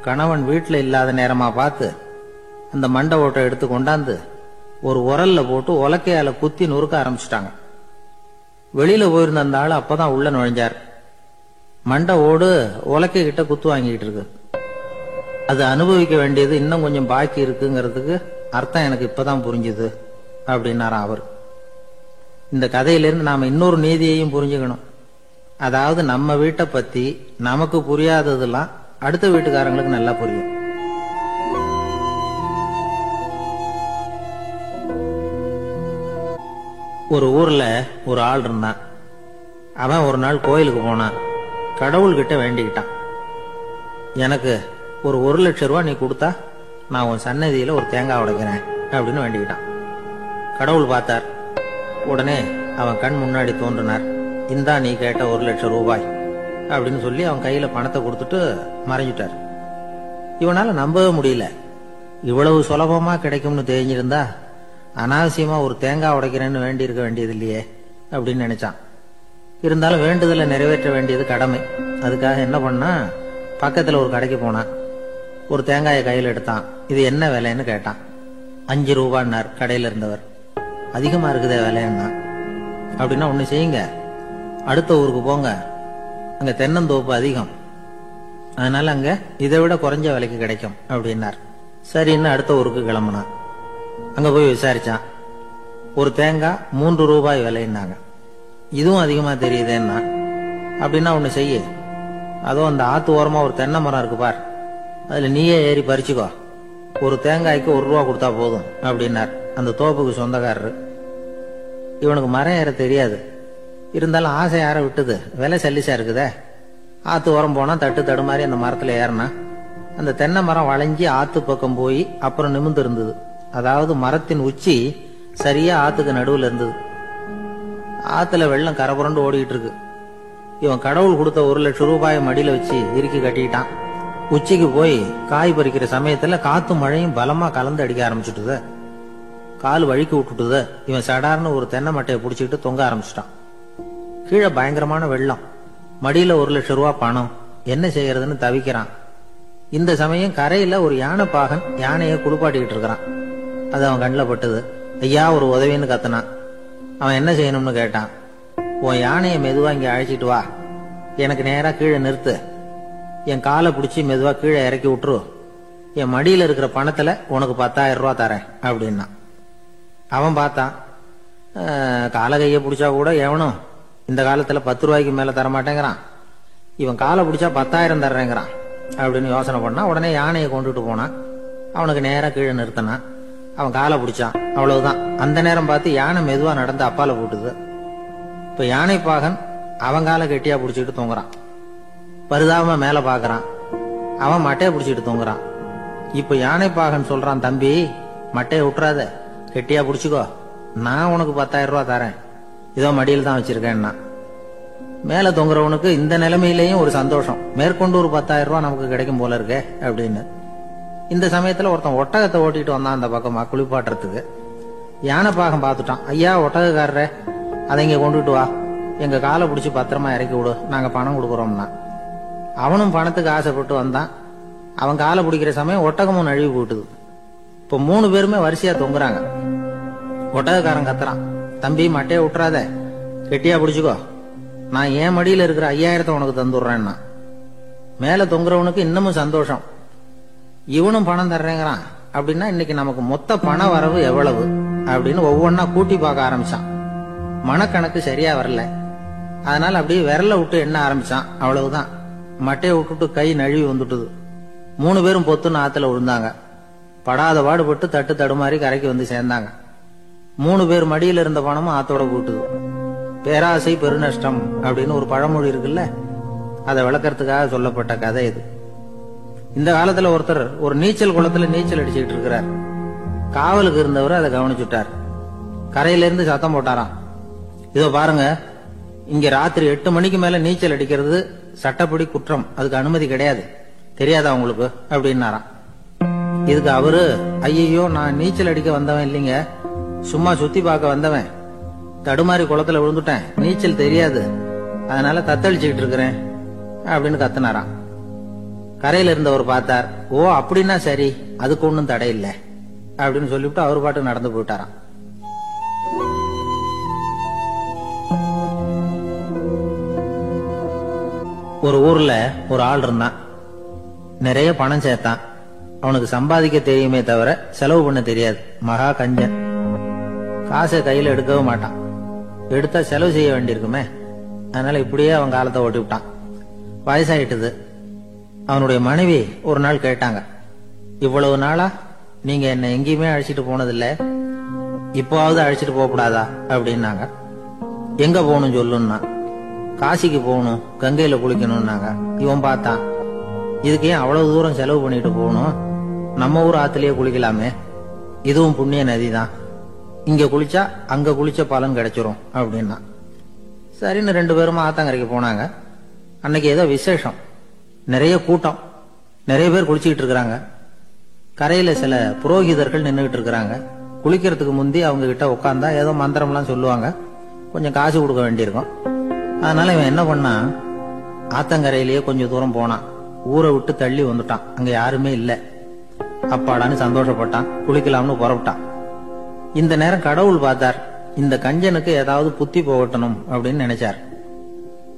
கணவன் வீட்டுல இல்லாத நேரமா பார்த்து அந்த மண்டை ஓட்டை எடுத்து கொண்டாந்து ஒரு உரல்ல போட்டு உலக்கையால குத்தி நொறுக்க ஆரம்பிச்சுட்டாங்க. வெளியில போயிருந்த அந்த ஆள் அப்பதான் உள்ள நுழைஞ்சார். மண்டை ஓடு உலக்கை கிட்ட குத்து வாங்கிட்டு இருக்கு. அது அனுபவிக்க வேண்டியது இன்னும் கொஞ்சம் பாக்கி இருக்குங்கிறதுக்கு அர்த்தம் எனக்கு இப்பதான் புரிஞ்சுது அப்படின்னாராம் அவர். இந்த கதையிலிருந்து நாம இன்னொரு நீதியையும் புரிஞ்சுக்கணும். அதாவது நம்ம வீட்டை பத்தி நமக்கு புரியாததெல்லாம் அடுத்த வீட்டுக்காரங்களுக்கு நல்லா புரியும். ஒரு ஊர்ல ஒரு ஆள் இருந்தான். அவன் ஒரு நாள் கோயிலுக்கு போனான். கடவுள்கிட்ட வேண்டிக்கிட்டான், எனக்கு ஒரு 1 லட்சம் ரூபாய் நீ கொடுத்தா நான் உன் சன்னதியில ஒரு தேங்காய் உடைக்கிறேன் அப்படின்னு வேண்டிக்கிட்டான். கடவுள் பார்த்தார். உடனே அவன் கண் முன்னாடி தோன்றினார். இந்தா நீ கேட்ட 1 லட்சம் ரூபாய் அப்படின்னு சொல்லி அவன் கையில பணத்தை கொடுத்துட்டு மறைஞ்சிட்டார். இவனால நம்பவே முடியல. இவ்வளவு சுலபமா கிடைக்கும்னு தெரிஞ்சிருந்தா அனாவசியமா ஒரு தேங்காய் உடைக்கிறேன்னு வேண்டி இருக்க வேண்டியது இல்லையே அப்படின்னு நினைச்சான். இருந்தாலும் வேண்டுதலை நிறைவேற்ற வேண்டியது கடமை. அதுக்காக என்ன பண்ணா, பக்கத்துல ஒரு கடைக்கு போனான். ஒரு தேங்காயை கையில் எடுத்தான். இது என்ன விலைன்னு கேட்டான். 5 ரூபான்னார் கடையில இருந்தவர். அதிகமா இருக்குதே விலைன்னா. அப்படின்னா ஒண்ணு செய்யுங்க, அடுத்த ஊருக்கு போங்க, அங்க தென்னந்தோப்பு அதிகம், அதனால அங்க இதை விட குறைஞ்ச விலைக்கு கிடைக்கும் அப்படின்னார். சரின்னு அடுத்த ஊருக்கு கிளம்புனான். அங்க போய் விசாரிச்சான். ஒரு தேங்காய் 3 ரூபாய் விலைன்னாங்க. இதுவும் அதிகமா தெரியுதேன்னா. அப்படின்னா ஒண்ணு செய்ய, அதோ அந்த ஆத்து ஓரமா ஒரு தென்னை மரம் இருக்கு பார், அதுல நீயே ஏறி பறிச்சுக்கோ, ஒரு தேங்காய்க்கு 1 ரூபா கொடுத்தா போதும் அப்படின்னார் அந்த தோப்புக்கு சொந்தக்காரரு. இவனுக்கு மரம் ஏற தெரியாது. இருந்தாலும் ஆசை யார விட்டுது, விலை சல்லிசா இருக்குதே. ஆத்து ஓரம் போனா தட்டு தடுமாறி அந்த மரத்துல ஏறினா அந்த தென்னை மரம் வளைஞ்சி ஆத்து பக்கம் போய் அப்புறம் நிமிர்ந்து இருந்தது. அதாவது மரத்தின் உச்சி சரியா ஆத்துக்கு நடுவுல இருந்தது. ஆத்துல வெள்ளம் கரபுரண்டு ஓடிட்டு இருக்கு. இவன் கடவுள் கொடுத்த 1 லட்சம் ரூபாயை மடியில வச்சு இறுக்கி கட்டிக்கிட்டான். உச்சிக்கு போய் காய் பறிக்கிற சமயத்துல காத்தும் மழையும் பலமா கலந்து அடிக்க ஆரம்பிச்சுட்டுது. கால் வழுக்கி விட்டுட்டுது. இவன் சடார்னு ஒரு தென்னை மட்டையை பிடிச்சிக்கிட்டு தொங்க ஆரம்பிச்சிட்டான். கீழே பயங்கரமான வெள்ளம், மடியில 1,00,000 ரூபாய் பணம். என்ன செய்யறதுன்னு தவிக்கிறான். இந்த சமயம் கரையில ஒரு யானை பாகன் யானையை குளிப்பாட்டிக்கிட்டு இருக்கிறான். அது அவன் கண்ணில் பட்டது. ஐயா ஒரு உதவின்னு கத்துனான். அவன் என்ன செய்யணும்னு கேட்டான். உன் யானையை மெதுவா இங்க அழைச்சிட்டு வா, எனக்கு நேரா கீழே நிறுத்து, என் காலை பிடிச்சி மெதுவா கீழே இறக்கி விட்டுரு, என் மடியில இருக்கிற பணத்துல உனக்கு 10,000 ரூபாய் தரேன் அப்படின்னா. அவன் பார்த்தான், காலை கையை பிடிச்சா கூட எவனும் இந்த காலத்துல 10 ரூபாய்க்கு மேல தரமாட்டேங்கிறான், இவன் காலை பிடிச்சா 10,000 தர்றேங்கிறான் அப்படின்னு யோசனை பண்ணா. உடனே யானையை கொண்டுட்டு போனான். அவனுக்கு நேரா கீழே நிறுத்தினான். அவன் காலை பிடிச்சான். அவ்வளவுதான். அந்த நேரம் பார்த்து யானை மெதுவா நடந்து அப்பால போட்டுது. இப்ப யானை பாகன் அவன் காலை கெட்டியா பிடிச்சிட்டு தூங்குறான். பரிதாபமா மேல பாக்குறான். அவன் மட்டையை பிடிச்சிட்டு தூங்குறான். இப்ப யானை பாகன் சொல்றான், தம்பி மட்டையை விட்டுறாத, கெட்டியா பிடிச்சிக்கோ, நான் உனக்கு 10,000 ரூபாய் தரேன், இதோ மடியில் தான் வச்சிருக்கேன்னா. மேல தொங்குறவனுக்கு இந்த நிலைமையிலேயும் ஒரு சந்தோஷம், மேற்கொண்டு ஒரு 10,000 ரூபாய் நமக்கு கிடைக்கும் போல இருக்கே அப்படின்னு. இந்த சமயத்துல ஒருத்தன் ஒட்டகத்தை ஓட்டிட்டு வந்தான் அந்த பக்கமா குளிப்பாட்டுறதுக்கு. யானை பாகம் பார்த்துட்டான். ஐயா ஒட்டகக்காரரே, அதை இங்க கொண்டுட்டு வா, எங்க காலை பிடிச்சி பத்திரமா இறக்கி விடு, நாங்க பணம் கொடுக்குறோம்னா. அவனும் பணத்துக்கு ஆசைப்பட்டு வந்தான். அவன் காலை பிடிக்கிற சமயம் ஒட்டகமும் நழுவி போட்டுது. இப்ப 3 பேருமே வரிசையா தொங்குறாங்க. ஒட்டகக்காரன் கத்துறான், தம்பி மட்டையை விட்டுறாத, கெட்டியா பிடிச்சுக்கோ, நான் என் மடியில இருக்கிற 5,000 உனக்கு தந்துடுறேன்னா. மேல தொங்குறவனுக்கு இன்னமும் சந்தோஷம், இவனும் பணம் தர்றேங்கிறான் அப்படின்னா இன்னைக்கு நமக்கு மொத்த பண வரவு எவ்வளவு அப்படின்னு ஒவ்வொன்னா கூட்டி பார்க்க ஆரம்பிச்சான். மனக்கணக்கு சரியா வரல. அதனால அப்படியே விரல விட்டு எண்ண ஆரம்பிச்சான். அவ்வளவுதான், மட்டையை விட்டுட்டு கை நழுவி வந்துட்டுது. 3 பேரும் பொத்துன்னு ஆத்துல விழுந்தாங்க. படாத பாடுபட்டு தட்டு தடுமாறி கரைக்கு வந்து சேர்ந்தாங்க. 3 பேர் மடியில இருந்த பணமும் ஆத்தோட போட்டுது. பேராசை பெருநஷ்டம் அப்படின்னு ஒரு பழமொழி இருக்குல்ல, அதை விளக்கறதுக்காக சொல்லப்பட்ட கதை இது. இந்த காலத்துல ஒருத்தர் ஒரு நீச்சல் குளத்துல நீச்சல் அடிச்சுட்டு இருக்கிறார். காவலுக்கு இருந்தவர் அதை கவனிச்சுட்டார். கரையில இருந்து சத்தம் போட்டாராம், இதோ பாருங்க, இங்க ராத்திரி 8 மணிக்கு மேல நீச்சல் அடிக்கிறது சட்டப்படி குற்றம், அதுக்கு அனுமதி கிடையாது, தெரியாதா உங்களுக்கு அப்படின்னாராம். இதுக்கு அவரு, ஐயோ நான் நீச்சல் அடிக்க வந்தவன் இல்லைங்க, சும்மா சுத்தி பார்க்க வந்தவன், தடுமாறி குளத்துல விழுந்துட்டேன், நீச்சல் தெரியாது, அதனால தத்தளிச்சுக்கிட்டு இருக்கிறேன் அப்படின்னு கத்துனாராம். கரையில இருந்தவர் பார்த்தார். ஓ அப்படின்னா சரி, அதுக்கு ஒன்னும் தடை இல்லை அப்படின்னு சொல்லிவிட்டு அவர் பாட்டு நடந்து போயிட்டாராம். ஒரு ஊர்ல ஒரு ஆள் இருந்தான். நிறைய பணம் சேர்த்தான். அவனுக்கு சம்பாதிக்க தெரியுமே தவிர செலவு பண்ண தெரியாது. மகா கஞ்சன். காசை கையில எடுக்கவும் மாட்டான். எடுத்தா செலவு செய்ய வேண்டியிருக்குமே, அதனால இப்படியே அவன் காலத்தை ஓட்டி விட்டான். வயசாயிட்டுது. அவனுடைய மனைவி ஒரு நாள் கேட்டாங்க, இவ்வளவு நாளா நீங்க என்ன எங்கேயுமே அழைச்சிட்டு போனதில்ல, இப்போவாவது அழைச்சிட்டு போக கூடாதா அப்படின்னாங்க. எங்க போகணும் சொல்லுன்னா. காசிக்கு போகணும், கங்கையில குளிக்கணும்னாங்க. இவன் பார்த்தான், இதுக்கு ஏன் அவ்வளவு தூரம் செலவு பண்ணிட்டு போகணும், நம்ம ஊர் ஆத்துலயே குளிக்கலாமே, இதுவும் புண்ணிய நதி தான், இங்க குளிச்சா அங்க குளிச்ச பலன் கிடைச்சிரும் அப்படின்னா. சரின்னு 2 பேரும் ஆத்தங்கரைக்கு போனாங்க. அன்னைக்கு ஏதோ விசேஷம், நிறைய கூட்டம், நிறைய பேர் குளிச்சுக்கிட்டு இருக்கிறாங்க. கரையில சில புரோகிதர்கள் நின்றுகிட்டு இருக்கிறாங்க. குளிக்கிறதுக்கு முந்தி அவங்க கிட்ட உட்காந்தா ஏதோ மந்திரம்லாம் சொல்லுவாங்க, கொஞ்சம் காசு கொடுக்க வேண்டியிருக்கும். அதனால இவன் என்ன பண்ணா, ஆத்தங்கரையிலேயே கொஞ்சம் தூரம் போனான். ஊரை விட்டு தள்ளி வந்துட்டான். அங்க யாருமே இல்ல. அப்பாடான்னு சந்தோஷப்பட்டான். குளிக்கலாம்னு புறப்பட்டான். இந்த நேரம் கடவுள் பார்த்தார், இந்த கஞ்சனுக்கு ஏதாவது புத்தி போகட்டணும் அப்படின்னு நினைச்சார்.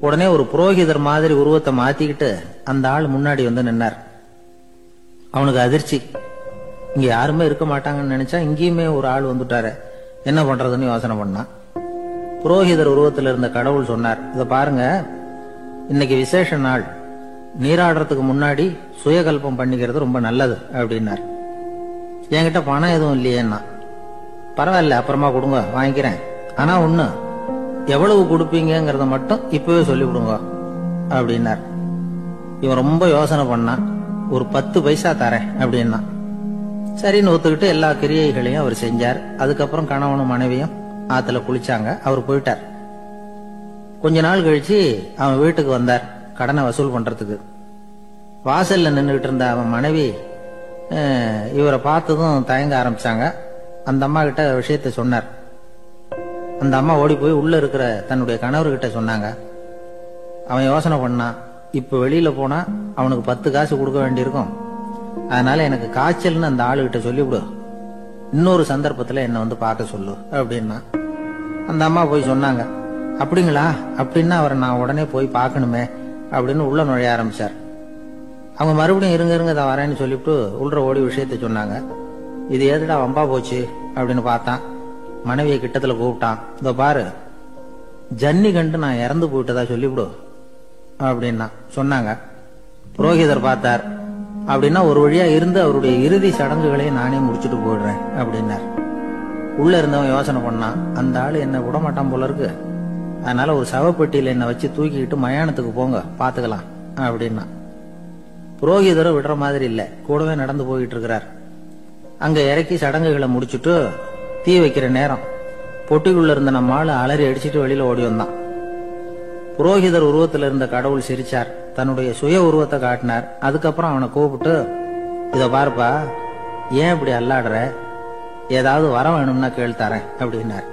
உடனே ஒரு புரோகிதர் மாதிரி உருவத்தை மாத்திக்கிட்டு அந்த ஆள் முன்னாடி வந்து நின்னார். அவனுக்கு அதிர்ச்சி, இங்க யாருமே இருக்க மாட்டாங்கன்னு நினைச்சா இங்கேயுமே ஒரு ஆள் வந்துட்டாரு, என்ன பண்றதுன்னு யோசனை பண்ணான். புரோகிதர் உருவத்தில் இருந்த கடவுள் சொன்னார், இத பாருங்க, இன்னைக்கு விசேஷ நாள், நீராடுறதுக்கு முன்னாடி சுயகல்பம் பண்ணிக்கிறது ரொம்ப நல்லது அப்படின்னார். என்கிட்ட பணம் எதுவும் இல்லையேன்னா. பரவாயில்ல, அப்புறமா கொடுங்க, வாங்கிக்கிறேன், ஆனா ஒண்ணு, எவ்வளவு கொடுப்பீங்கிறத மட்டும் இப்பவே சொல்லிவிடுங்க அப்படின்னார். இவன் ரொம்ப யோசனை பண்ணான். ஒரு 10 பைசா தரேன் அப்படின்னா. சரின்னு ஒத்துக்கிட்டு எல்லா கிரியைகளையும் அவர் செஞ்சார். அதுக்கப்புறம் கணவனும் மனைவியும் ஆத்துல குளிச்சாங்க. அவர் போயிட்டார். கொஞ்ச நாள் கழிச்சு அவன் வீட்டுக்கு வந்தார் கடனை வசூல் பண்றதுக்கு. வாசல்ல நின்றுகிட்டு இருந்த அவன் மனைவி இவரை பார்த்ததும் தயங்க ஆரம்பிச்சாங்க. அந்த அம்மா கிட்ட விஷயத்த சொன்னார். அந்த அம்மா ஓடி போய் உள்ள இருக்கிற தன்னுடைய கணவர்கிட்ட சொன்னாங்க. அவன் யோசனை பண்ணான், இப்ப வெளியில போனா அவனுக்கு 10 காசு கொடுக்க வேண்டியிருக்கும், அதனால எனக்கு காய்ச்சல்னு அந்த ஆளுகிட்ட சொல்லிவிடு, இன்னொரு சந்தர்ப்பத்துல என்ன வந்து பார்க்க சொல்லு அப்படின்னா. அந்த அம்மா போய் சொன்னாங்க. அப்படிங்களா, அப்படின்னா அவரை நான் உடனே போய் பார்க்கணுமே அப்படின்னு உள்ள நுழைய ஆரம்பிச்சார். அவங்க மறுபடியும் இருங்க தான் வரேன்னு சொல்லிவிட்டு உள்ள ஓடி விஷயத்த சொன்னாங்க. இது ஏதுடா வம்பா போச்சு அப்படின்னு பார்த்தான். மனைவியை கிட்டத்துல கூப்பிட்டான். இதோ பாரு, ஜன்னி கண்டு நான் இறந்து போயிட்டதா சொல்லிவிடு அப்படின்னா சொன்னாங்க. புரோகிதர் பார்த்தார். அப்படின்னா ஒரு வழியா இருந்து அவருடைய இறுதி சடங்குகளையும் நானே முடிச்சுட்டு போயிடுறேன் அப்படின்னார். உள்ள இருந்தவன் யோசனை பண்ணான், அந்த ஆளு என்ன விடமாட்டான் போல இருக்கு, அதனால ஒரு சவப்பெட்டியில என்ன வச்சு தூக்கிக்கிட்டு மயானத்துக்கு போங்க பாத்துக்கலாம் அப்படின்னா. புரோகிதரும் விடுற மாதிரி இல்ல, கூடவே நடந்து போயிட்டு இருக்கிறார். அங்க இறக்கி சடங்குகளை முடிச்சுட்டு தீ வைக்கிற நேரம் பொட்டிக்குள்ள இருந்த நம்ம ஆளு அலறி அடிச்சுட்டு வெளியில ஓடி வந்தான். புரோகிதர் உருவத்துல இருந்த கடவுள் சிரிச்சார், தன்னுடைய சுய உருவத்தை காட்டினார். அதுக்கப்புறம் அவனை கூப்பிட்டு, இத பாருப்பா, ஏன் இப்படி அல்லாடுற, ஏதாவது வர வேணும்னா கேள்தரேன் அப்படின்னார்.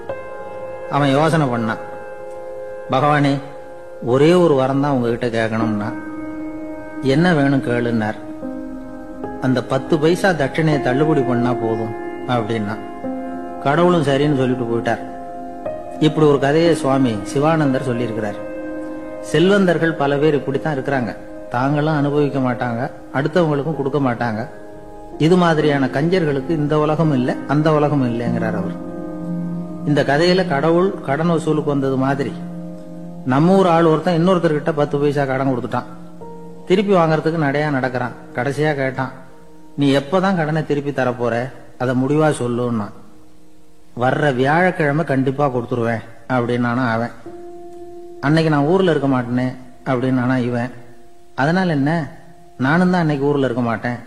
அவன் யோசனை பண்ணான். பகவானே, ஒரே ஒரு வரம் தான் உங்ககிட்ட கேட்கணும்னா. என்ன வேணும் கேளுன்னார். அந்த 10 பைசா தட்சணையை தள்ளுபடி பண்ணா போதும் அப்படின்னா. கடவுளும் சரின்னு சொல்லிட்டு போயிட்டார். இப்படி ஒரு கதையை சுவாமி சிவானந்தர் சொல்லியிருக்கிறார். செல்வந்தர்கள் பல பேர் இப்படித்தான் இருக்கிறாங்க. தாங்களும் அனுபவிக்க மாட்டாங்க, அடுத்தவங்களுக்கும் கொடுக்க மாட்டாங்க. இது மாதிரியான கஞ்சர்களுக்கு இந்த உலகம் இல்லை, அந்த உலகம் இல்லைங்கிறார் அவர். இந்த கதையில கடவுள் கடன் வசூலுக்கு வந்தது மாதிரி நம்ம ஊர் ஆள் ஒருத்தன் இன்னொருத்தர்கிட்ட 10 பைசா கடன் கொடுத்துட்டான். திருப்பி வாங்கறதுக்கு நடையா நடக்கிறான். கடைசியா கேட்டான், நீ எப்பதான் கடனை திருப்பி தரப்போற, அதை முடிவா சொல்லுன்னா. வர்ற வியாழக்கிழமை கண்டிப்பா கொடுத்துருவேன் அப்படின்னானா அவன். அன்னைக்கு நான் ஊர்ல இருக்க மாட்டேனே அப்படின்னானா இவன். அதனால என்ன, நானும் தான் அன்னைக்கு ஊர்ல இருக்க மாட்டேன்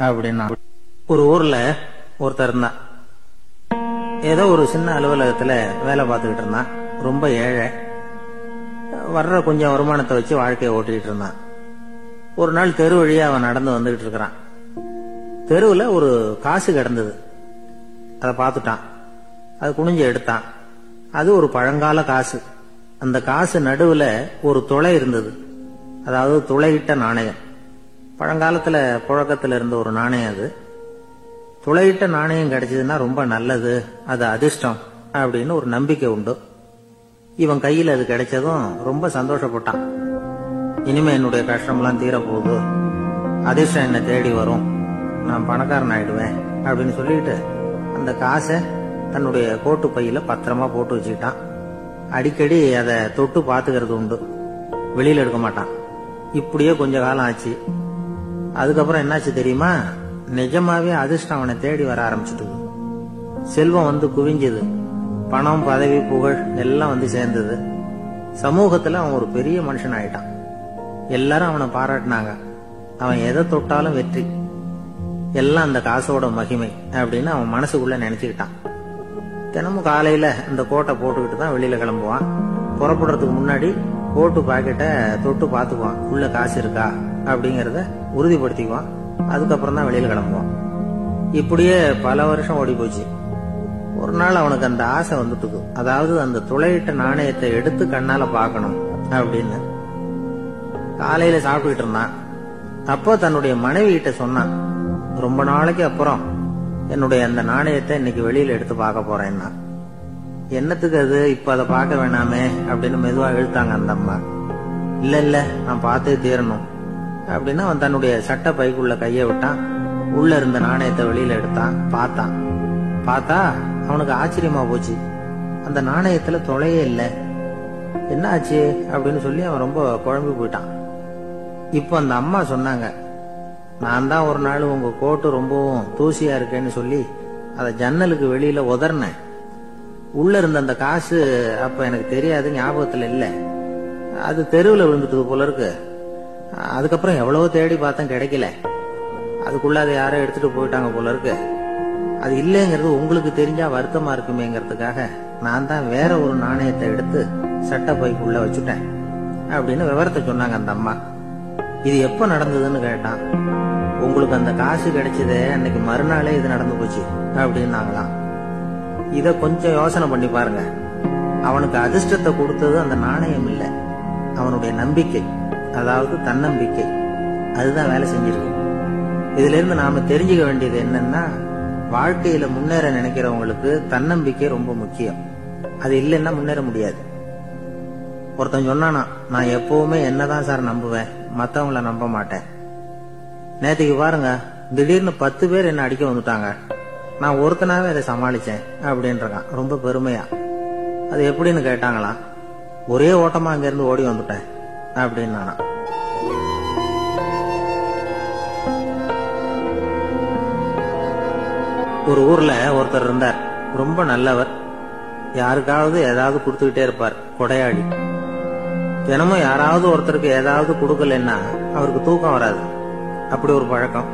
அப்படின்னா. ஒரு ஊர்ல ஒருத்தர் இருந்தான். ஏதோ ஒரு சின்ன அலுவலகத்துல வேலை பார்த்துக்கிட்டு இருந்தான். ரொம்ப ஏழை. வர்ற கொஞ்சம் வருமானத்தை வச்சு வாழ்க்கையை ஓட்டிட்டு இருந்தான். ஒரு நாள் தெரு வழியா அவன் நடந்து வந்துகிட்டு இருக்கிறான். தெருவுல ஒரு காசு கிடந்தது. அதை பார்த்துட்டான். அது குனிஞ்சு எடுத்தான். அது ஒரு பழங்கால காசு. அந்த காசு நடுவுல ஒரு துளை இருந்தது. அதாவது துளையிட்ட நாணயம். பழங்காலத்துல புழக்கத்துல இருந்த ஒரு நாணயம் அது. துளையிட்ட நாணயம் கிடைச்சதுன்னா ரொம்ப நல்லது, அது அதிர்ஷ்டம் அப்படின்னு ஒரு நம்பிக்கை உண்டு. இவன் கையில் அது கிடைச்சதும் ரொம்ப சந்தோஷப்பட்டான். இனிமே என்னுடைய கஷ்டம்லாம் தீர போகுது, அதிர்ஷ்டம் என்ன தேடி வரும், நான் பணக்காரன் ஆயிடுவேன் அப்படின்னு சொல்லிட்டு அந்த காசை தன்னுடைய கோட்டு பையில பத்திரமா போட்டு வச்சுக்கிட்டான். அடிக்கடி அதை தொட்டு பாத்துக்கிறது உண்டு, வெளியில எடுக்க மாட்டான். இப்படியே கொஞ்ச காலம் ஆச்சு. அதுக்கப்புறம் என்னாச்சு தெரியுமா, நிஜமாவே அதிர்ஷ்டம் அவனை தேடி வர ஆரம்பிச்சுட்டு செல்வம் வந்து குவிஞ்சது. பணம், பதவி, புகழ் எல்லாம் வந்து சேர்ந்தது. சமூகத்துல அவன் ஒரு பெரிய மனுஷன் ஆயிட்டான். எல்லாரும் அவனை பாராட்டினாங்க. அவன் எதை தொட்டாலும் வெற்றி, எல்லாம் அந்த காசோட மகிமை அப்படின்னு அவன் மனசுக்குள்ள நினைச்சுக்கிட்டான். தினமும் காலையில அந்த கோட்டை போட்டுக்கிட்டு தான் வெளியில கிளம்புவான். புறப்படுறதுக்கு முன்னாடி கோட்டு பாக்கெட்டை தொட்டு பாத்துக்குவான், உள்ள காசு இருக்கா அப்படிங்கறத உறுதிப்படுத்திக்குவான். அதுக்கப்புறம் தான் வெளியில கிளம்புவான். இப்படியே பல வருஷம் ஓடி போச்சு. ஒரு நாள் அவனுக்கு அந்த ஆசை வந்துட்டுது. அதாவது அந்த துளையிட்ட நாணயத்தை எடுத்து கண்ணால பாக்கணும் அப்படின்னு. காலையில சாப்பிட்டுட்டு இருந்தான். அப்போ தன்னுடைய மனைவி கிட்ட சொன்னான், ரொம்ப நாளைக்கு அப்புறம் என்னுடைய அந்த நாணயத்தை இன்னைக்கு வெளியில எடுத்து பார்க்க போறேன்னா. என்னத்துக்கு அது, இப்ப அதை பார்க்க வேணாமே அப்படின்னு மெதுவா இழுத்தாங்க அந்த அம்மா. இல்ல இல்ல, நான் பார்த்தே தீரணும் அப்படின்னு அவன் தன்னுடைய சட்டை பைக்குள்ள கைய விட்டான். உள்ள இருந்த நாணயத்தை வெளியில எடுத்தான். பார்த்தா அவனுக்கு ஆச்சரியமா போச்சு. அந்த நாணயத்துல தொலையே இல்லை. என்ன ஆச்சு அப்படின்னு சொல்லி அவன் ரொம்ப குழம்பி போயிட்டான். இப்ப அந்த அம்மா சொன்னாங்க, நான் தான் ஒரு நாள் உங்க கோட்டு ரொம்பவும் தூசியா இருக்கேன்னு சொல்லி அதை ஜன்னலுக்கு வெளியில உதறினேன். உள்ள இருந்த அந்த காசு அப்ப எனக்கு தெரியாது, ஞாபகத்துல இல்ல. அது தெருவில் விழுந்துட்டது போல இருக்கு. அதுக்கப்புறம் எவ்வளவோ தேடி பார்த்தேன், கிடைக்கல. அதுக்குள்ள அதை யாரோ எடுத்துட்டு போயிட்டாங்க போல இருக்கு. அது இல்லைங்கிறது உங்களுக்கு தெரிஞ்சா வருத்தமா இருக்குமேங்கிறதுக்காக நான் தான் வேற ஒரு நாணயத்தை எடுத்து சட்டை பைக்குள்ள வச்சுட்டேன் அப்படின்னு விவரத்தை சொன்னாங்க அந்த அம்மா. இது எப்ப நடந்ததுன்னு கேட்டான். உங்களுக்கு அந்த காசு கிடைச்சதே அன்னைக்கு மறுநாளே இது நடந்து போச்சு அப்படின்னாங்களாம். இத கொஞ்சம் யோசனை பண்ணி பாருங்க. அவனுக்கு அதிர்ஷ்டத்தை கொடுத்தது அந்த நாணயம் இல்ல, அவனுடைய நம்பிக்கை, அதாவது தன்னம்பிக்கை. அதுதான் வேலை செஞ்சிருக்கு. இதுல இருந்து நாம தெரிஞ்சுக்க வேண்டியது என்னன்னா, வாழ்க்கையில முன்னேற நினைக்கிறவங்களுக்கு தன்னம்பிக்கை ரொம்ப முக்கியம். அது இல்லைன்னா முன்னேற முடியாது. ஒருத்தன் சொன்னானா, நான் எப்பவுமே என்னதான் சார் நம்புவேன், மத்தவங்கள நம்ப மாட்டேன். நேற்றுக்கு பாருங்க, திடீர்னு 10 பேர் என்ன அடிக்க வந்துட்டாங்க, நான் ஒருத்தனாவே அதை சமாளிச்சேன் அப்படின்றான் ரொம்ப பெருமையா. அது எப்படின்னு கேட்டாங்களாம். ஒரே ஓட்டமா அங்க இருந்து ஓடி வந்துட்டேன் அப்படின்னு நானா. ஒரு ஊர்ல ஒருத்தர் இருந்தார், ரொம்ப நல்லவர். யாருக்காவது ஏதாவது கொடுத்துக்கிட்டே இருப்பார், கொடையாளி. தினமும் யாராவது ஒருத்தருக்கு ஏதாவது கொடுக்கலன்னா அவருக்கு தூக்கம் வராது, அப்படி ஒரு பழக்கம்.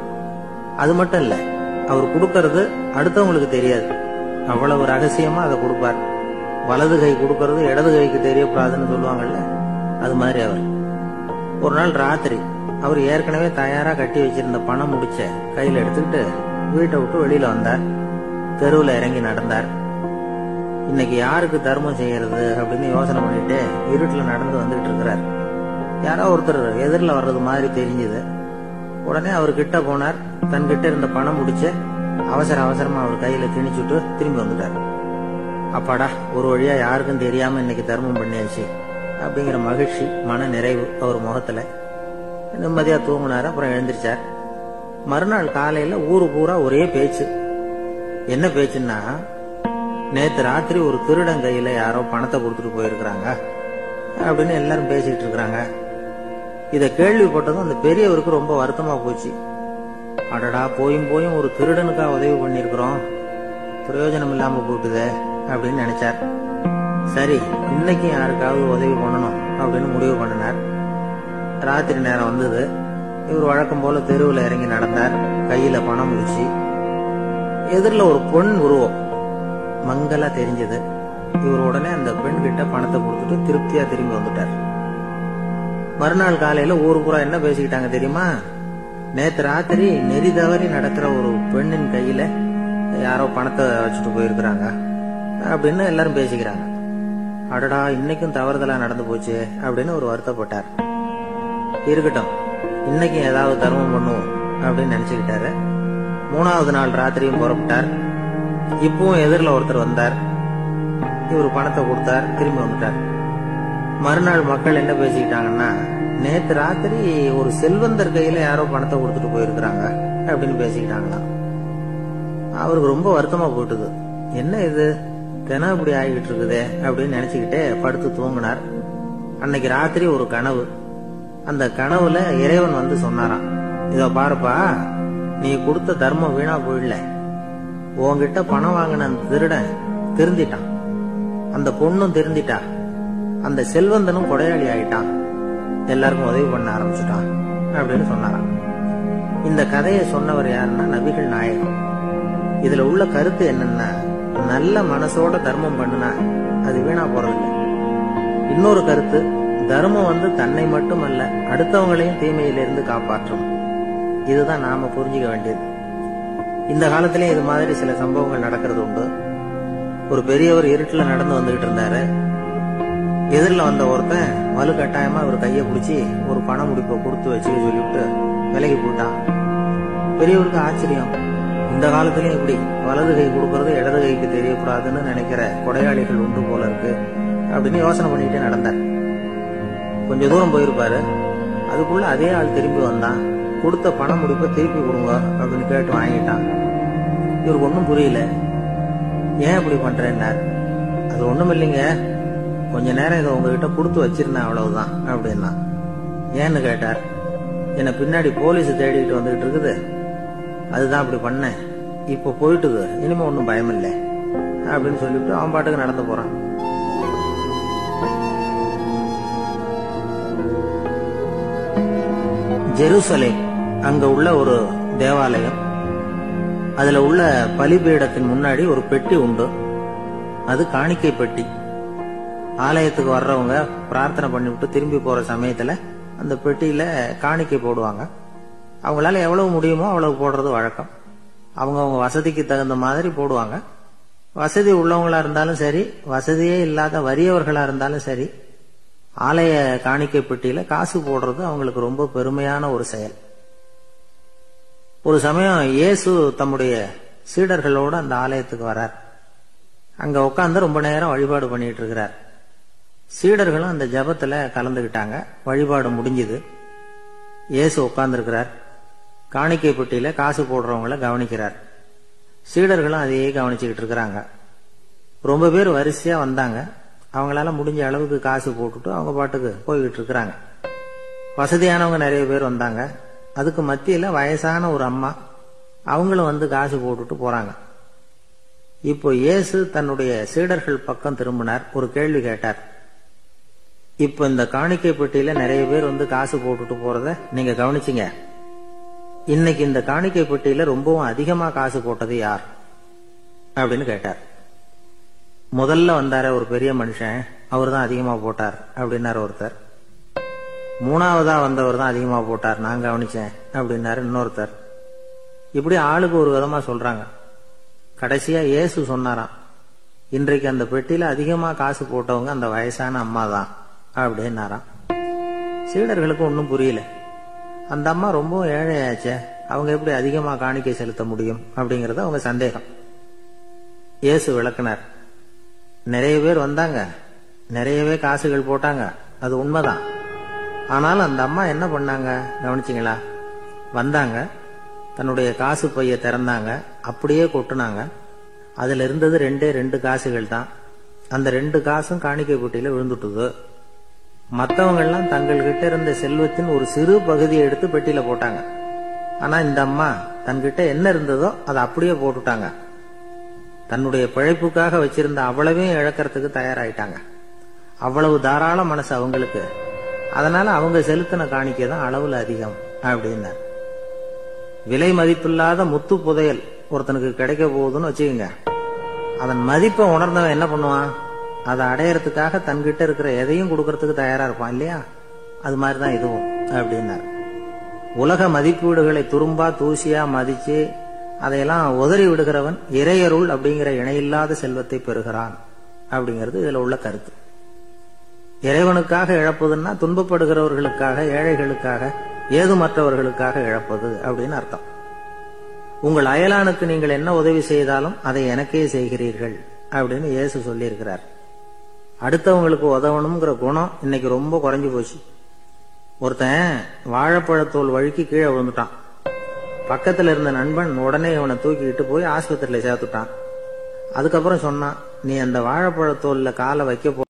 அது மட்டும் இல்ல, அவர் கொடுக்கறது அடுத்தவங்களுக்கு தெரியாது, அவ்வளவு ரகசியமா அதை கொடுப்பார். வலது கை கொடுக்கறது இடது கைக்கு தெரியக்கூடாதுன்னு சொல்லுவாங்கல்ல, அது மாதிரி அவர். ஒரு நாள் ராத்திரி அவர் ஏற்கனவே தயாரா கட்டி வச்சிருந்த பணம் முடிச்ச கையில எடுத்துக்கிட்டு வீட்டை விட்டு வெளியில வந்தார். தெருவுல இறங்கி நடந்தார். இன்னைக்கு யாருக்கு தர்மம் செய்யறது அப்படின்னு யோசனை பண்ணிட்டு இருட்டுல நடந்து வந்துகிட்டு இருக்கிறார். யாரோ ஒருத்தர் எதிரில் வர்றது மாதிரி தெரிஞ்சது. உடனே அவர் கிட்ட போனார். தன்கிட்ட இருந்த பணம் முடிச்ச அவசரமா அவர் கையில திணிச்சுட்டு திரும்பி வந்துட்டார். அப்பாடா, ஒரு வழியா யாருக்கும் தெரியாம இன்னைக்கு தர்மம் பண்ணியாச்சு அப்படிங்கிற மகிழ்ச்சி, மன நிறைவு அவர் முகத்துல. நிம்மதியா தூங்கினாரு. அப்புறம் எழுந்திருச்சார். மறுநாள் காலையில ஊரு பூரா ஒரே பேச்சு. என்ன பேச்சுன்னா, நேத்து ராத்திரி ஒரு திருடன் கையில யாரோ பணத்தை கொடுத்துட்டு போயிருக்கிறாங்க அப்படின்னு எல்லாரும் பேசிட்டு இருக்கிறாங்க. இத கேள்விப்பட்டதும் அந்த பெரியவருக்கு ரொம்ப வருத்தமா போச்சு. அடடா, போயும் ஒரு திருடனுக்கா உதவி பண்ணிருக்கிறோம், பிரயோஜனம் இல்லாம போட்டுதே அப்படின்னு நினைச்சார். சரி, இன்னைக்கு யாருக்காவது உதவி பண்ணணும் அப்படின்னு முடிவு பண்ணினார். ராத்திரி நேரம் வந்தது. இவர் வழக்கம் போல தெருவில் இறங்கி நடந்தார். கையில பணம் முடிச்சு. எதிரில் ஒரு பெண் உருவம் மங்களா தெரிஞ்சது. இவர் உடனே அந்த பெண் கிட்ட பணத்தை கொடுத்துட்டு திருப்தியா திரும்பி வந்துட்டார். மறுநாள் காலையில ஊரு பூரா என்ன பேசிக்கிட்டாங்க தெரியுமா? நேத்து ராத்திரி நெறி தவறி நடக்கிற ஒரு பெண்ணின் கையில யாரோ பணத்தை வச்சுட்டு போயிருக்கிறாங்க அப்படின்னு எல்லாரும் பேசிக்கிறாங்க. அடடா, இன்னைக்கும் தவறுதலா நடந்து போச்சு அப்படின்னு ஒரு வருத்தப்பட்டார். இருக்கட்டும், இன்னைக்கும் ஏதாவது தர்மம் பண்ணுவோம் அப்படின்னு நினைச்சுக்கிட்டாரு. 3வது நாள் ராத்திரியும் புறப்பட்டார். இப்பவும் எதிரில் ஒருத்தர் வந்தார். இவர் பணத்தை கொடுத்தார், திரும்பி வந்துட்டார். மறுநாள் மக்கள் என்ன பேசிக்கிட்டாங்கன்னா, நேத்து ராத்திரி ஒரு செல்வந்தர் கையில யாரோ பணத்தை கொடுத்துட்டு போயிருக்கிறாங்க அப்படின்னு பேசிக்கிட்டாங்களாம். அவருக்கு ரொம்ப வருத்தமா போயிட்டுது. என்ன இது, தினம் இப்படி ஆகிட்டு இருக்குதே அப்படின்னு நினைச்சுக்கிட்டே படுத்து தூங்கினார். அன்னைக்கு ராத்திரி ஒரு கனவு. அந்த கனவுல இறைவன் வந்து சொன்னாராம், இதோ பாருப்பா, நீ கொடுத்த தர்மம் வீணா போயிடல. உன்கிட்ட பணம் வாங்கின அந்த திருடன் திருந்திட்டான், அந்த பொண்ணும் திருந்திட்டா, அந்த செல்வந்தனும் கொடையாளி ஆயிட்டான், எல்லாருக்கும் உதவி பண்ண ஆரம்பிச்சுட்டான் அப்படின்னு சொன்னாராம். இந்த கதையை சொன்னவர் யாருன்னா நபிகள் நாயகம். இதுல உள்ள கருத்து என்னன்னா, நல்ல மனசோட தர்மம் பண்ணுனா அது வீணா போறதில்லை. இன்னொரு கருத்து, தர்மம் வந்து தன்னை மட்டுமல்ல அடுத்தவங்களையும் தீமையிலிருந்து காப்பாற்றும். இதுதான் நாம புரிஞ்சுக்க வேண்டியது. இந்த காலத்திலே இது மாதிரி சில சம்பவங்கள் நடக்கிறது உண்டு. ஒரு பெரியவர் இருட்டுல நடந்து வந்துகிட்டு இருந்தாரு. எதிரில் வந்த ஒருத்தன் வலு கட்டாயமா ஒரு கையை பிடிச்சி ஒரு பண முடிப்பை கொடுத்து வச்சு சொல்லிவிட்டு விலகி போட்டான். பெரியவருக்கு ஆச்சரியம், இந்த காலத்திலயும் இப்படி வலது கை கொடுக்கறது இடது கைக்கு தெரியக்கூடாதுன்னு நினைக்கிற கொடையாளிகள் உண்டு போல இருக்கு அப்படின்னு யோசனை பண்ணிட்டே நடந்தார். கொஞ்ச தூரம் போயிருப்பாரு. அதுக்குள்ள அதே ஆள் திரும்பி வந்தான். கொடுத்த பண முடிப்பை திருப்பி கொடுங்க அப்படின்னு கேட்டு வாங்கிட்டான். இவருக்கு ஒன்னும் புரியல. ஏன் இப்படி பண்றேன்னார். அது ஒண்ணும் இல்லைங்க, கொஞ்ச நேரம் இதை உங்ககிட்ட கொடுத்து வச்சிருந்தேன், அவ்வளவுதான் அப்படின்னா. ஏன்னு கேட்டார். என்ன பின்னாடி போலீஸ் தேடிட்டு வந்துகிட்டு இருக்குது, அதுதான் அப்படி பண்ணேன், இப்ப போயிட்டுது, இனிமே ஒன்னும் பயம் இல்லை அப்படின்னு சொல்லிட்டு அவன் பாட்டுக்கு நடந்து போறான். ஜெருசலேம், அங்க உள்ள ஒரு தேவாலயம். அதுல உள்ள பலிபீடத்தின் முன்னாடி ஒரு பெட்டி உண்டு. அது காணிக்கை பெட்டி. ஆலயத்துக்கு வர்றவங்க பிரார்த்தனை பண்ணிவிட்டு திரும்பி போற சமயத்துல அந்த பெட்டியில காணிக்கை போடுவாங்க. அவங்களால எவ்வளவு முடியுமோ அவ்வளவு போடுறது வழக்கம். அவங்க வசதிக்கு தகுந்த மாதிரி போடுவாங்க. வசதி உள்ளவங்களா இருந்தாலும் சரி, வசதியே இல்லாத வறியவர்களா இருந்தாலும் சரி, ஆலய காணிக்கை பெட்டியில காசு போடுறது அவங்களுக்கு ரொம்ப பெருமையான ஒரு செயல். ஒரு சமயம் இயேசு தம்முடைய சீடர்களோடு அந்த ஆலயத்துக்கு வரார். அங்க உட்கார்ந்து ரொம்ப நேரம் வழிபாடு பண்ணிட்டு இருக்கிறார். சீடர்களும் அந்த ஜபத்துல கலந்துகிட்டாங்க. வழிபாடு முடிஞ்சது. இயேசு உட்கார்ந்துருக்கிறார். காணிக்கை பெட்டியில காசு போடுறவங்கள கவனிக்கிறார். சீடர்களும் அதையே கவனிச்சுக்கிட்டு இருக்கிறாங்க. ரொம்ப பேர் வரிசையா வந்தாங்க. அவங்களால முடிஞ்ச அளவுக்கு காசு போட்டுட்டு அவங்க பாட்டுக்கு போய்கிட்டு இருக்கிறாங்க. வசதியானவங்க நிறைய பேர் வந்தாங்க. அதுக்கு மத்தியில வயசான ஒரு அம்மா, அவங்களும் வந்து காசு போட்டுட்டு போறாங்க. இப்போ இயேசு தன்னுடைய சீடர்கள் பக்கம் திரும்பினார். ஒரு கேள்வி கேட்டார். இப்ப இந்த காணிக்கை பெட்டியில நிறைய பேர் வந்து காசு போட்டுட்டு போறத நீங்க கவனிச்சீங்க. இன்னைக்கு இந்த காணிக்கை பெட்டியில ரொம்பவும் அதிகமா காசு போட்டது யார் அப்படின்னு கேட்டார். முதல்ல வந்தார ஒரு பெரிய மனுஷன், அவர் தான் அதிகமா போட்டார் அப்படின்னாரு ஒருத்தர். மூணாவதா வந்தவர் தான் அதிகமா போட்டார், நான் கவனிச்சேன் அப்படின்னாரு இன்னொருத்தர். இப்படி ஆளுக்கு ஒரு விதமா சொல்றாங்க. கடைசியா இயேசு சொன்னாராம், இன்றைக்கு அந்த பெட்டியில அதிகமா காசு போட்டவங்க அந்த வயசான அம்மா தான் அப்படின்னாராம். சீடர்களுக்கு ஒன்னும் புரியல. அந்த அம்மா ரொம்ப ஏழையாச்சே, அவங்க எப்படி அதிகமா காணிக்கை செலுத்த முடியும் அப்படிங்கறது அவங்க சந்தேகம். இயேசு விளக்குனார். நிறைய பேர் வந்தாங்க, நிறையவே காசுகள் போட்டாங்க, அது உண்மைதான். ஆனாலும் அந்த அம்மா என்ன பண்ணாங்க கவனிச்சிங்களா? வந்தாங்க, தன்னுடைய காசு பைய திறந்தாங்க, அப்படியே கொட்டுனாங்க. அதுல இருந்தது ரெண்டு காசுகள் தான். அந்த 2 காசும் காணிக்கை பெட்டியில விழுந்துட்டுது. மற்றவங்க எல்லாம் தங்கள்கிட்ட இருந்த செல்வத்தின் ஒரு சிறு பகுதியை எடுத்து பெட்டியில போட்டாங்க. ஆனா இந்த அம்மா தன்கிட்ட என்ன இருந்ததோ அதை அப்படியே போட்டுட்டாங்க. தன்னுடைய பிழைப்புக்காக வச்சிருந்த அவ்வளவையும் இழக்கிறதுக்கு தயாராயிட்டாங்க. அவ்வளவு தாராள மனசு அவங்களுக்கு. அதனால அவங்க செலுத்தின காணிக்கை தான் அளவுல அதிகம் அப்படின்னார். விலை மதிப்பில்லாத முத்து புதையல் ஒருத்தனுக்கு கிடைக்க போகுதுன்னு வச்சுக்கோங்க. அதன் மதிப்பை உணர்ந்தவன் என்ன பண்ணுவான்? அதை அடையறதுக்காக தன்கிட்ட இருக்கிற எதையும் கொடுக்கறதுக்கு தயாரா இருப்பான் இல்லையா? அது மாதிரிதான் இதுவும் அப்படின்னார். உலக மதிப்பீடுகளை துரும்பா தூசியா மதிச்சு அதையெல்லாம் உதறி விடுகிறவன் இறையருள் அப்படிங்கிற இணையில்லாத செல்வத்தை பெறுகிறான் அப்படிங்கிறது இதுல உள்ள கருத்து. இறைவனுக்காக இழப்பதுன்னா துன்பப்படுகிறவர்களுக்காக, ஏழைகளுக்காக, ஏதுமற்றவர்களுக்காக இழப்பது அப்படின்னு அர்த்தம். உங்கள் அயலானுக்கு நீங்கள் என்ன உதவி செய்தாலும் அதை எனக்கே செய்கிறீர்கள் அப்படின்னு இயேசு சொல்லி இருக்கிறார். அடுத்தவங்களுக்கு உதவணுங்கிற குணம் இன்னைக்கு ரொம்ப குறைஞ்சு போச்சு. ஒருத்தன் வாழைப்பழத்தோல் வழுக்கி கீழே விழுந்துட்டான். பக்கத்துல இருந்த நண்பன் உடனே இவனை தூக்கிக்கிட்டு போய் ஆஸ்பத்திரியில சேர்த்துட்டான். அதுக்கப்புறம் சொன்னான், நீ அந்த வாழைப்பழத்தோல்ல காலை வைக்க